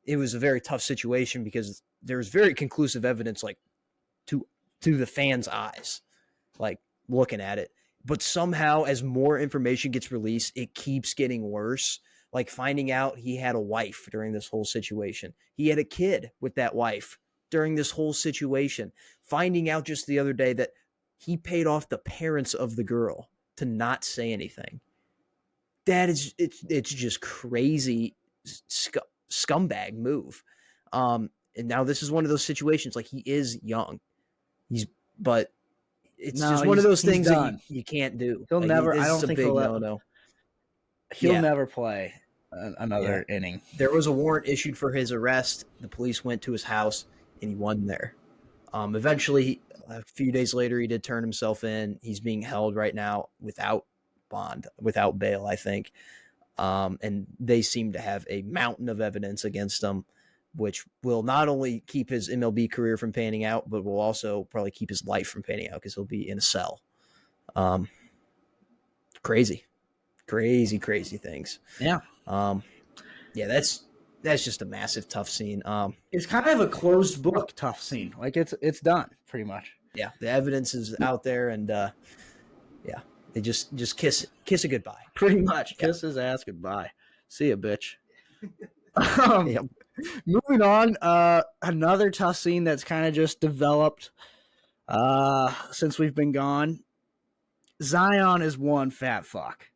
it was a very tough situation because there was very conclusive evidence, like to the fans' eyes, like looking at it. But somehow, as more information gets released, it keeps getting worse. Like finding out he had a wife during this whole situation. He had a kid with that wife during this whole situation. Finding out just the other day that he paid off the parents of the girl to not say anything. That is, it's just crazy scumbag move. And now this is one of those situations, like he is young. But it's just one of those things that you can't do. He'll never, I don't think he'll never play another inning. There was a warrant issued for his arrest. The police went to his house and he won there. Eventually, a few days later, he did turn himself in. He's being held right now without bond, without bail, I think. And they seem to have a mountain of evidence against him, which will not only keep his MLB career from panning out, but will also probably keep his life from panning out because he'll be in a cell. Crazy things. Yeah. That's just a massive tough scene. It's kind of a closed book tough scene. Like it's done pretty much. Yeah, the evidence is out there, and they just kiss a goodbye. Pretty much, kiss his ass goodbye. See ya, bitch. Moving on, another tough scene that's kind of just developed since we've been gone. Zion is one fat fuck.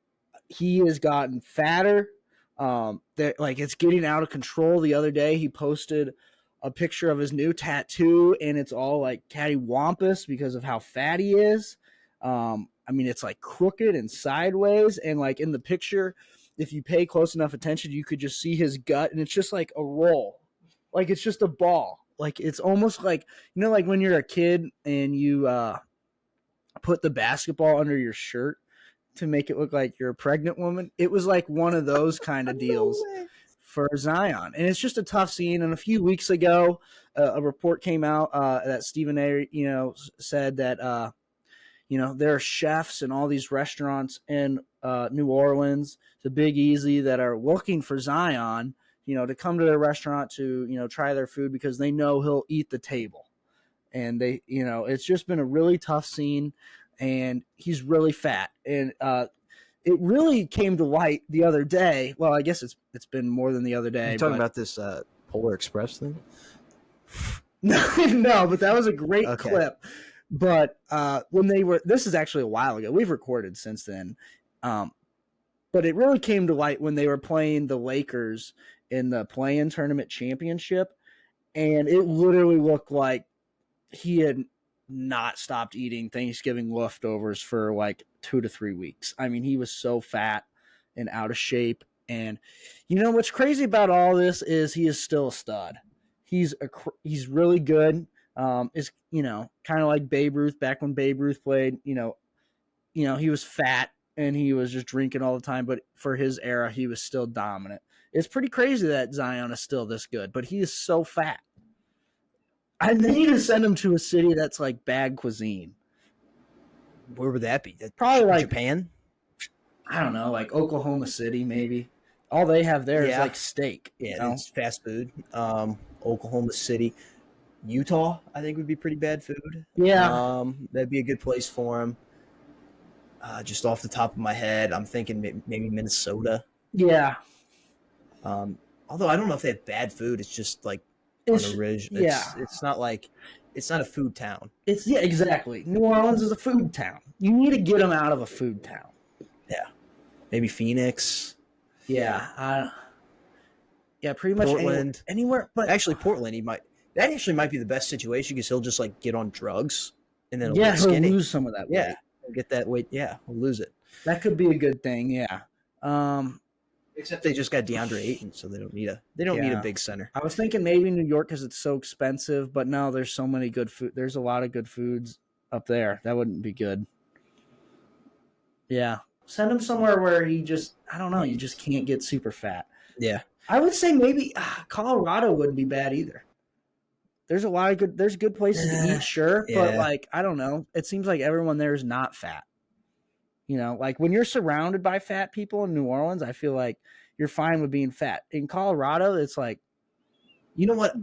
He has gotten fatter. It's getting out of control. The other day, he posted a picture of his new tattoo, and it's all like cattywampus because of how fat he is. I mean, it's like crooked and sideways, and like in the picture, if you pay close enough attention, you could just see his gut, and it's just like a roll, like it's just a ball. Like it's almost like, like when you're a kid and you put the basketball under your shirt to make it look like you're a pregnant woman. It was like one of those kind of deals for Zion. And it's just a tough scene. And a few weeks ago, a report came out that Stephen A, said that, there are chefs in all these restaurants in New Orleans, the Big Easy, that are looking for Zion, to come to their restaurant to, try their food because they know he'll eat the table. And they, it's just been a really tough scene, and he's really fat. And it really came to light the other day. Well, I guess it's been more than the other day. You talking about this Polar Express thing? No, but that was a great clip. But when they were, this is actually a while ago. We've recorded since then. But it really came to light when they were playing the Lakers in the play-in tournament championship. And it literally looked like he had not stopped eating Thanksgiving leftovers for like 2 to 3 weeks. I mean, he was so fat and out of shape. And what's crazy about all this is he is still a stud. He's really good. Is kind of like Babe Ruth back when Babe Ruth played. He was fat and he was just drinking all the time, but for his era, he was still dominant. It's pretty crazy that Zion is still this good, but he is so fat. I need to send him to a city that's like bad cuisine. Where would that be? Probably like Japan? I don't know, like Oklahoma City maybe. All they have there is like steak. Yeah, it's fast food. Oklahoma City. Utah, I think, would be pretty bad food. Yeah. That'd be a good place for him. Just off the top of my head, I'm thinking maybe Minnesota. Yeah. Although I don't know if they have bad food. It's just like it's not like it's not a food town. Exactly. New Orleans is a food town. You need to get them out of a food town. Yeah, maybe Phoenix. Yeah, pretty much Portland, anywhere. But actually, Portland, that actually might be the best situation because he'll just like get on drugs and then he'll lose some of that weight. Yeah, he'll get that weight. Yeah, he'll lose it. That could be a good thing. Yeah. Except they just got DeAndre Ayton, so they don't need a big center. I was thinking maybe New York because it's so expensive, but no, there's so many good food. There's a lot of good foods up there. That wouldn't be good. Yeah, send him somewhere where he just, I don't know, you just can't get super fat. Yeah, I would say maybe Colorado wouldn't be bad either. There's a lot of there's good places to eat, sure, but like I don't know, it seems like everyone there is not fat. Like when you're surrounded by fat people in New Orleans, I feel like you're fine with being fat. In Colorado, it's like, you know what?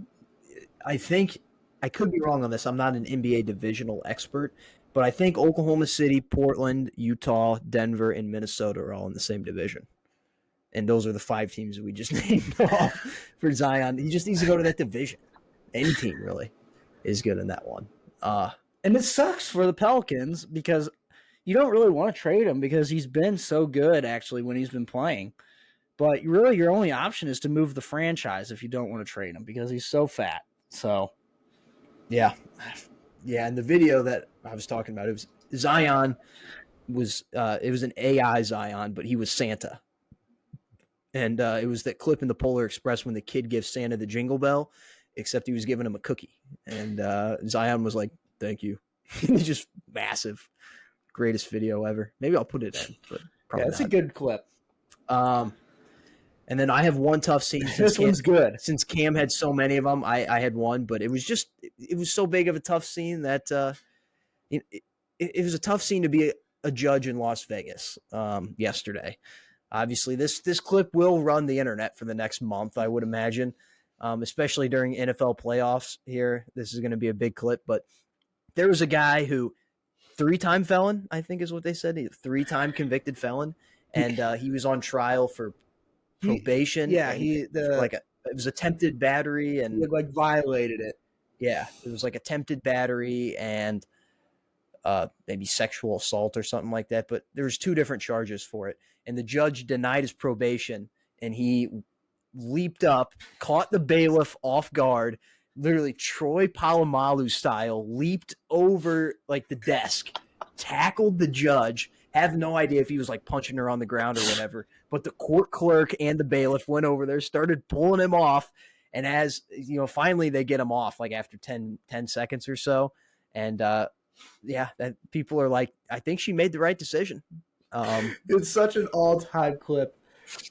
I think I could be wrong on this. I'm not an NBA divisional expert, but I think Oklahoma City, Portland, Utah, Denver, and Minnesota are all in the same division. And those are the 5 teams we just named off for Zion. He just needs to go to that division. Any team really is good in that one. And it sucks for the Pelicans because you don't really want to trade him because he's been so good actually when he's been playing. But really your only option is to move the franchise if you don't want to trade him because he's so fat. So, yeah. Yeah, and the video that I was talking about, it was Zion it was an AI Zion, but he was Santa. And it was that clip in the Polar Express when the kid gives Santa the jingle bell, except he was giving him a cookie. And Zion was like, "Thank you." He's just massive. Greatest video ever. Maybe I'll put it in, but probably it's a good clip. And then I have one tough scene. This one's good. Since Cam had so many of them, I had one, but it was so big of a tough scene that it was a tough scene to be a judge in Las Vegas yesterday. Obviously, this clip will run the internet for the next month, I would imagine, especially during NFL playoffs here. This is going to be a big clip, but there was a guy who 3-time felon, I think is what they said, 3-time convicted felon, and he was on trial for probation. It was attempted battery and he like violated it. Yeah, it was like attempted battery and maybe sexual assault or something like that. But there was 2 different charges for it, and the judge denied his probation, and he leaped up, caught the bailiff off guard, literally Troy Polamalu style, leaped over like the desk, tackled the judge. Have no idea if he was like punching her on the ground or whatever. But the court clerk and the bailiff went over there, started pulling him off. And as you know, finally they get him off like after 10 seconds or so. And yeah, that people are like, I think she made the right decision. It's such an all-time clip.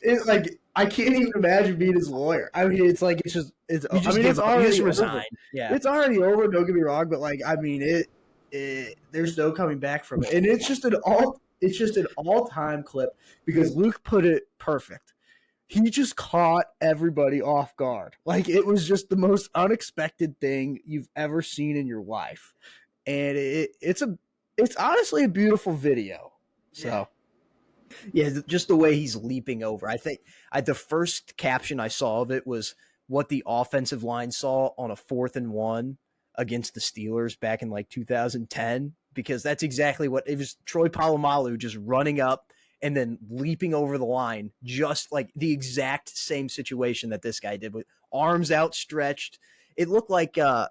It like I can't even imagine being his lawyer. I mean, it's like it's just it's. You just I mean, it's already resigned. Over. Yeah, it's already over. Don't get me wrong, but like I mean, there's no coming back from it, and it's just an all-time clip because Luke put it perfect. He just caught everybody off guard. Like it was just the most unexpected thing you've ever seen in your life, and it's honestly a beautiful video. So. Yeah, just the way he's leaping over. I think the first caption I saw of it was what the offensive line saw on a 4th and 1 against the Steelers back in like 2010, because that's exactly what it was. Troy Polamalu just running up and then leaping over the line, just like the exact same situation that this guy did with arms outstretched. It looked like I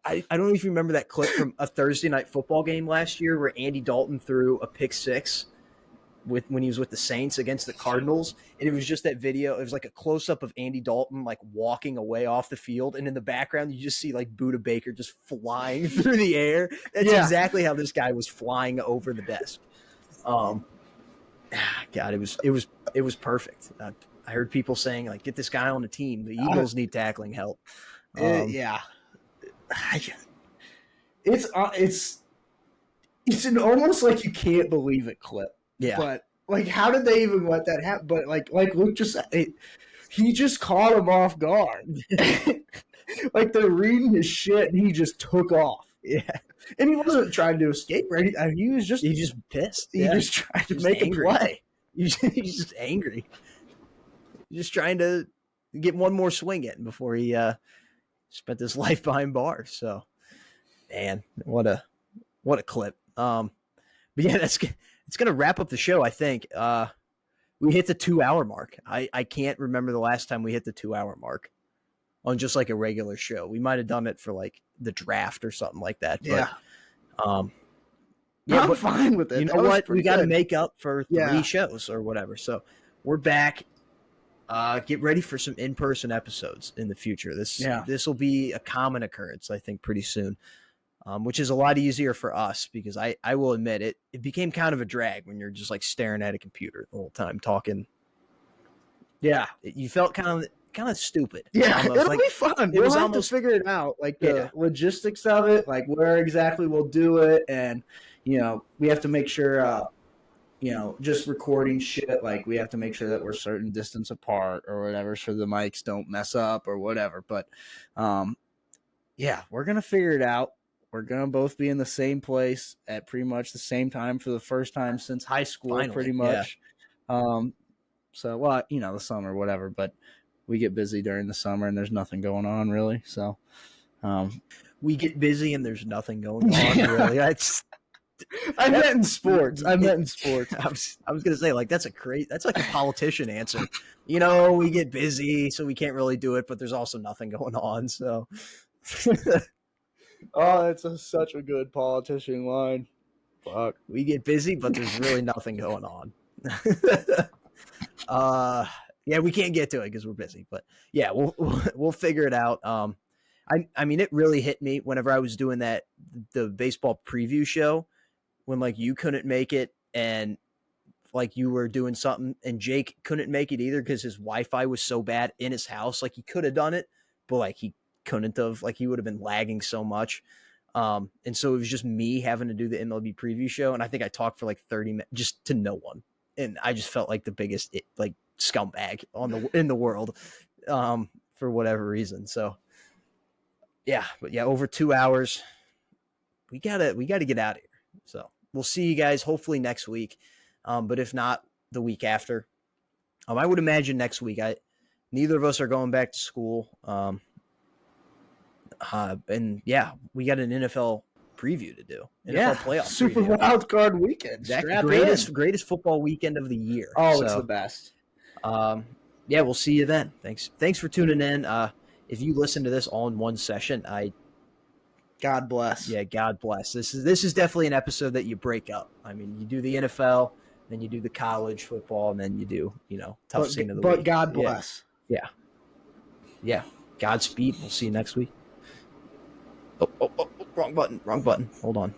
don't know if you remember that clip from a Thursday night football game last year where Andy Dalton threw a pick six when he was with the Saints against the Cardinals, and it was just that video. It was like a close up of Andy Dalton like walking away off the field, and in the background you just see like Buda Baker just flying through the air. That's exactly how this guy was flying over the desk. God, it was perfect. I heard people saying like, get this guy on the team. The Eagles need tackling help. Yeah, it's an almost like you can't believe it clip. Yeah. But like, how did they even let that happen? But like Luke just said, he just caught him off guard. Like they're reading his shit, and he just took off. Yeah, and he wasn't trying to escape, right? He was just pissed. He just tried to make angry. A play. He's just angry. He's just trying to get one more swing in before he spent his life behind bars. So, man, what a clip. But yeah, it's going to wrap up the show, I think. We hit the 2-hour mark. I can't remember the last time we hit the 2-hour mark on just like a regular show. We might have done it for like the draft or something like that. Yeah. But, I'm fine with it. You know what? We got to make up for 3 shows or whatever. So we're back. Get ready for some in-person episodes in the future. This will be a common occurrence, I think, pretty soon. Which is a lot easier for us because I will admit it became kind of a drag when you're just like staring at a computer the whole time talking. Yeah. You felt kind of stupid. Yeah, it'll be fun. We'll have to figure it out, like the logistics of it, like where exactly we'll do it, and we have to make sure just recording shit, like we have to make sure that we're a certain distance apart or whatever so the mics don't mess up or whatever. But yeah, we're gonna figure it out. We're going to both be in the same place at pretty much the same time for the first time since high school, finally, pretty much. Yeah. So, well, the summer, whatever, but we get busy during the summer and there's nothing going on really. So, we get busy and there's nothing going on really. I meant in sports. I was going to say, like, that's like a politician answer. We get busy, so we can't really do it, but there's also nothing going on. So, oh, that's such a good politician line. Fuck. We get busy, but there's really nothing going on. Yeah, we can't get to it because we're busy. But yeah, we'll figure it out. I mean, it really hit me whenever I was doing the baseball preview show when like you couldn't make it and like you were doing something and Jake couldn't make it either because his Wi-Fi was so bad in his house. Like he could have done it, but like he couldn't have, like he would have been lagging so much. And so it was just me having to do the MLB preview show. And I think I talked for like 30 minutes just to no one. And I just felt like the biggest like scumbag in the world for whatever reason. So yeah, but yeah, over 2 hours, we gotta get out of here. So we'll see you guys hopefully next week. But if not, the week after. I would imagine next week. Neither of us are going back to school. And yeah, we got an NFL preview to do. NFL playoff Super preview. wild card weekend. Exactly. Greatest football weekend of the year. Oh, so, it's the best. Yeah, we'll see you then. Thanks for tuning in. if you listen to this all in one session, God bless. yeah, God bless. This is definitely an episode that you break up. I mean, you do the NFL, then you do the college football, and then you do, tough scene of the But week. God Yeah, bless. yeah, yeah. Godspeed. We'll see you next week. Oh, wrong button. Hold on.